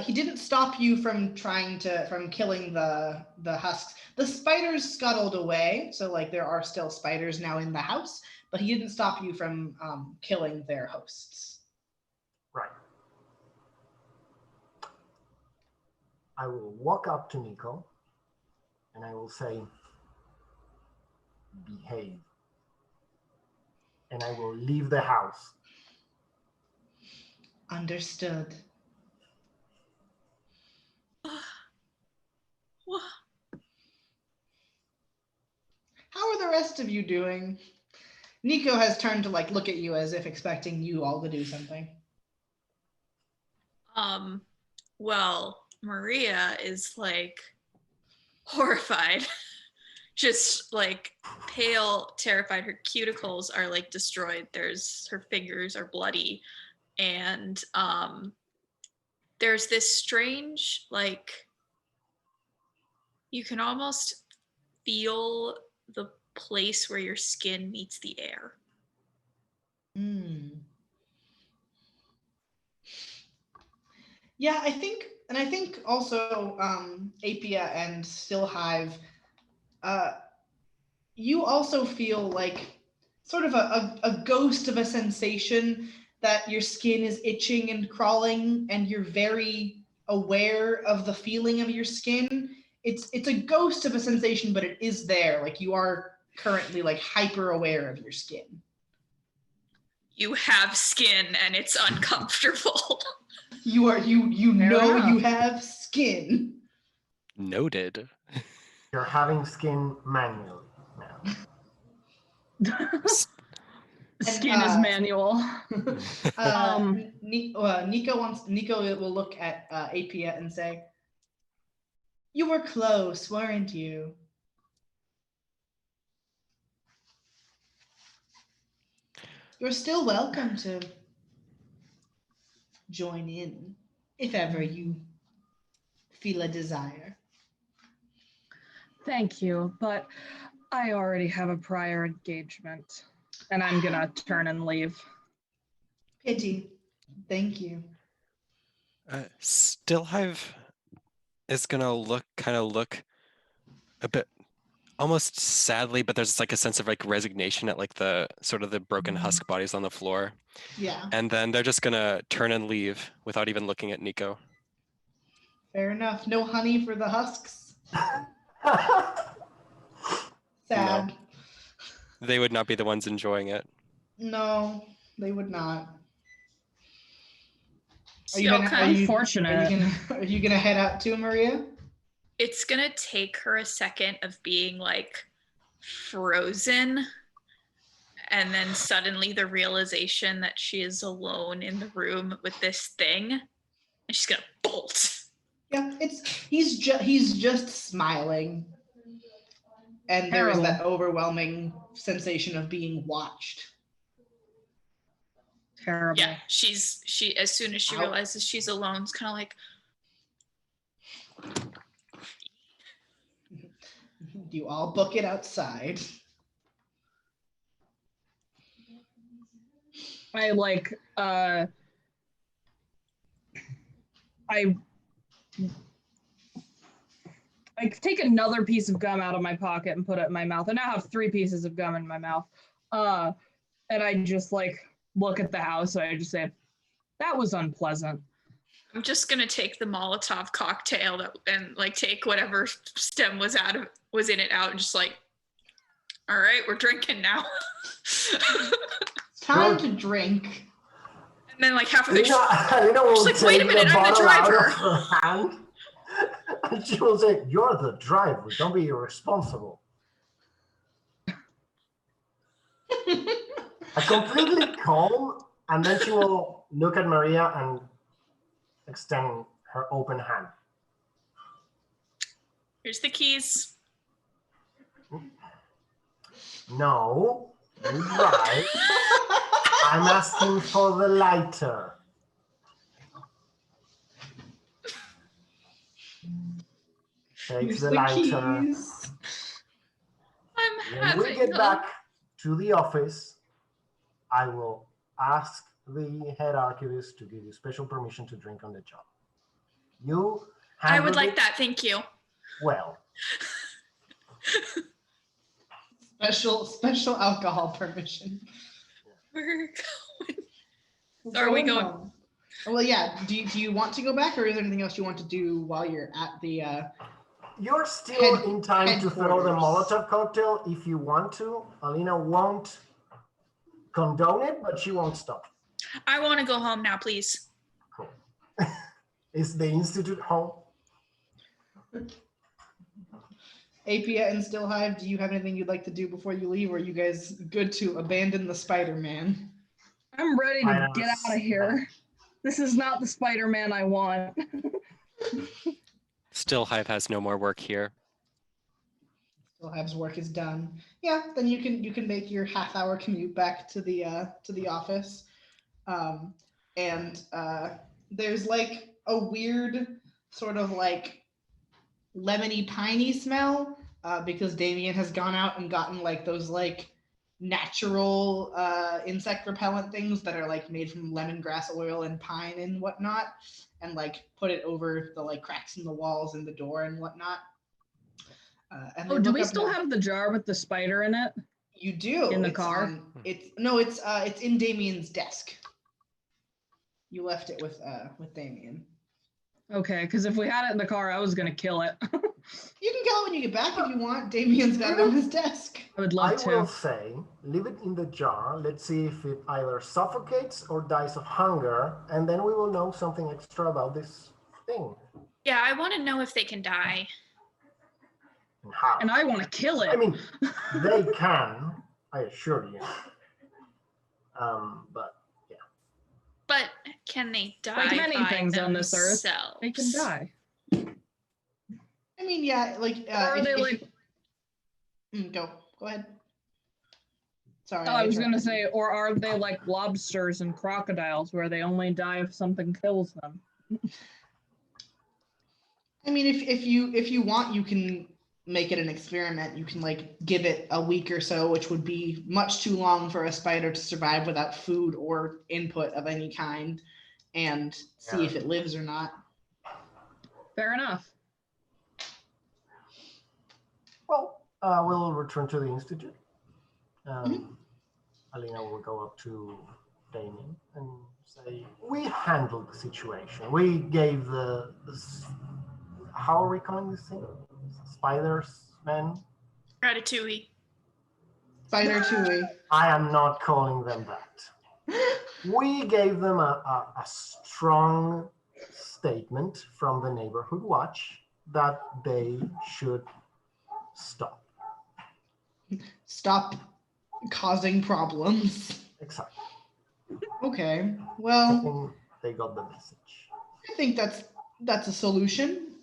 He didn't stop you from killing the husks. The spiders scuttled away, so like there are still spiders now in the house, but he didn't stop you from killing their hosts. Right. I will walk up to Nico and I will say, behave. And I will leave the house. Understood. How are the rest of you doing? Nico has turned to like look at you as if expecting you all to do something. Well, Maria is like horrified, just like pale, terrified. Her cuticles are like destroyed. Her fingers are bloody. And there's this strange, like, you can almost feel the place where your skin meets the air. Yeah, I think also PbtA and Stillhive, you also feel like sort of a ghost of a sensation that your skin is itching and crawling, and you're very aware of the feeling of your skin. It's a ghost of a sensation, but it is there. Like you are currently like hyper aware of your skin. You have skin and it's uncomfortable. You have skin. Noted. You're having skin manually now. Skin is manual. Nico will look at PbtA and say, You were close, weren't you? You're still welcome to join in if ever you feel a desire. Thank you, but I already have a prior engagement, and I'm gonna turn and leave. Pity. Thank you. Stillhive is gonna look a bit almost sadly, but there's like a sense of like resignation at like the sort of the broken husk bodies on the floor. Yeah, And then they're just gonna turn and leave without even looking at Nico. fair enough. No honey for the husks. No, Sad. they would not be the ones enjoying it. No, they would not. So y'all kind of, Unfortunate. Are you gonna head out too, Maria? it's gonna take her a second of being like frozen, and then suddenly the realization that she is alone in the room with this thing, and she's gonna bolt. Yeah, he's just smiling, and there is that overwhelming sensation of being watched. Terrible. Yeah, she as soon as she realizes she's alone, it's kind of like, You all book it outside. I like I take another piece of gum out of my pocket and put it in my mouth. I now have 3 pieces of gum in my mouth. And I just like look at the house and I just say, that was unpleasant. I'm just gonna take the Molotov cocktail and like take whatever stem was in it out and just like, all right, we're drinking now. Time to drink. And then like half of it, Alina will she's like, wait a take minute, the I'm the bottle out driver. of her hand, and she will say, "You're the driver. Don't be irresponsible." A completely calm, and then she will look at Maria and extend her open hand. Here's the keys. No, you drive. I'm asking for the lighter. Takes Here's the the lighter. keys. I'm When we having get back to the office, I will ask the head archivist to give you special permission to drink on the job. You I would handled like it that, thank you. well. Special alcohol permission. We're going. Are we going? home. Well, yeah. Do you want to go back, or is there anything else you want to do while you're at the? You're still Head- in time to throw the headquarters. Molotov cocktail if you want to. Alina won't condone it, but she won't stop. I want to go home now, please. Cool. Is the Institute home? PbtA and Stillhive, do you have anything you'd like to do before you leave, or are you guys good to abandon the Spider-Man? I'm ready to get out of here. This is not the Spider-Man I want. Stillhive has no more work here. Stillhive's work is done. Yeah, then you can make your half-hour commute back to the office, and there's like a weird sort of like lemony piney smell because Damien has gone out and gotten like those like natural insect repellent things that are like made from lemongrass oil and pine and whatnot, and like put it over the like cracks in the walls and the door and whatnot. And Oh, do we still have the jar with the spider in it? You do in the It's car? it's in Damien's desk. You left it with Damien. Okay, because if we had it in the car, I was gonna kill it. You can kill it when you get back if you want. Damien's got it on his desk. I would I love will to. say, leave it in the jar. Let's see if it either suffocates or dies of hunger, and then we will know something extra about this thing. Yeah, I want to know if they can die. And how. And I want to kill it. I mean, they can, I assure you. But yeah. But can they die Like many by things on this earth, themselves? they can die. I I mean, yeah, like Or are they like? go ahead. Sorry. I was gonna say, or are they like lobsters and crocodiles, where they only die if something kills them? I mean, if you want, you can make it an experiment. You can like give it a week or so, which would be much too long for a spider to survive without food or input of any kind, and see if it lives or not. Fair enough. Well, we'll return to the institute. Alina will go up to Damien and say, "We handled the situation. We gave the how are we calling this thing? Spiders, men? Ratatouille. Spider Chewy. I am not calling them that. We gave them a strong statement from the neighborhood watch that they should stop. Stop causing problems. Exactly. Okay. I Well, think they got the message. I think that's a solution.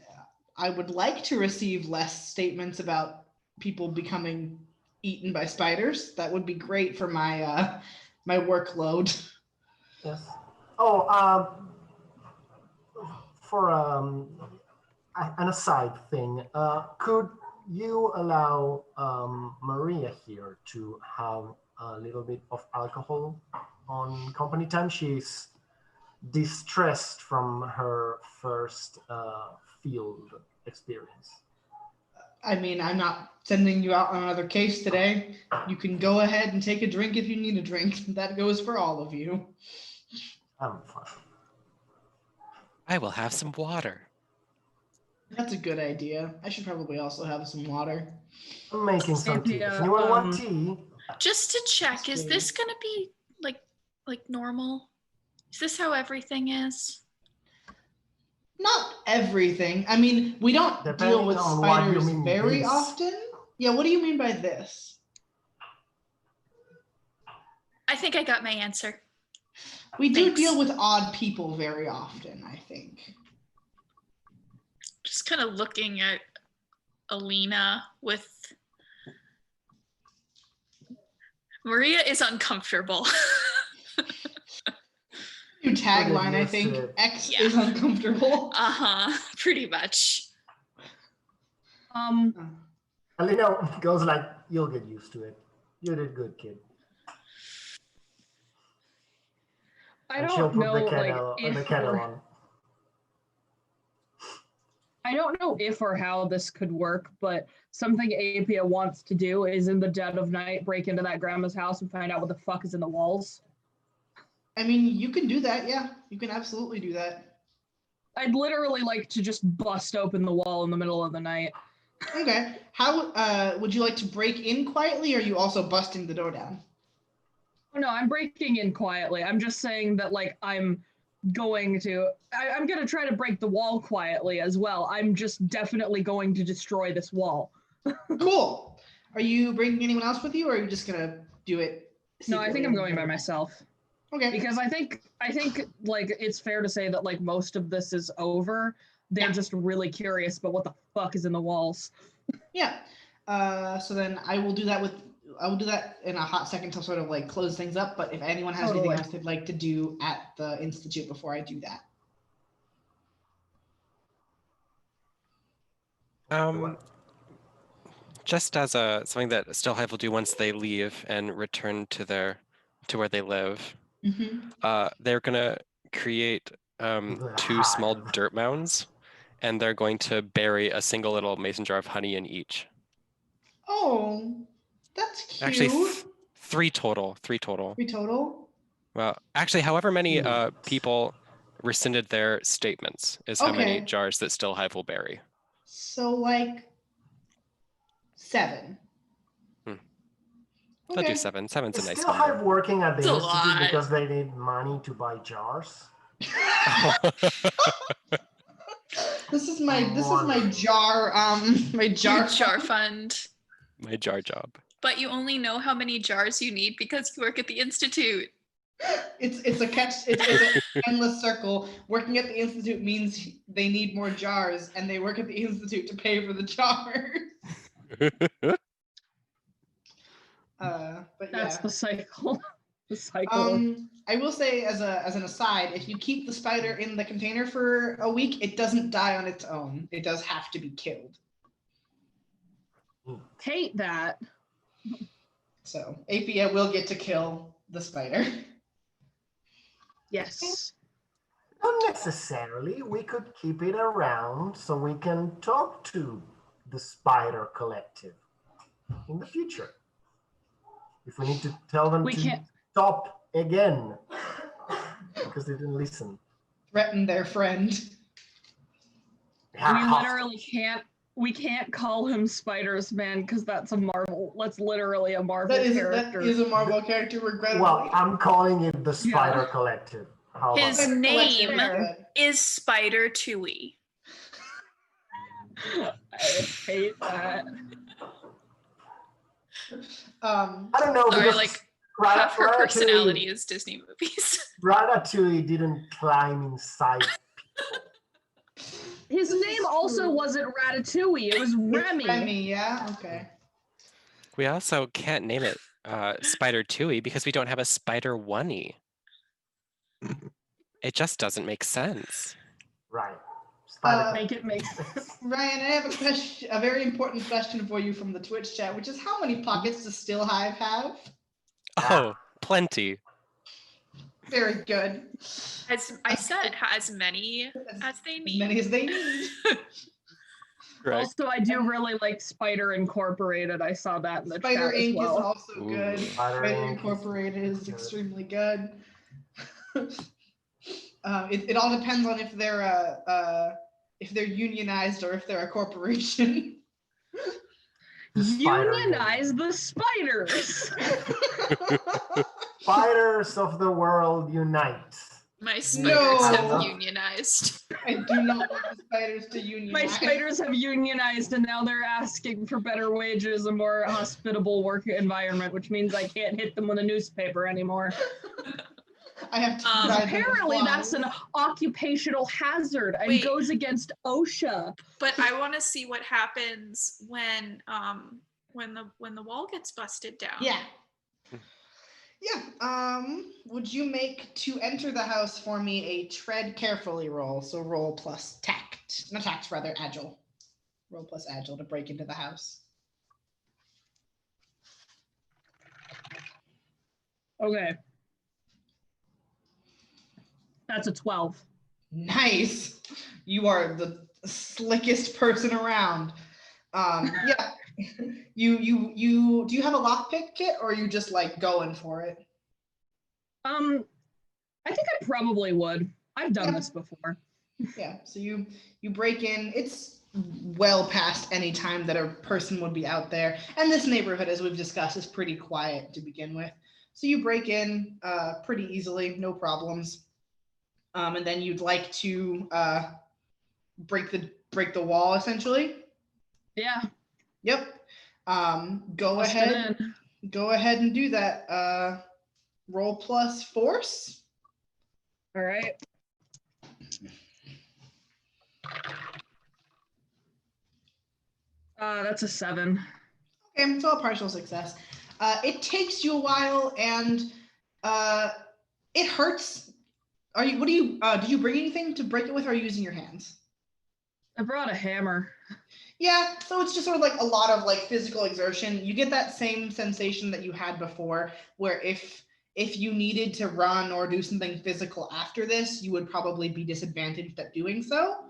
I would like to receive less statements about people becoming eaten by spiders. That would be great for my my workload. Yes. Oh, for an aside thing, could you allow Maria here to have a little bit of alcohol on company time? She's distressed from her first field experience. I mean, I'm not sending you out on another case today. You can go ahead and take a drink if you need a drink. That goes for all of you. I'm fine. I will have some water. That's a good idea. I should probably also have some water. I'm making some tea. If Cynthia, anyone want tea, Just to check, is this Steve. gonna be like normal? Is this how everything is? Not everything. I mean, we don't deal Depending with on what you spiders mean very this. often. Yeah, what do you mean by this? I think I got my answer. We do Thanks. deal with odd people very often, I think. Just kind of looking at Alina with Maria is uncomfortable. New tagline, I used to think. it. X Yeah. is uncomfortable. Pretty much. Alina goes like, "You'll get used to it. You did good, kid." I And she'll don't put know, the like, kettle, if the kettle or- on. I don't know if or how this could work, but something Apia wants to do is in the dead of night break into that grandma's house and find out what the fuck is in the walls. I mean, you can do that, yeah. You can absolutely do that. I'd literally like to just bust open the wall in the middle of the night. Okay. How would you like to break in quietly, or are you also busting the door down? Oh, no, I'm breaking in quietly. I'm just saying that, like, I'm going to try to break the wall quietly as well. I'm just definitely going to destroy this wall. Cool. Are you bringing anyone else with you, or are you just gonna do it? No, I think secretly I'm in going the by middle? myself. Okay. Because I think like it's fair to say that like most of this is over. They're Yeah. just really curious about what the fuck is in the walls. Yeah. So then I will do that in a hot second to sort of like close things up. But if anyone has anything Totally. else they'd like to do at the Institute before I do that. Just as something that Still Hive will do once they leave and return to where they live, they're gonna create two small hive. dirt mounds, and they're going to bury a single little mason jar of honey in each. Oh, that's cute. Actually, three total. Three total? Well, actually, however many Cute. people rescinded their statements is how many Okay. jars that Still Hive will bury. So like 7. They'll do 7. 7's a Is nice Still number. Hive working at the It's a institute lot. because they need money to buy jars? This is my Wonderful. jar my Your jar jar fund. My jar job. But you only know how many jars you need because you work at the Institute. It's a catch. It's an endless circle. Working at the institute means they need more jars, and they work at the institute to pay for the jars. But That's yeah. the cycle. The cycle. I will say as an aside, if you keep the spider in the container for a week, it doesn't die on its own. It does have to be killed. Hate that. So PbtA will get to kill the spider. Yes. Not necessarily. We could keep it around so we can talk to the Spider Collective in the future. If we need to tell them stop again because they didn't listen. Threaten their friend. We literally can't. We can't call him Spider's Man because that's a Marvel. That's literally a Marvel character. That is a Marvel character, regrettably. Well, I'm calling it the Spider Collective. How about His that? name is Spider Tui. I hate that. I don't know. Sorry, because like half her personality is Disney movies. Ratatouille didn't climb inside people. His name also wasn't Ratatouille. It was Remy. Remy, yeah? Okay. We also can't name it Spider Tui because we don't have a Spider Oney. It just doesn't make sense. Right. Make it make sense. Ryan, I have a very important question for you from the Twitch chat, which is how many pockets does Still Hive have? Oh, plenty. Very good. As I said, as many as they need. As many as they need. Correct. Also, I do really like Spider Incorporated. I saw that in the Spider chat as Inc. well. is also good. Spider Incorporated is extremely good. It all depends on if they're unionized or if they're a corporation. Unionize the spiders. Spiders of the world unite. My spiders have unionized. I do not want the spiders to unionize. My spiders have unionized and now they're asking for better wages, a more hospitable work environment, which means I can't hit them with a newspaper anymore. I have to apparently that's an occupational hazard and goes against OSHA. But I want to see what happens when the wall gets busted down. Yeah. Yeah. Would you make to enter the house for me a tread carefully roll? So roll plus tact. Not tact, rather agile. Roll plus agile to break into the house. Okay. That's a 12. Nice. You are the slickest person around. Yeah. You do you have a lockpick kit or are you just like going for it? I think I probably would. I've done this before. Yeah. So you break in. It's well past any time that a person would be out there. And this neighborhood, as we've discussed, is pretty quiet to begin with. So you break in pretty easily, no problems. And then you'd like to break the wall, essentially. Yeah. Yep. Go ahead and do that. Roll plus force. All right. That's a 7. Okay, so a partial success. It takes you a while, and it hurts. Did you bring anything to break it with, or are you using your hands? I brought a hammer. Yeah, so it's just sort of like a lot of like physical exertion. You get that same sensation that you had before, where if you needed to run or do something physical after this, you would probably be disadvantaged at doing so.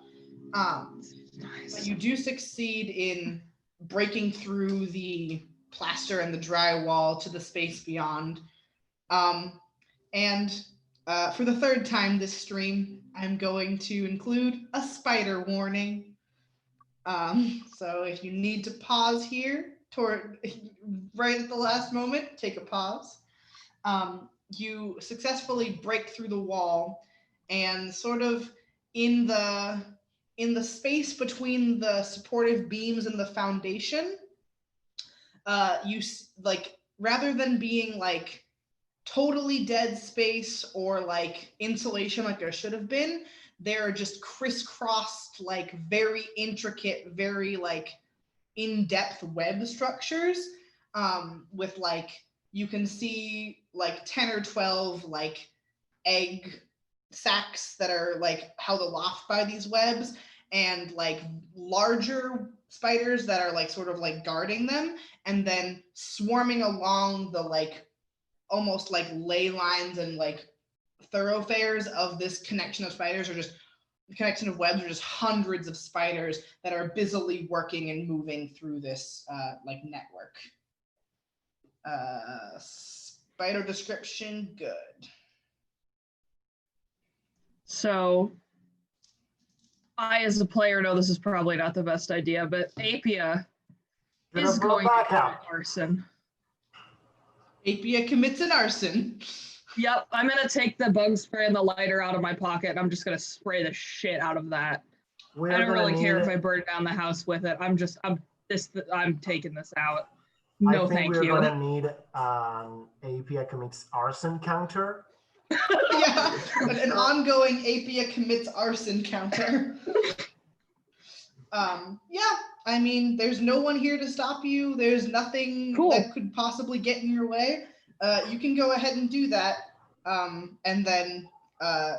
Nice. But you do succeed in breaking through the plaster and the drywall to the space beyond. And for the third time this stream, I'm going to include a spider warning. So if you need to pause here right at the last moment, take a pause. You successfully break through the wall, and sort of in the space between the supportive beams and the foundation, you like rather than being like totally dead space or like insulation like there should have been. There are just crisscrossed, like very intricate, very like in-depth web structures, with like you can see like 10 or 12 like egg sacs that are like held aloft by these webs, and like larger spiders that are like sort of like guarding them, and then swarming along the like almost like ley lines and like thoroughfares of this connection of spiders, or just connection of webs, are just hundreds of spiders that are busily working and moving through this like network. Spider description, good. So I, as a player, know this is probably not the best idea, but Apia is going to commit arson. Apia commits an arson. Yep, I'm gonna take the bug spray and the lighter out of my pocket, and I'm just gonna spray the shit out of that. I don't really care if I burn down the house with it. I'm taking this out. No, thank you. We're gonna need Apia commits arson counter. Yeah, an ongoing Apia commits arson counter. Yeah, I mean, there's no one here to stop you. There's nothing that could possibly get in your way. You can go ahead and do that, and then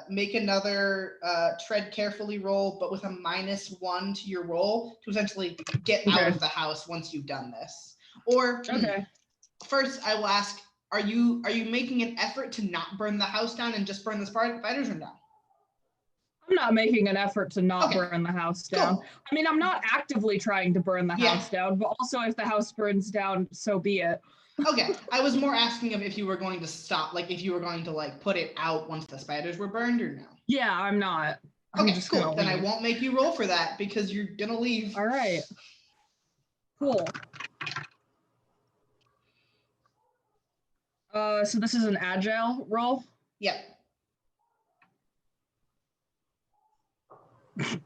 make another tread carefully roll, but with a -1 to your roll to essentially get out of the house once you've done this. Or first, I will ask: Are you making an effort to not burn the house down and just burn the spiders or no? I'm not making an effort to not burn the house down. Cool. I mean, I'm not actively trying to burn the house down, but also if the house burns down, so be it. Okay, I was more asking if you were going to stop, like if you were going to like put it out once the spiders were burned, or no? Yeah, I'm not. Okay, just cool. Then I won't make you roll for that because you're gonna leave. All right. Cool. So this is an agile roll? Yep.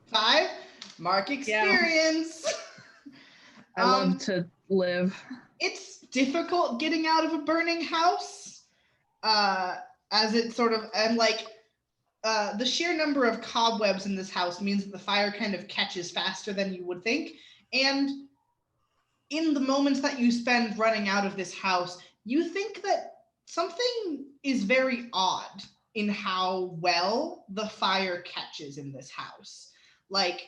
5, mark experience. I love to live. It's difficult getting out of a burning house, as it sort of, and like the sheer number of cobwebs in this house means that the fire kind of catches faster than you would think. And in the moments that you spend running out of this house, you think that something is very odd in how well the fire catches in this house. Like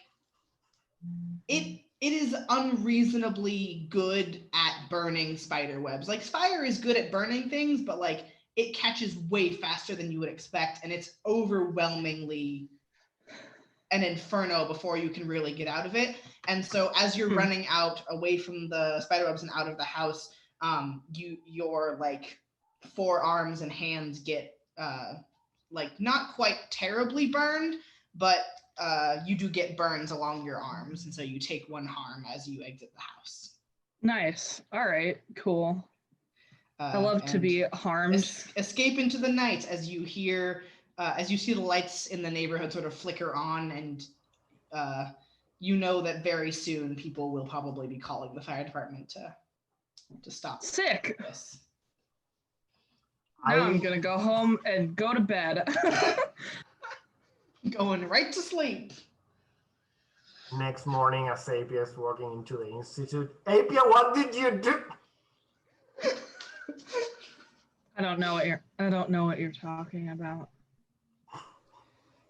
it is unreasonably good at burning spider webs. Like fire is good at burning things, but like it catches way faster than you would expect, and it's overwhelmingly an inferno before you can really get out of it. And so as you're running out away from the spider webs and out of the house, your like forearms and hands get like not quite terribly burned, but you do get burns along your arms, and so you take 1 harm as you exit the house. Nice. All right, cool. I love to be harmed. Escape into the night as you hear, as you see the lights in the neighborhood sort of flicker on, and you know that very soon people will probably be calling the fire department to stop. Sick. This. Now I'm gonna go home and go to bed. Going right to sleep. Next morning, as Apia is walking into the institute, Apia, what did you do? I don't know what you're talking about.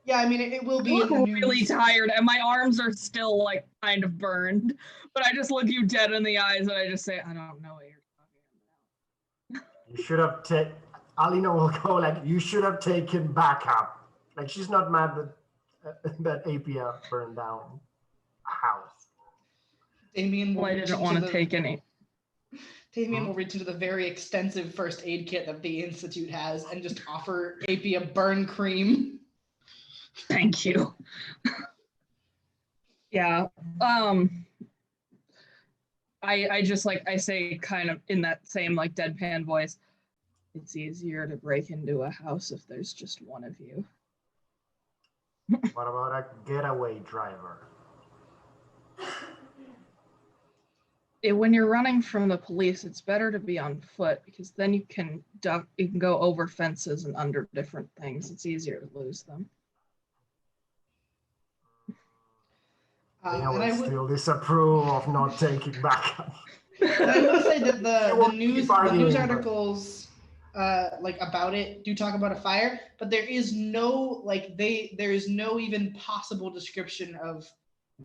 Yeah, I mean, it will be. I look really tired, and my arms are still like kind of burned. But I just look you dead in the eyes, and I just say, I don't know what you're talking about. You should have taken. Alina will go like, you should have taken backup. Like she's not mad that Apia burned down a house. Damien will I didn't want to take any. Damien will reach into the very extensive first aid kit that the Institute has and just offer Apia burn cream. Thank you. Yeah. I just like, I say kind of in that same like deadpan voice, it's easier to break into a house if there's just one of you. What about a getaway driver? when you're running from the police, it's better to be on foot because then you can duck, you can go over fences and under different things. It's easier to lose them. I And I would would still disapprove of not taking backup. and I will say that You the will news keep arguing, but- articles like about it do talk about a fire, but there is no there is no even possible description of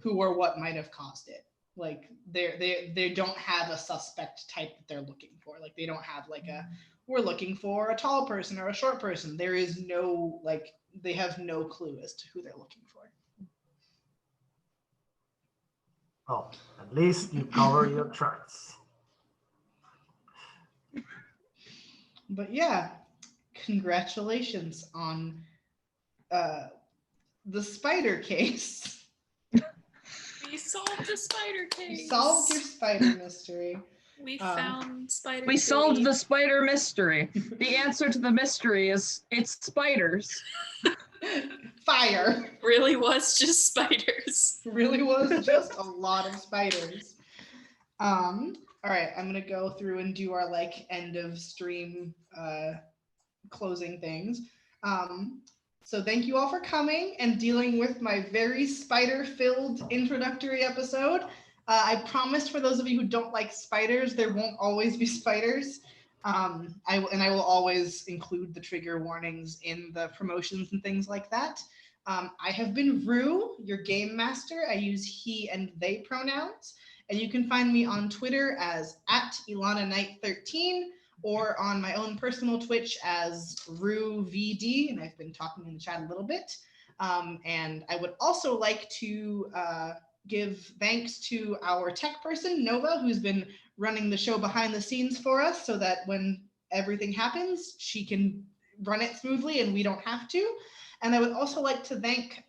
who or what might have caused it. Like they don't have a suspect type that they're looking for. Like they don't have like a we're looking for a tall person or a short person. There is no they have no clue as to who they're looking for. Oh, at least you cover your tracks. But yeah, congratulations on the spider case. We solved the spider case. You solved your spider mystery. We found spider. We solved the spider mystery. The answer to the mystery is it's spiders. Fire. Really was just spiders. Really was just a lot of spiders. All right, I'm gonna go through and do our end of stream closing things. So thank you all for coming and dealing with my very spider-filled introductory episode. I promise for those of you who don't like spiders, there won't always be spiders. I will always include the trigger warnings in the promotions and things like that. I have been Rue, your game master. I use he and they pronouns. And you can find me on Twitter as @IlanaKnight13 or on my own personal Twitch as RueVD, and I've been talking in the chat a little bit. And I would also like to give thanks to our tech person, Nova, who's been running the show behind the scenes for us so that when everything happens, she can run it smoothly and we don't have to. And I would also like to thank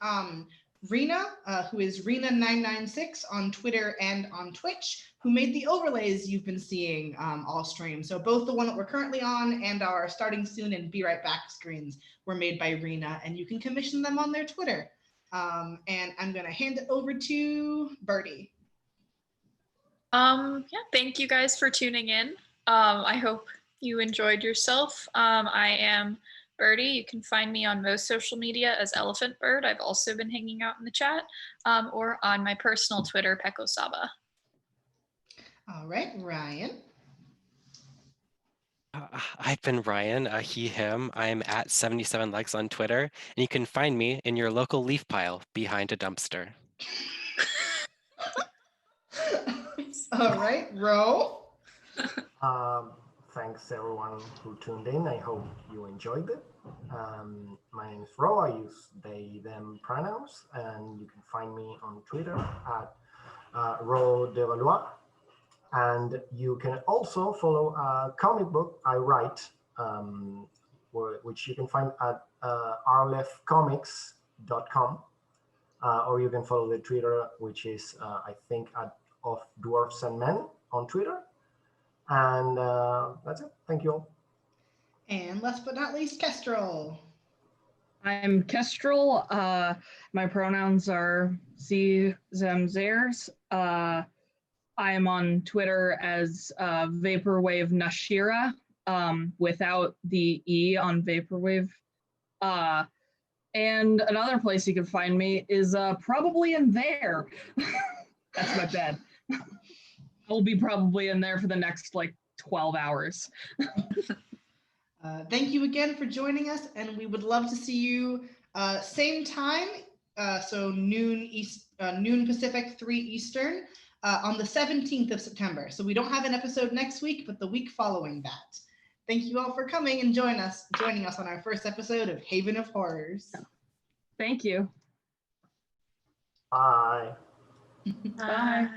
Rena, who is Rena996 on Twitter and on Twitch, who made the overlays you've been seeing all stream. So both the one that we're currently on and our starting soon and be right back screens were made by Rena, and you can commission them on their Twitter. And I'm gonna hand it over to Birdie. Yeah, thank you guys for tuning in. I hope you enjoyed yourself. I am Birdie. You can find me on most social media as Elephant Bird. I've also been hanging out in the chat, or on my personal Twitter, Peko Saba. All right, Ryan. I've been Ryan, he, him. I'm at 77 likes on Twitter, and you can find me in your local leaf pile behind a dumpster. All right, Ro. Thanks everyone who tuned in. I hope you enjoyed it. My name is Ro. I use they, them pronouns, and you can find me on Twitter at Ro de Valois. And you can also follow a comic book I write, which you can find at arlefcomics.com, or you can follow the Twitter, which is, I think, of Dwarfs and Men on Twitter. And that's it. Thank you all. And last but not least, Kestrel. I'm Kestrel. My pronouns are ze, them, theirs. I am on Twitter as Vaporwave Nashira, without the E on Vaporwave. And another place you can find me is probably in there. That's my bed. I'll be probably in there for the next 12 hours. Thank you again for joining us, and we would love to see you same time, so noon Pacific, 3 Eastern, on the 17th of September. So we don't have an episode next week, but the week following that. Thank you all for coming and joining us on our first episode of Haven of Horrors. Thank you. Bye. Bye.